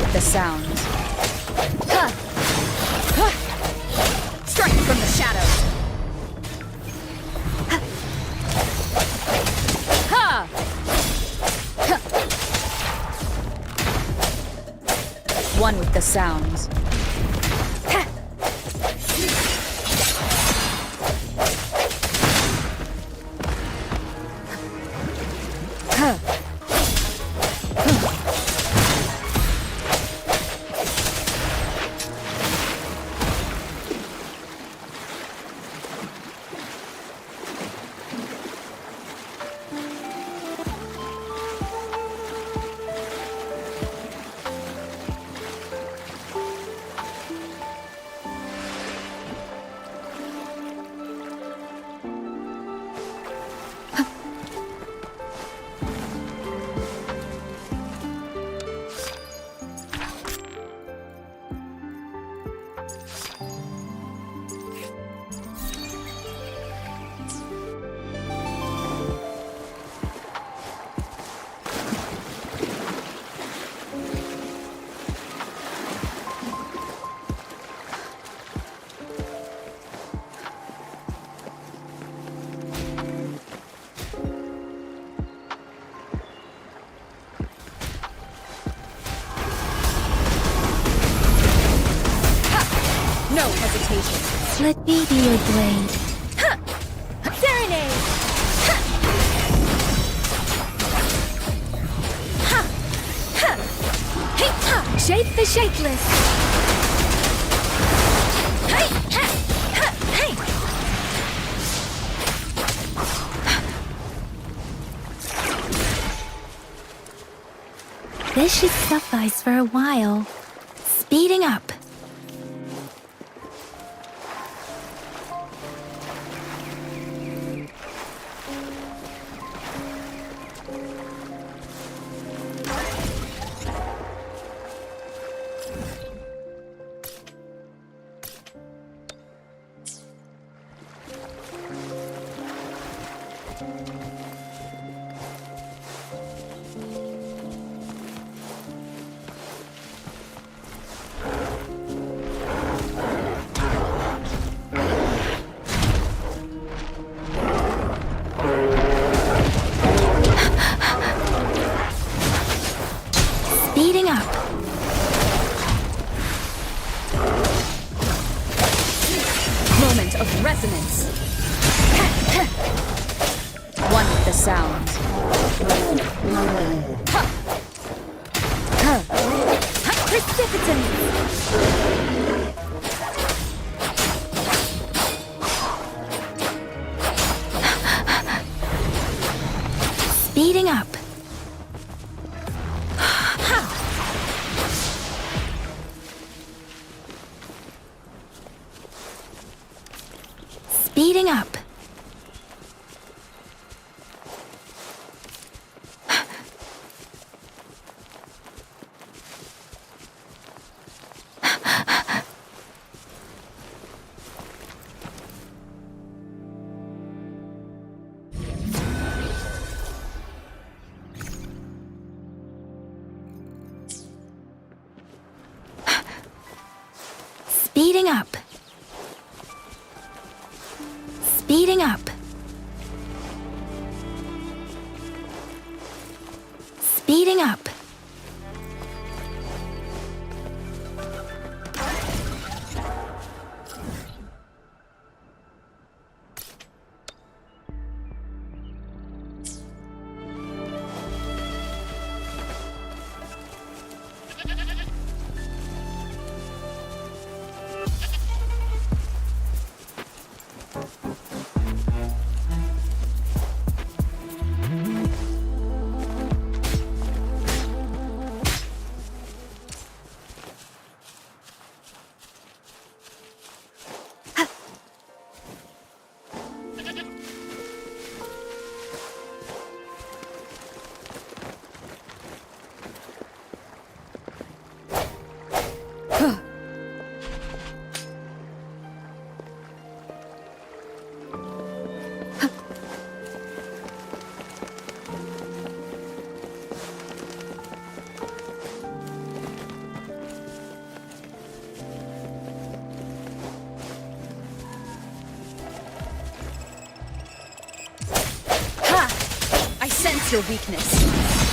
with the sounds. Huh. Huh. Strike from the shadows. Huh. Huh. One with the sounds. Huh. Huh. No hesitation. Let me be your blade. Serenade! Shape the shapeless. This should suffice for a while. Speeding up. Speeding up. Moment of resonance. One with the sounds. Precipitance. Speeding up. Speeding up. Speeding up. Speeding up. Speeding up. Embrace your weakness.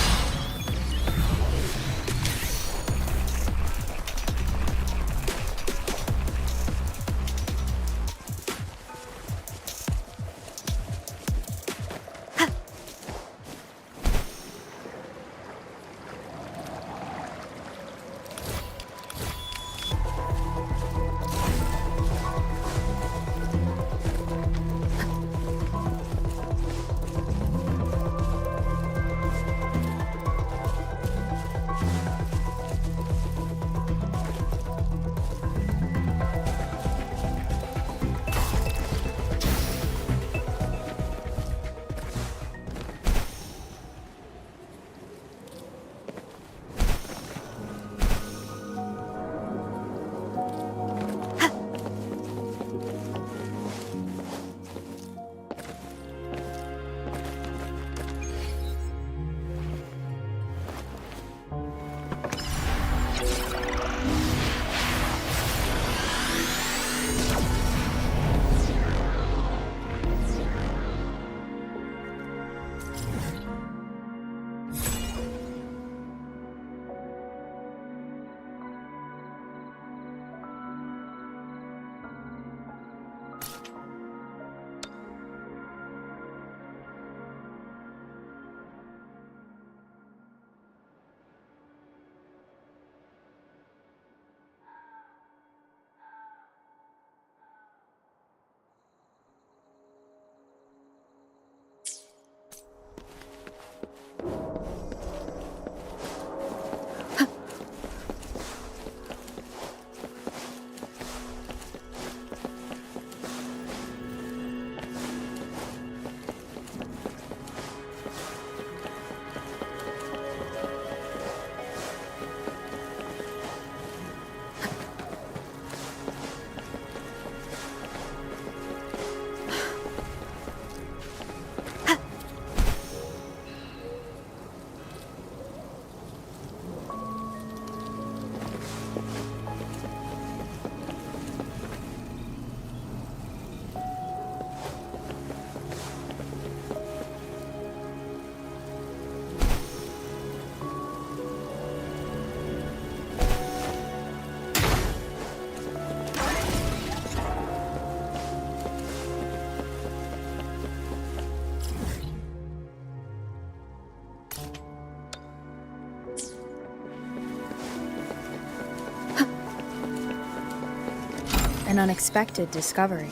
An unexpected discovery.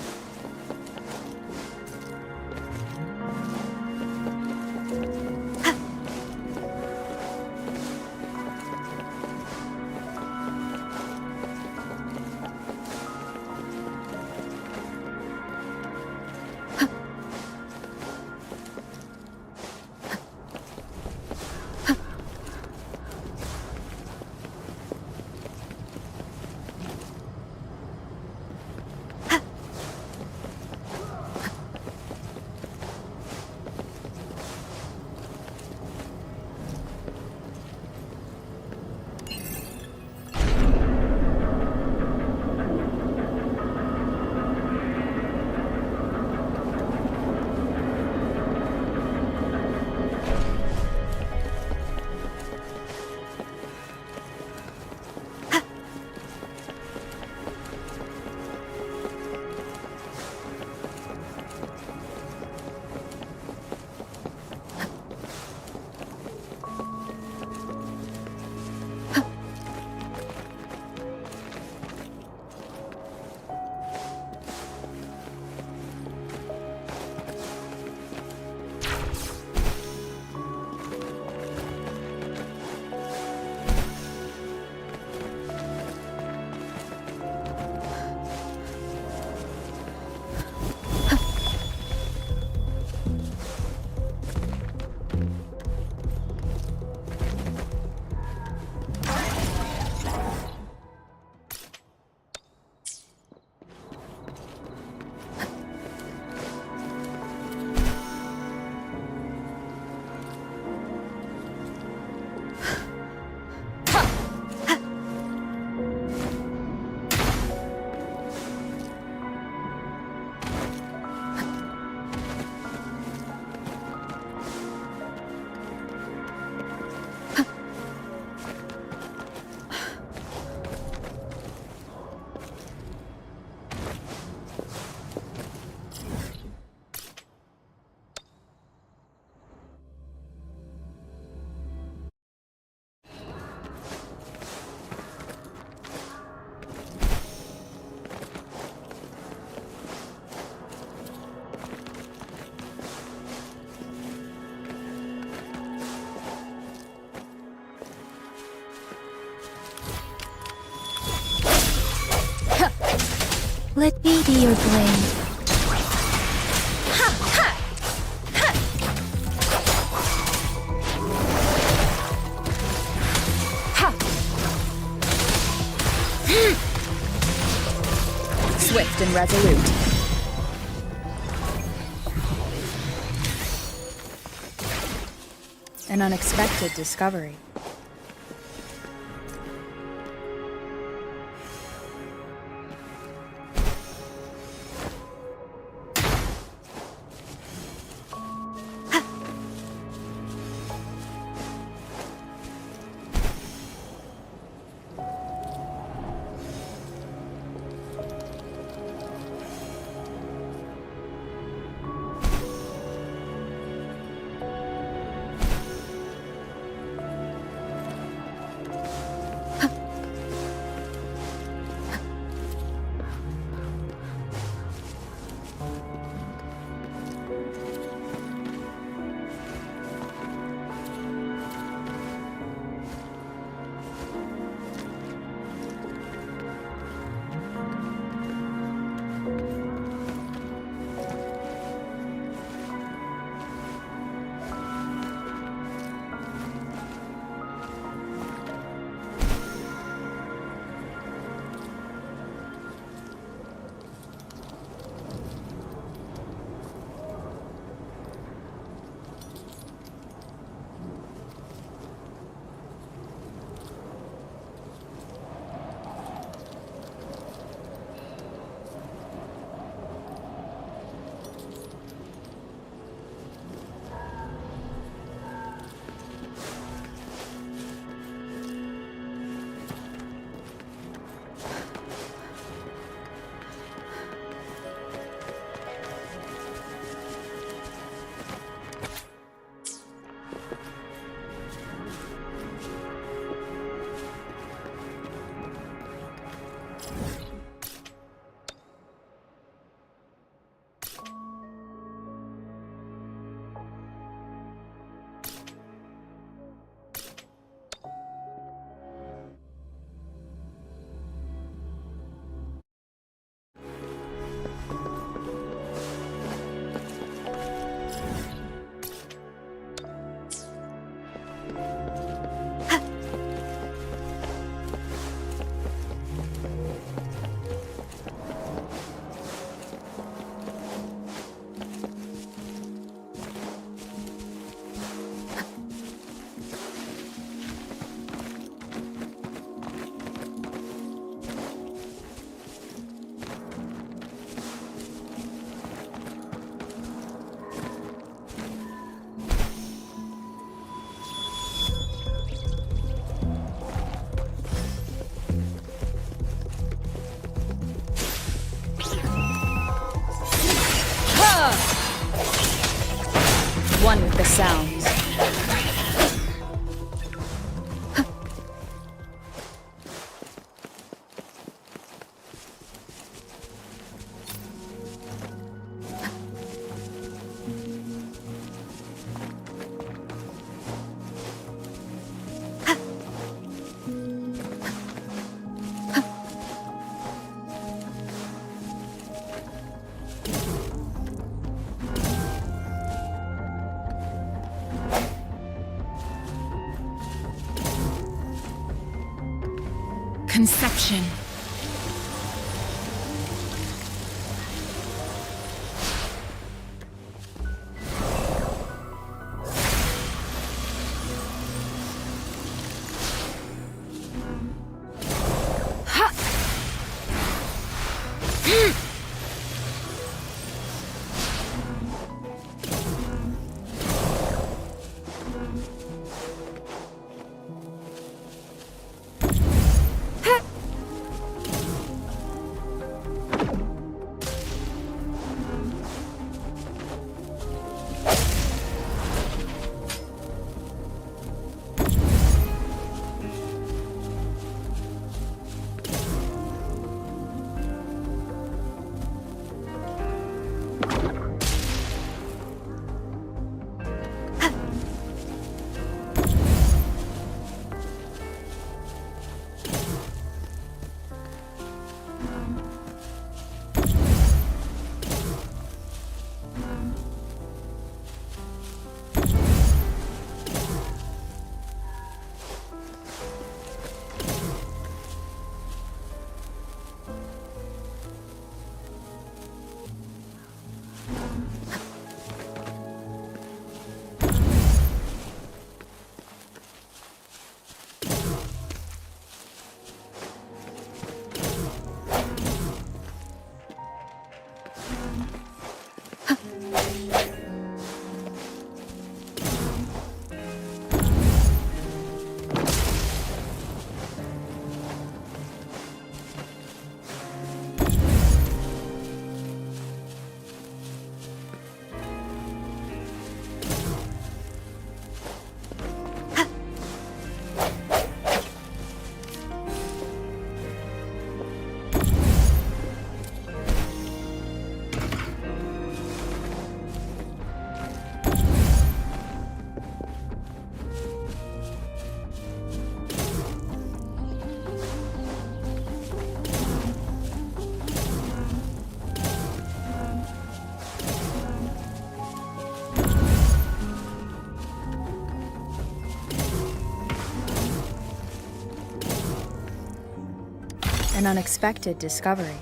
Let me be your blade. Swift and resolute. An unexpected discovery. One with the sounds. Conception. An unexpected discovery.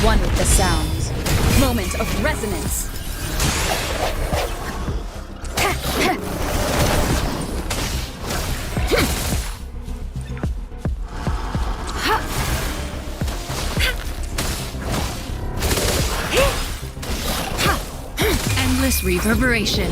One with the sounds. Moment of resonance. Endless reverberation.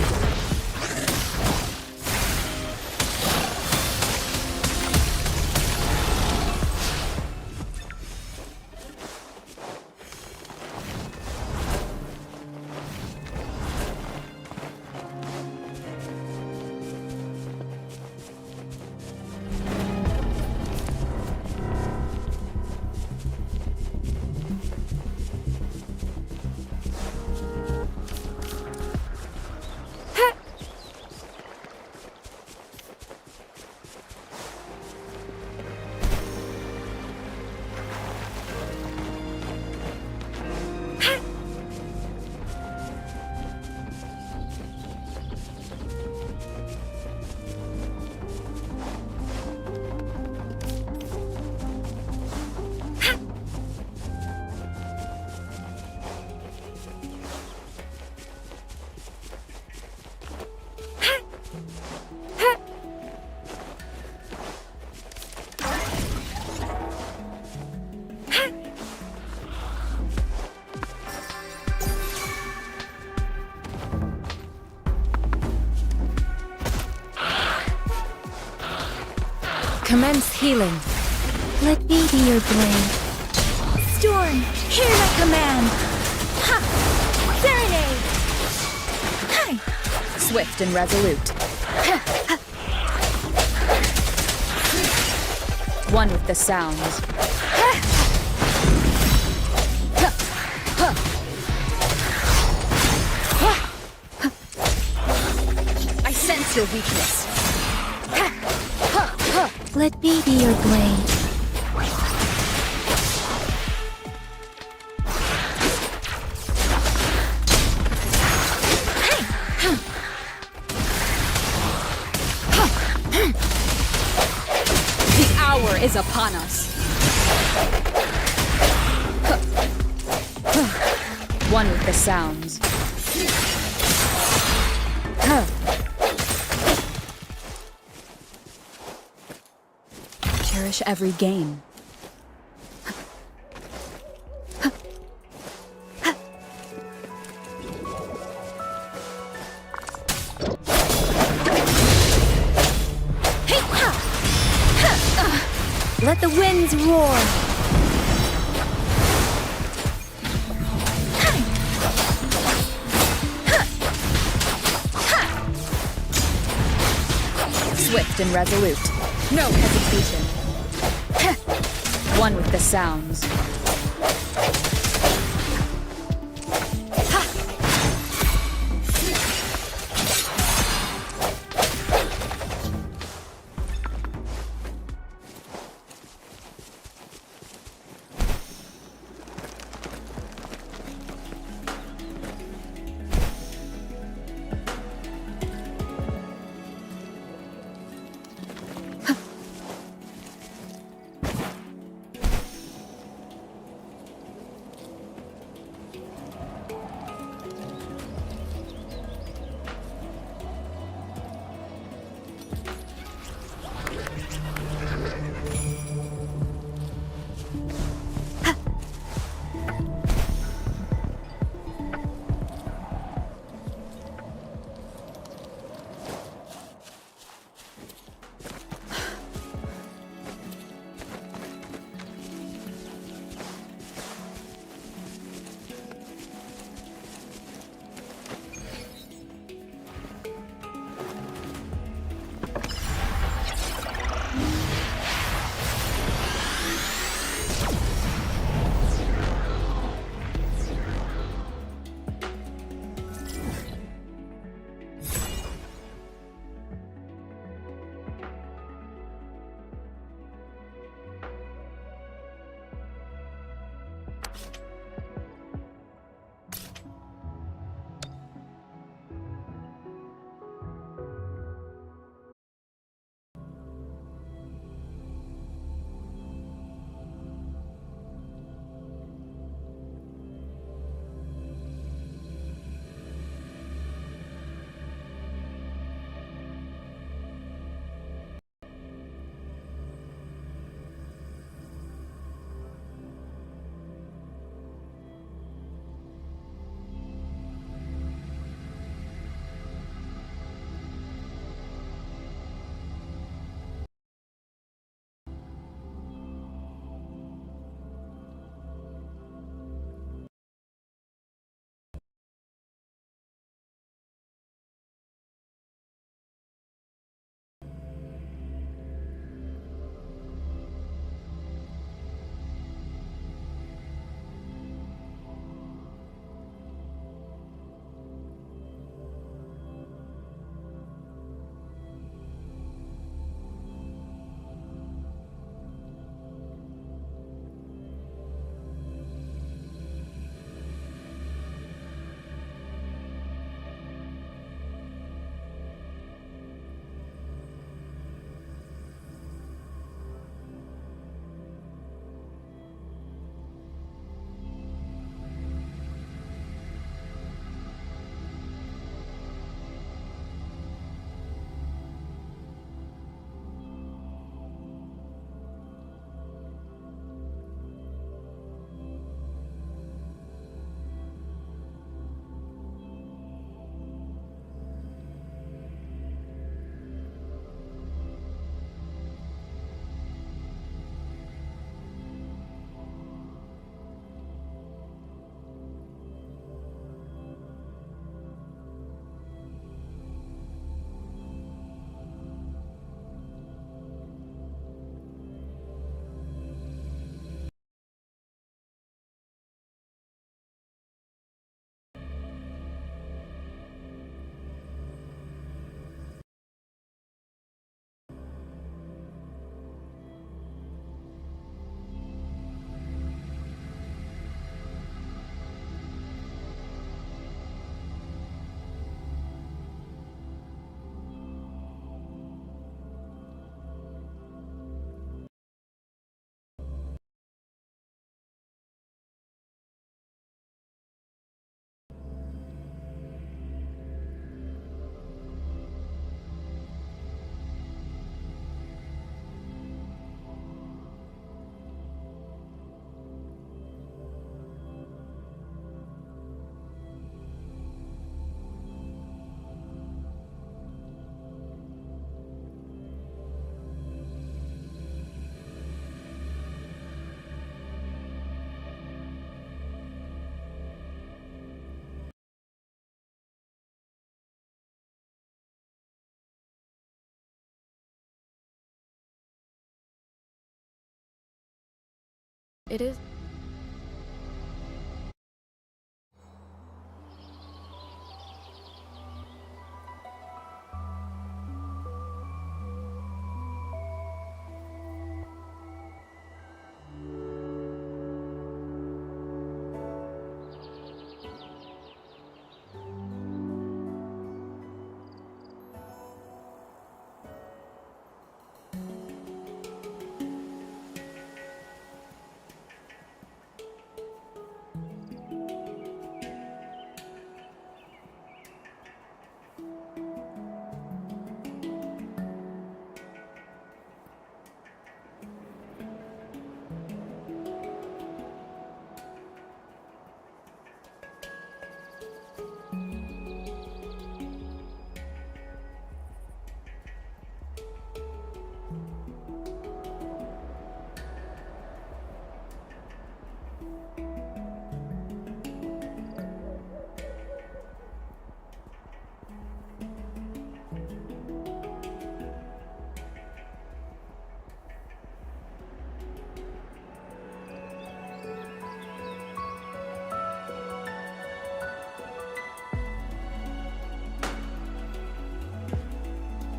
Commence healing. Let me be your blade. Storm, hear my command! Ha! Serenade! Hi! Swift and resolute. One with the sounds. I sense your weakness. Let me be your blade. The hour is upon us. One with the sounds. Cherish every gain. Let the winds roar. Swift and resolute. No hesitation. one with the sounds. It is.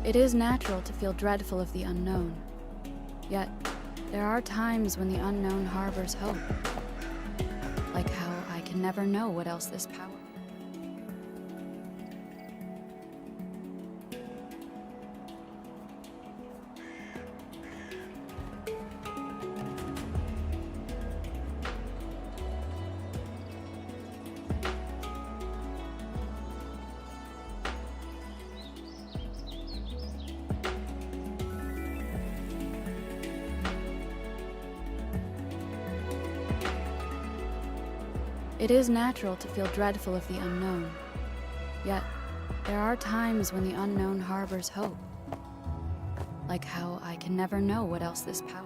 It is natural to feel dreadful of the unknown. Yet, there are times when the unknown harbors hope. Like how I can never know what else this power. It is natural to feel dreadful of the unknown. Yet, there are times when the unknown harbors hope. Like how I can never know what else this power.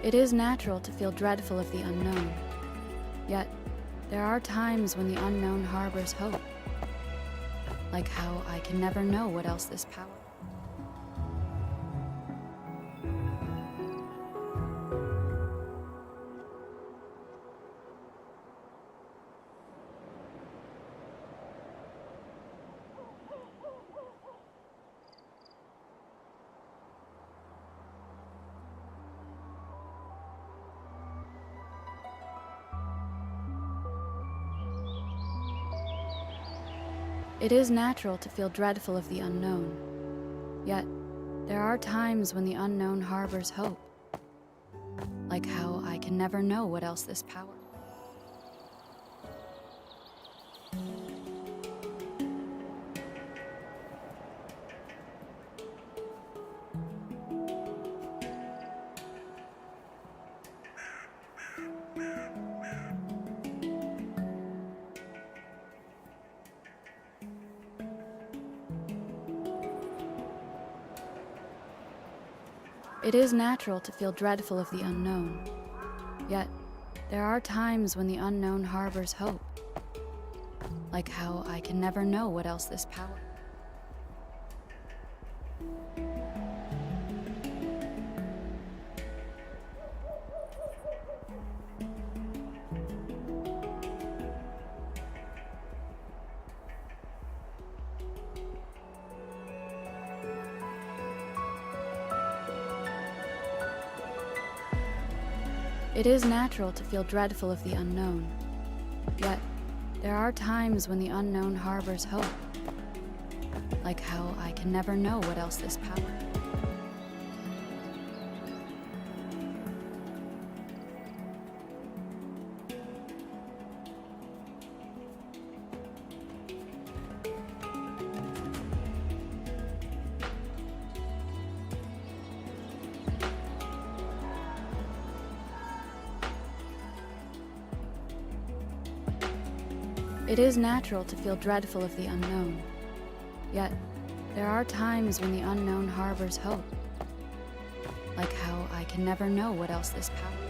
It is natural to feel dreadful of the unknown. Yet, there are times when the unknown harbors hope. Like how I can never know what else this power. It is natural to feel dreadful of the unknown. Yet, there are times when the unknown harbors hope. Like how I can never know what else this power. It is natural to feel dreadful of the unknown. Yet, there are times when the unknown harbors hope. Like how I can never know what else this power. It is natural to feel dreadful of the unknown. Yet, there are times when the unknown harbors hope. Like how I can never know what else this power. It is natural to feel dreadful of the unknown. Yet, there are times when the unknown harbors hope. Like how I can never know what else this power.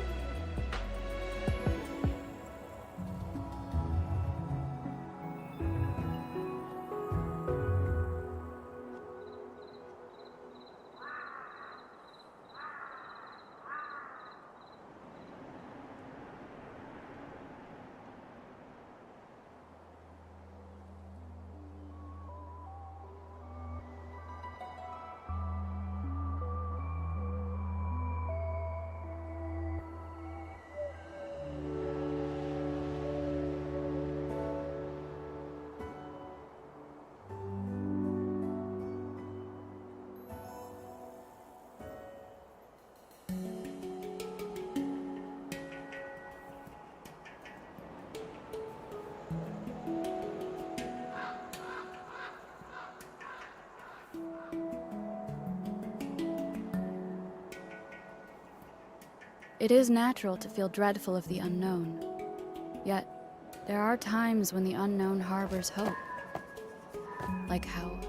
It is natural to feel dreadful of the unknown. Yet, there are times when the unknown harbors hope. Like how...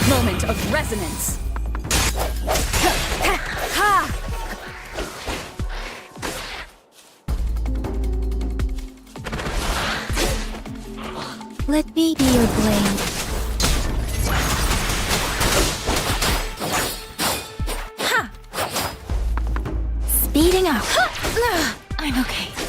moment of resonance. Let me be your blade. Ha! Speeding up. I'm okay.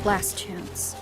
Last chance.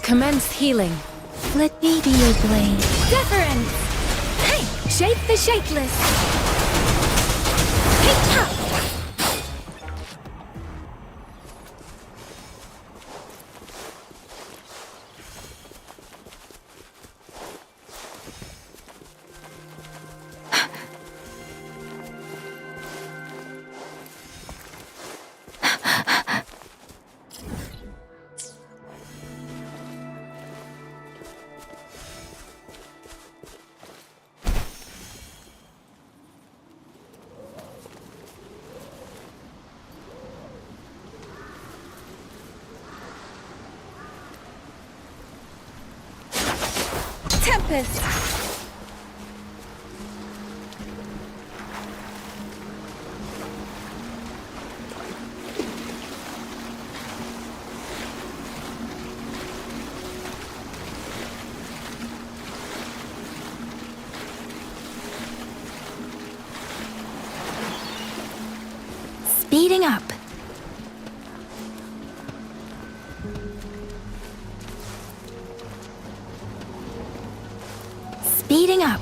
Commence healing. Let me be your blade. Deference! Hey! Shape the shapeless! Hey, ha! Tempest! Speeding up. speeding up.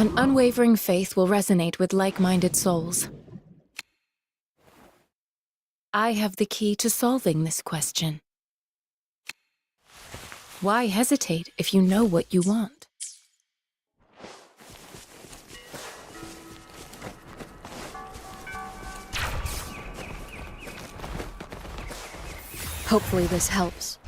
An unwavering faith will resonate with like-minded souls. I have the key to solving this question. Why hesitate if you know what you want? Hopefully this helps.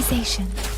civilization.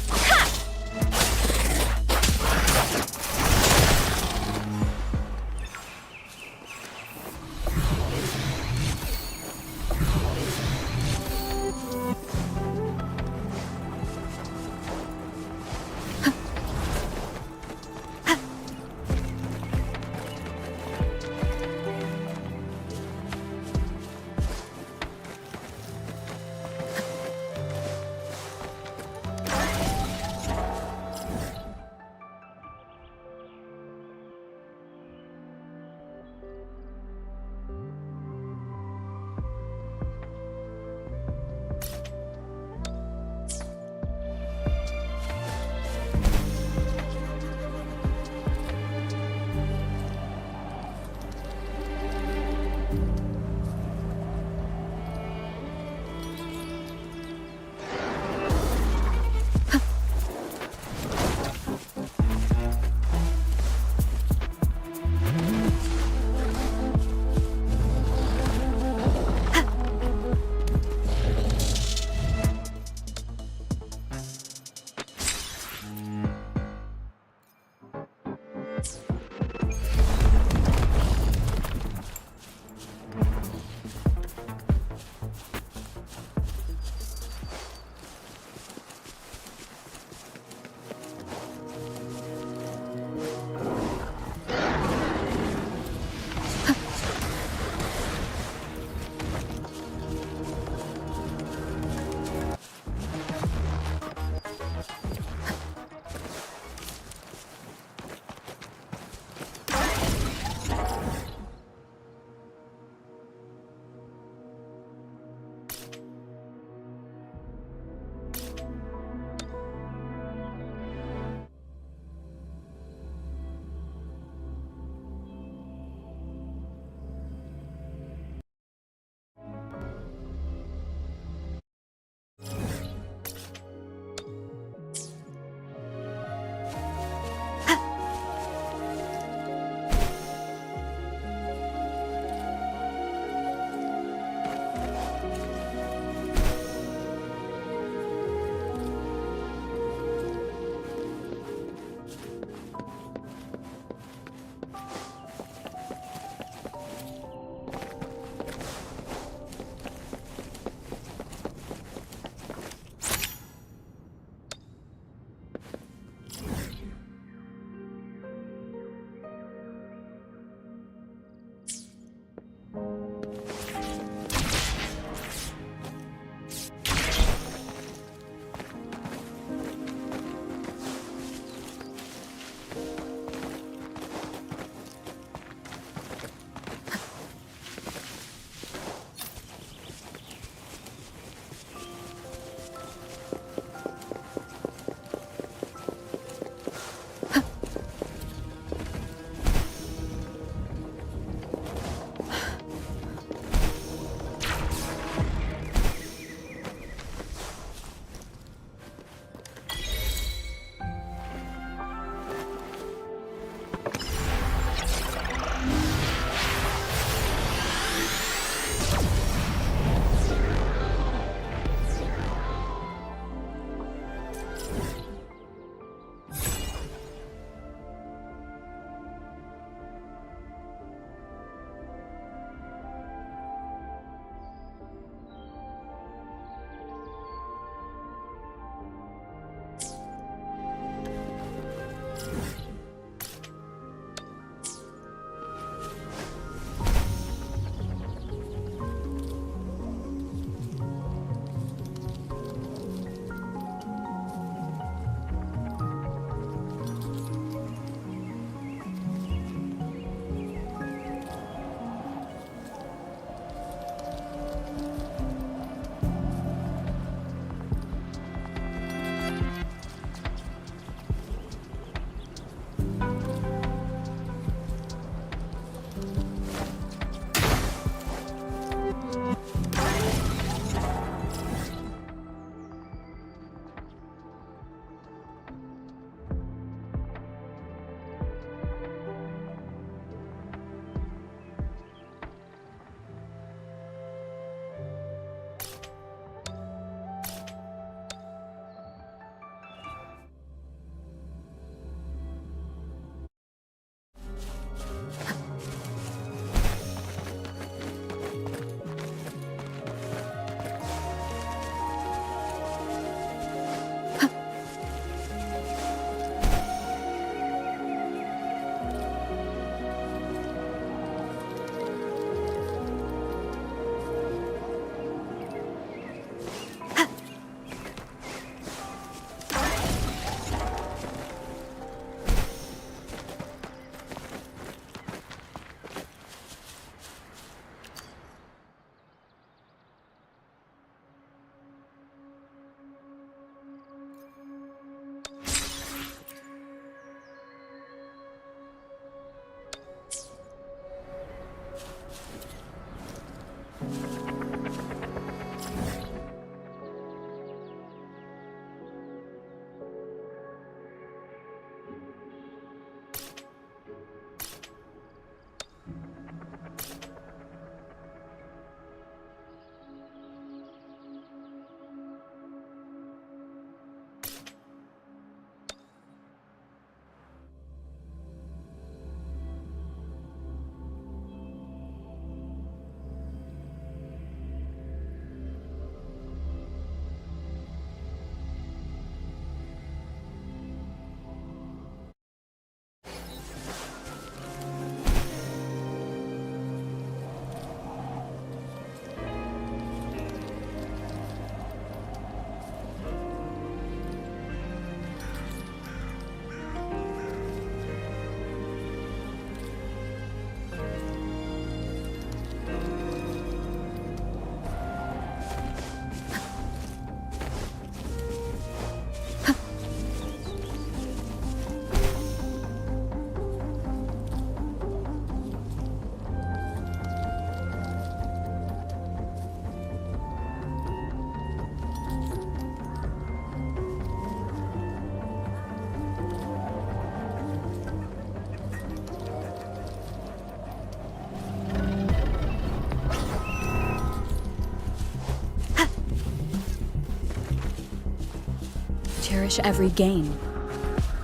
cherish every gain.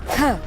Huh.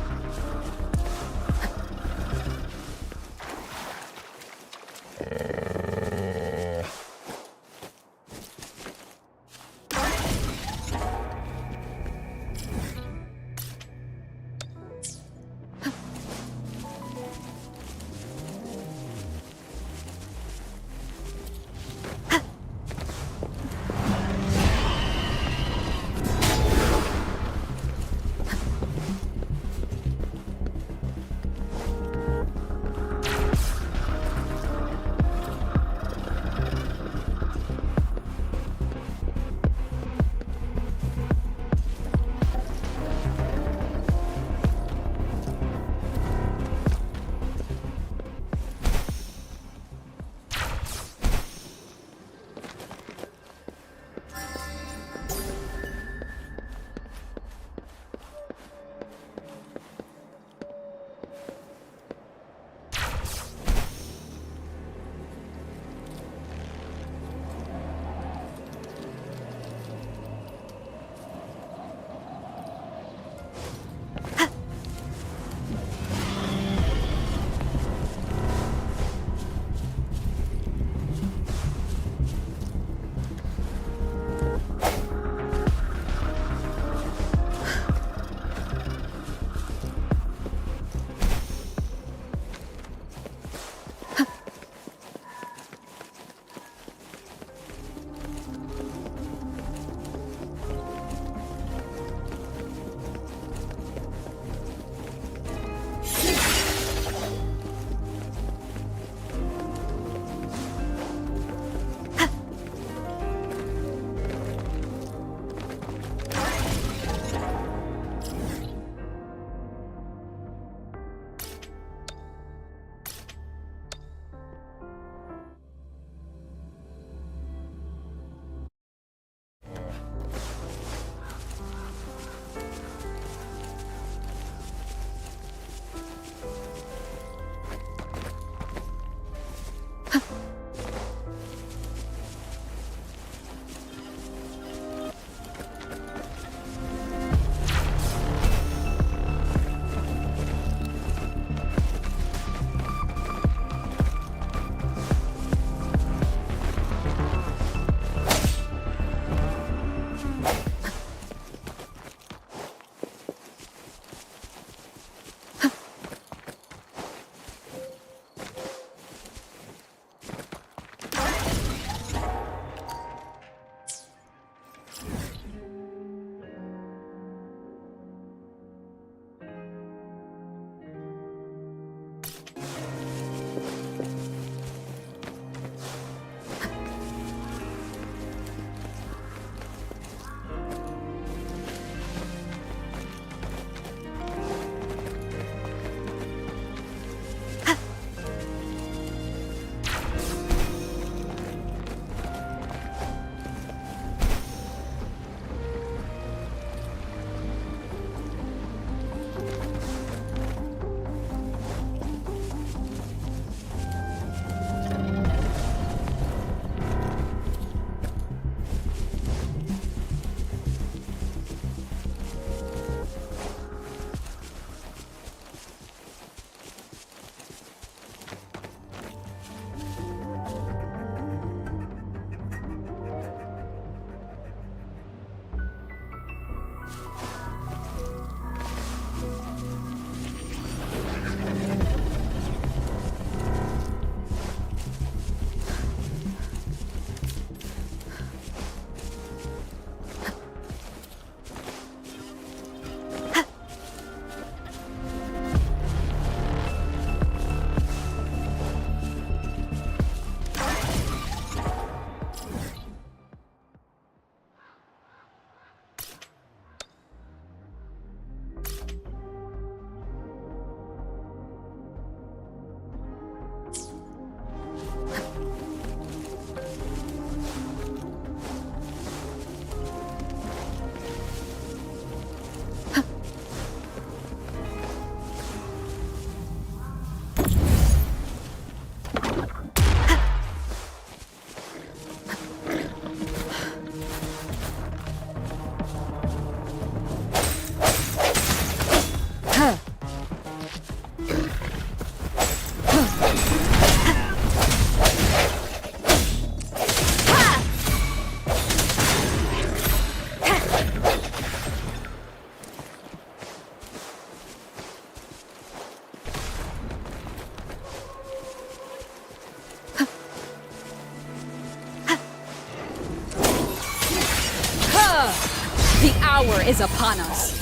is upon us.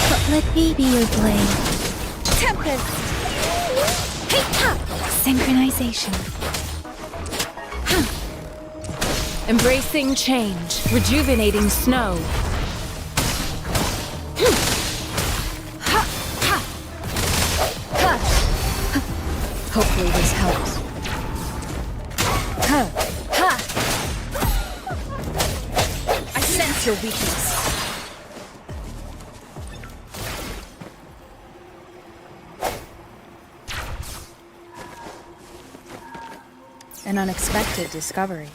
But let me be your blade. Tempest! Hey, ha! Synchronization. Embracing change, rejuvenating snow. Hopefully this helps. I sense your weakness. An unexpected discovery.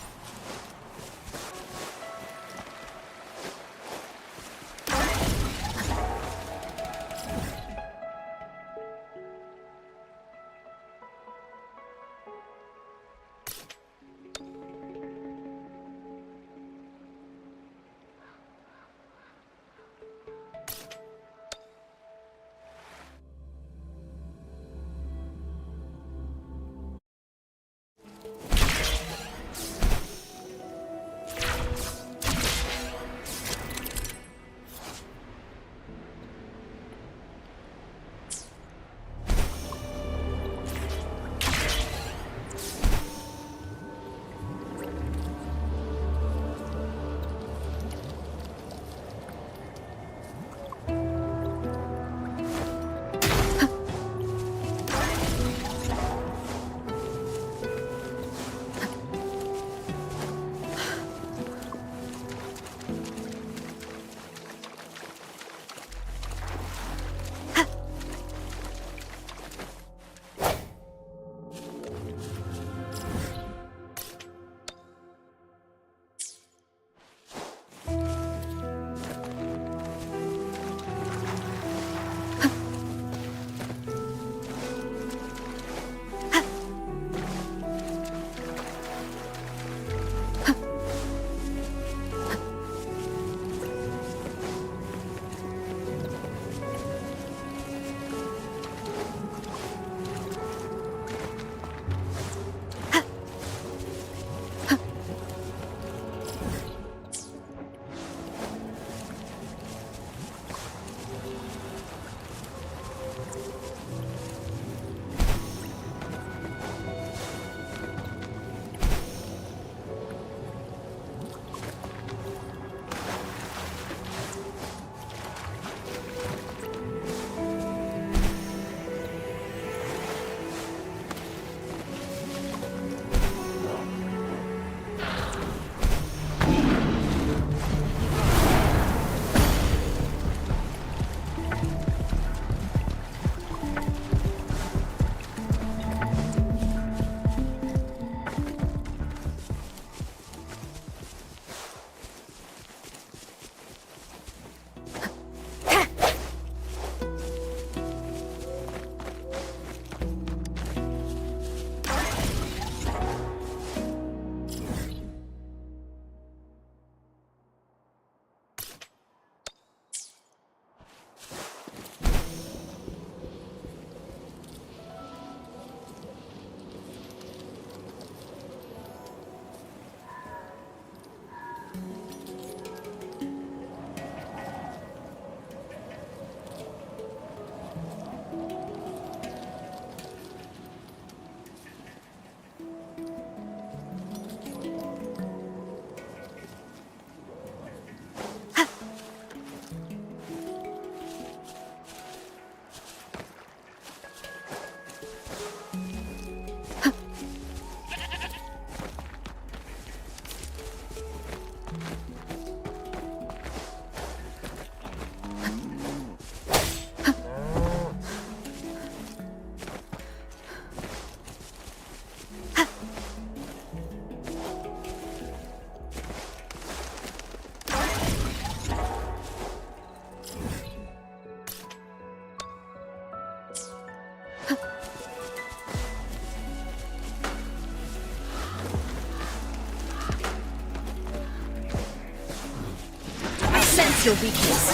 Your weakness.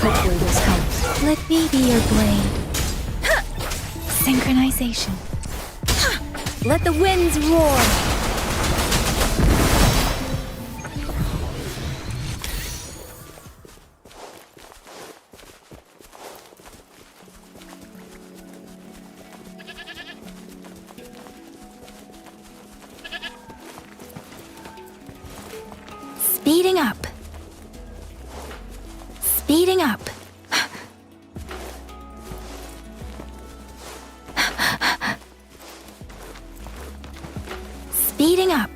Hopefully this helps. Let me be your blade. Synchronization. Let the winds roar. Speeding up. Speeding up. Speeding up.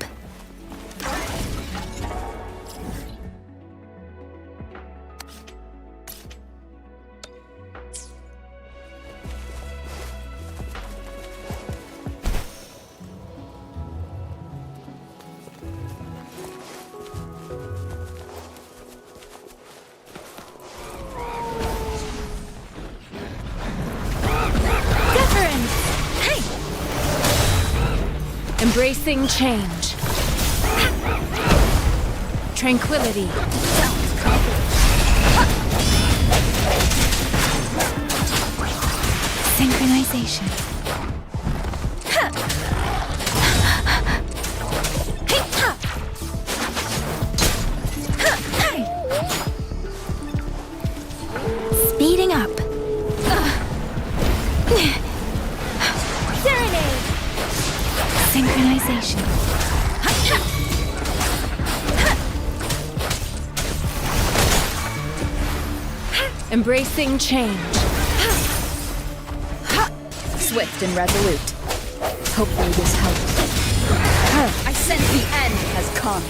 Embracing change. Tranquility. Synchronization. Speeding up. Serenade. Synchronization. Embracing change. Swift and resolute. Hopefully this helps. I sense the end has come.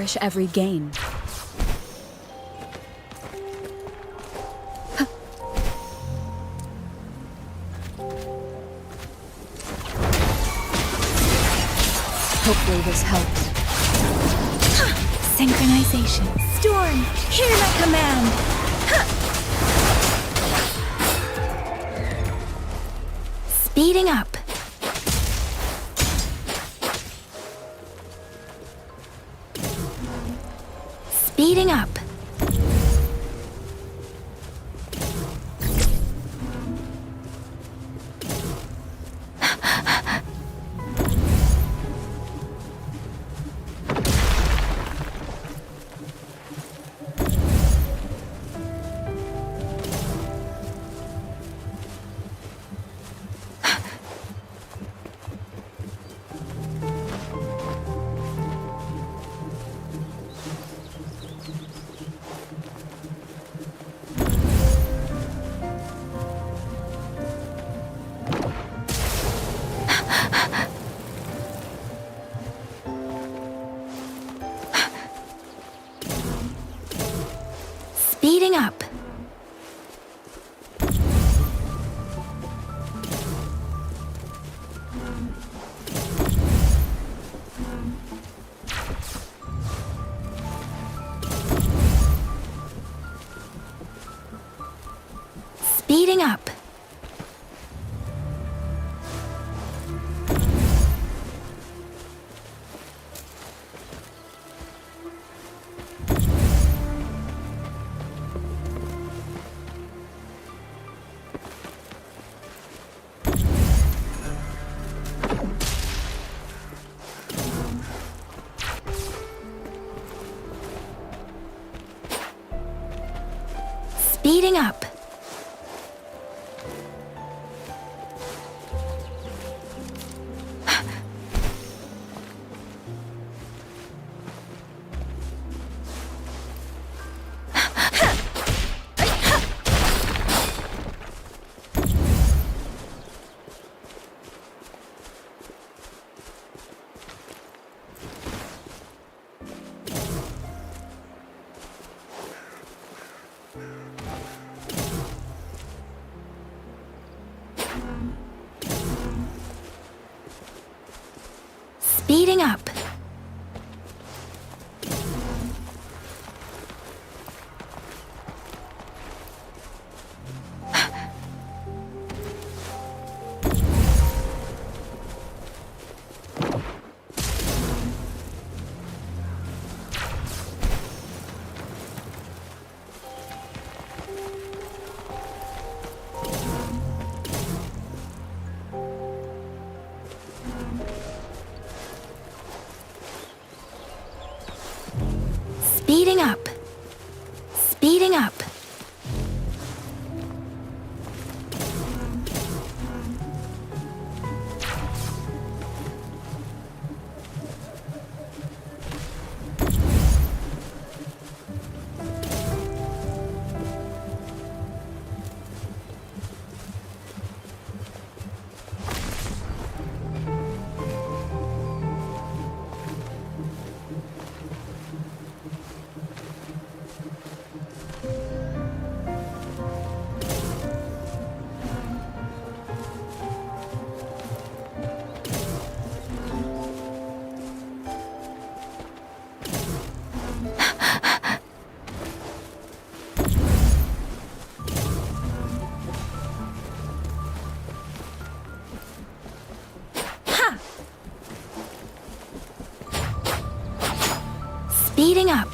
cherish every gain. Hopefully this helps. Synchronization. Storm, hear my command! Speeding up. Speeding up. Speeding up. Speeding up. Speeding up. Speeding up. Speeding up. Speeding up. Speeding up.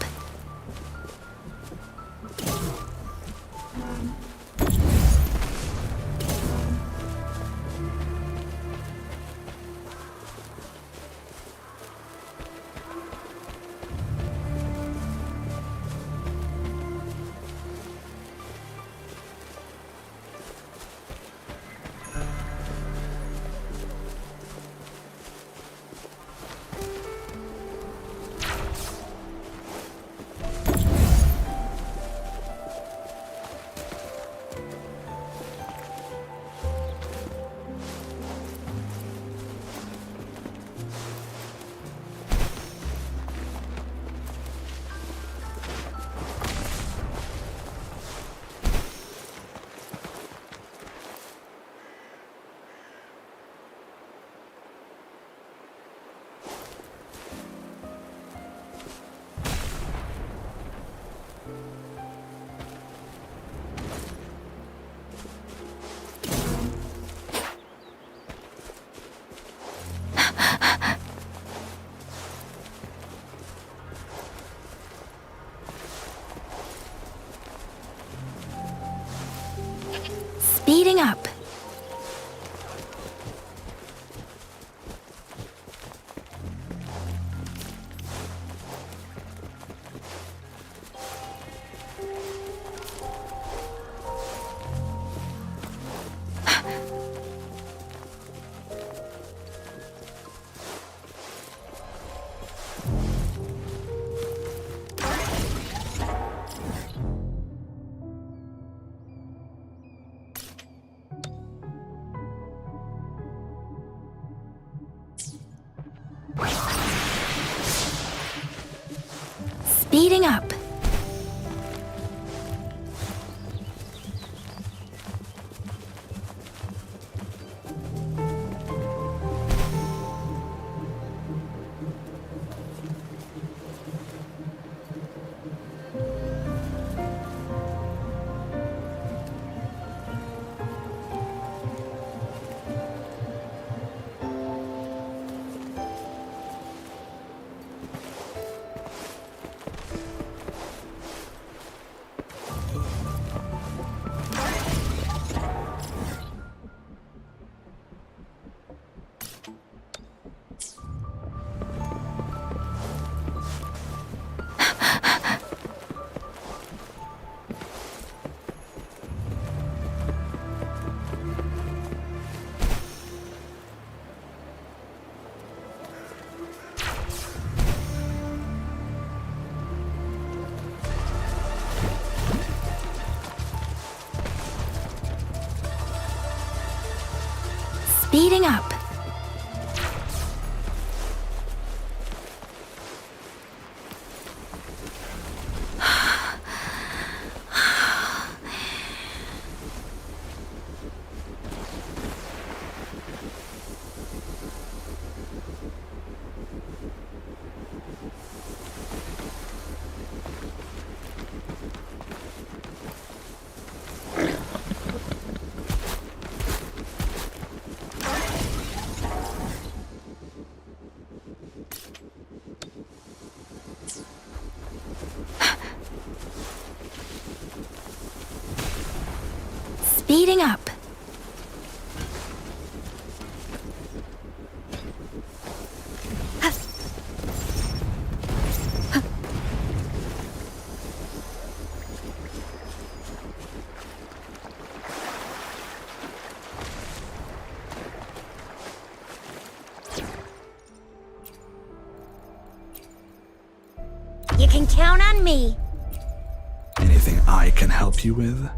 Speeding up. Speeding up. Speeding up. Speeding up. You can count on me. Anything I can help you with?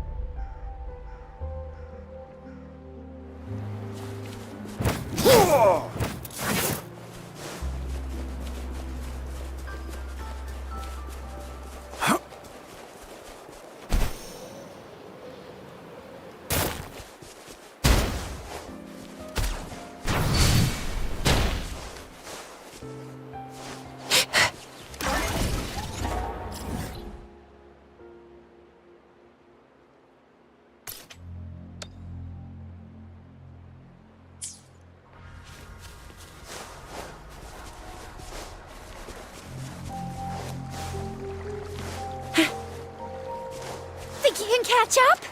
Think you can catch up?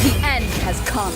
The end has come.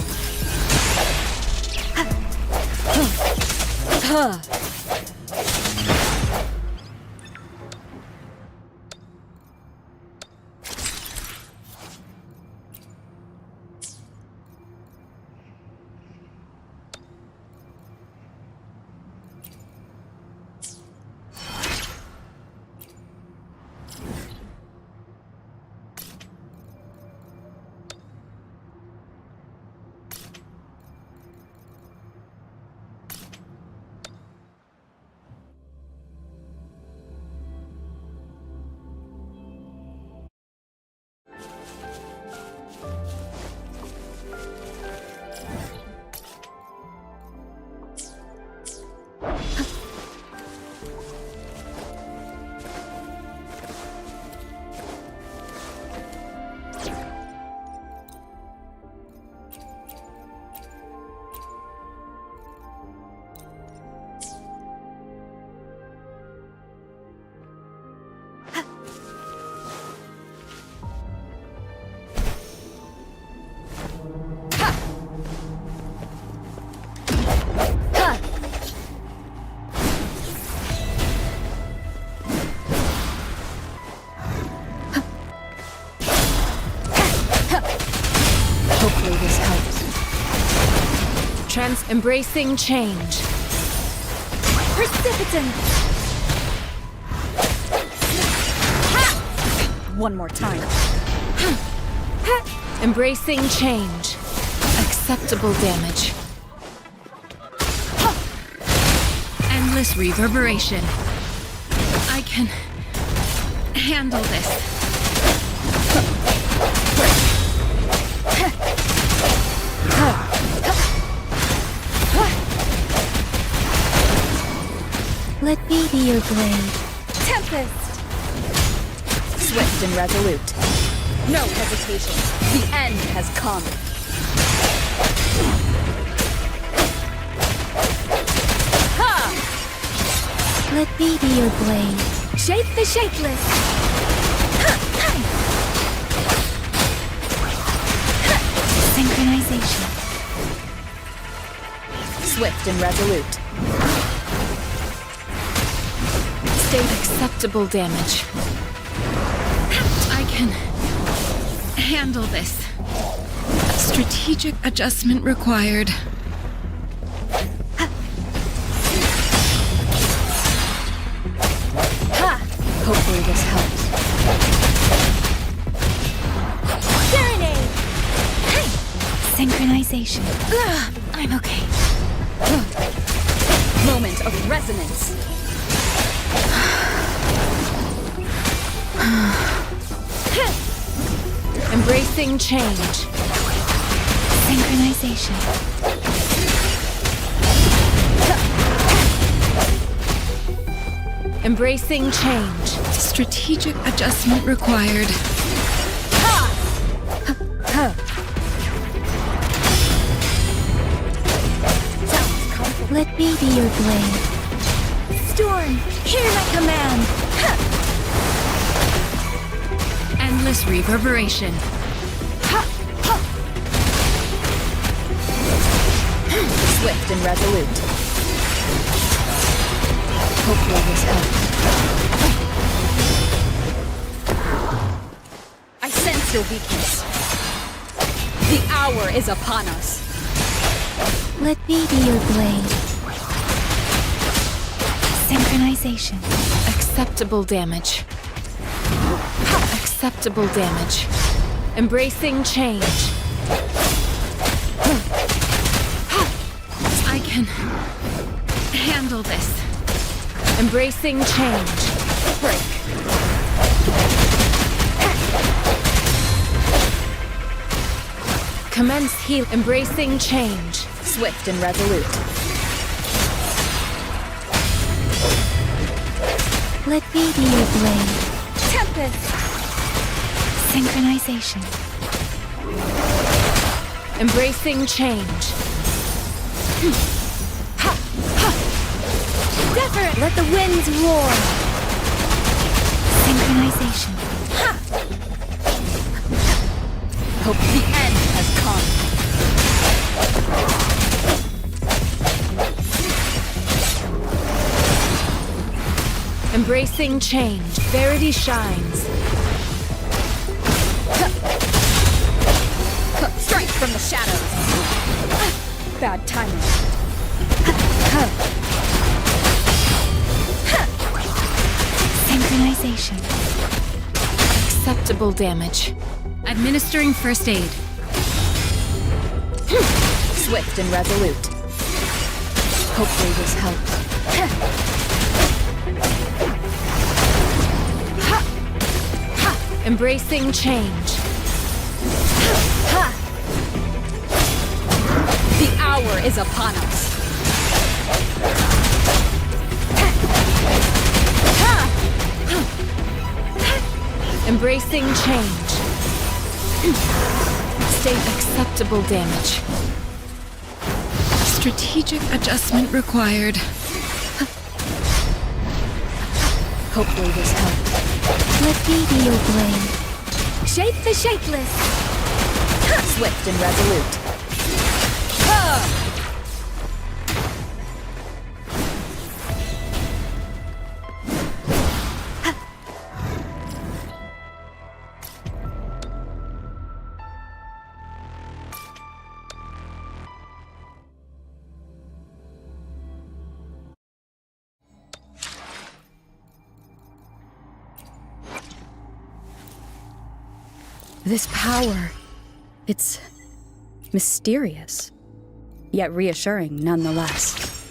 Hopefully this helps. Embracing change. Precipitant! One more time. Embracing change. Acceptable damage. Endless reverberation. I can handle this. Let me be your blade. Tempest! Swift and resolute. No hesitation. The end has come. Ha! Let me be your blade. Shape the shapeless. Synchronization. Swift and resolute. Acceptable damage. I can handle this. Strategic adjustment required. Hopefully this helps. Serenade! Synchronization. I'm okay. Moment of resonance. Embracing change. Synchronization. Embracing change. Strategic adjustment required. Let me be your blade. Storm, hear my command. endless reverberation. Swift and resolute. Hopefully this helps. I sense your weakness. The hour is upon us. Let me be your blade. Synchronization. Acceptable damage. Acceptable damage. Embracing change. I can handle this. Embracing change. Break. Commence heal. Embracing change. Swift and resolute. Let me be your blade. Tempest. Synchronization. Embracing change. Deferent. Let the winds roar. Synchronization. Hope the end has come. Embracing change. Verity shines. Strike from the shadows. Bad timing. Synchronization. Acceptable damage. Administering first aid. Swift and resolute. Hopefully this helps. Embracing change. The hour is upon us. Embracing change. State acceptable damage. Strategic adjustment required. Hopefully this helps. Let me be your blade. Shape the shapeless. Swift and resolute. This power, it's mysterious, yet reassuring nonetheless.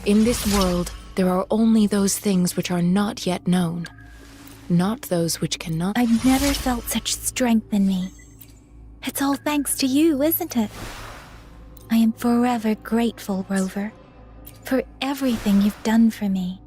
In this world, there are only those things which are not yet known, not those which cannot. I've never felt such strength in me. It's all thanks to you, isn't it? I am forever grateful, Rover, for everything you've done for me.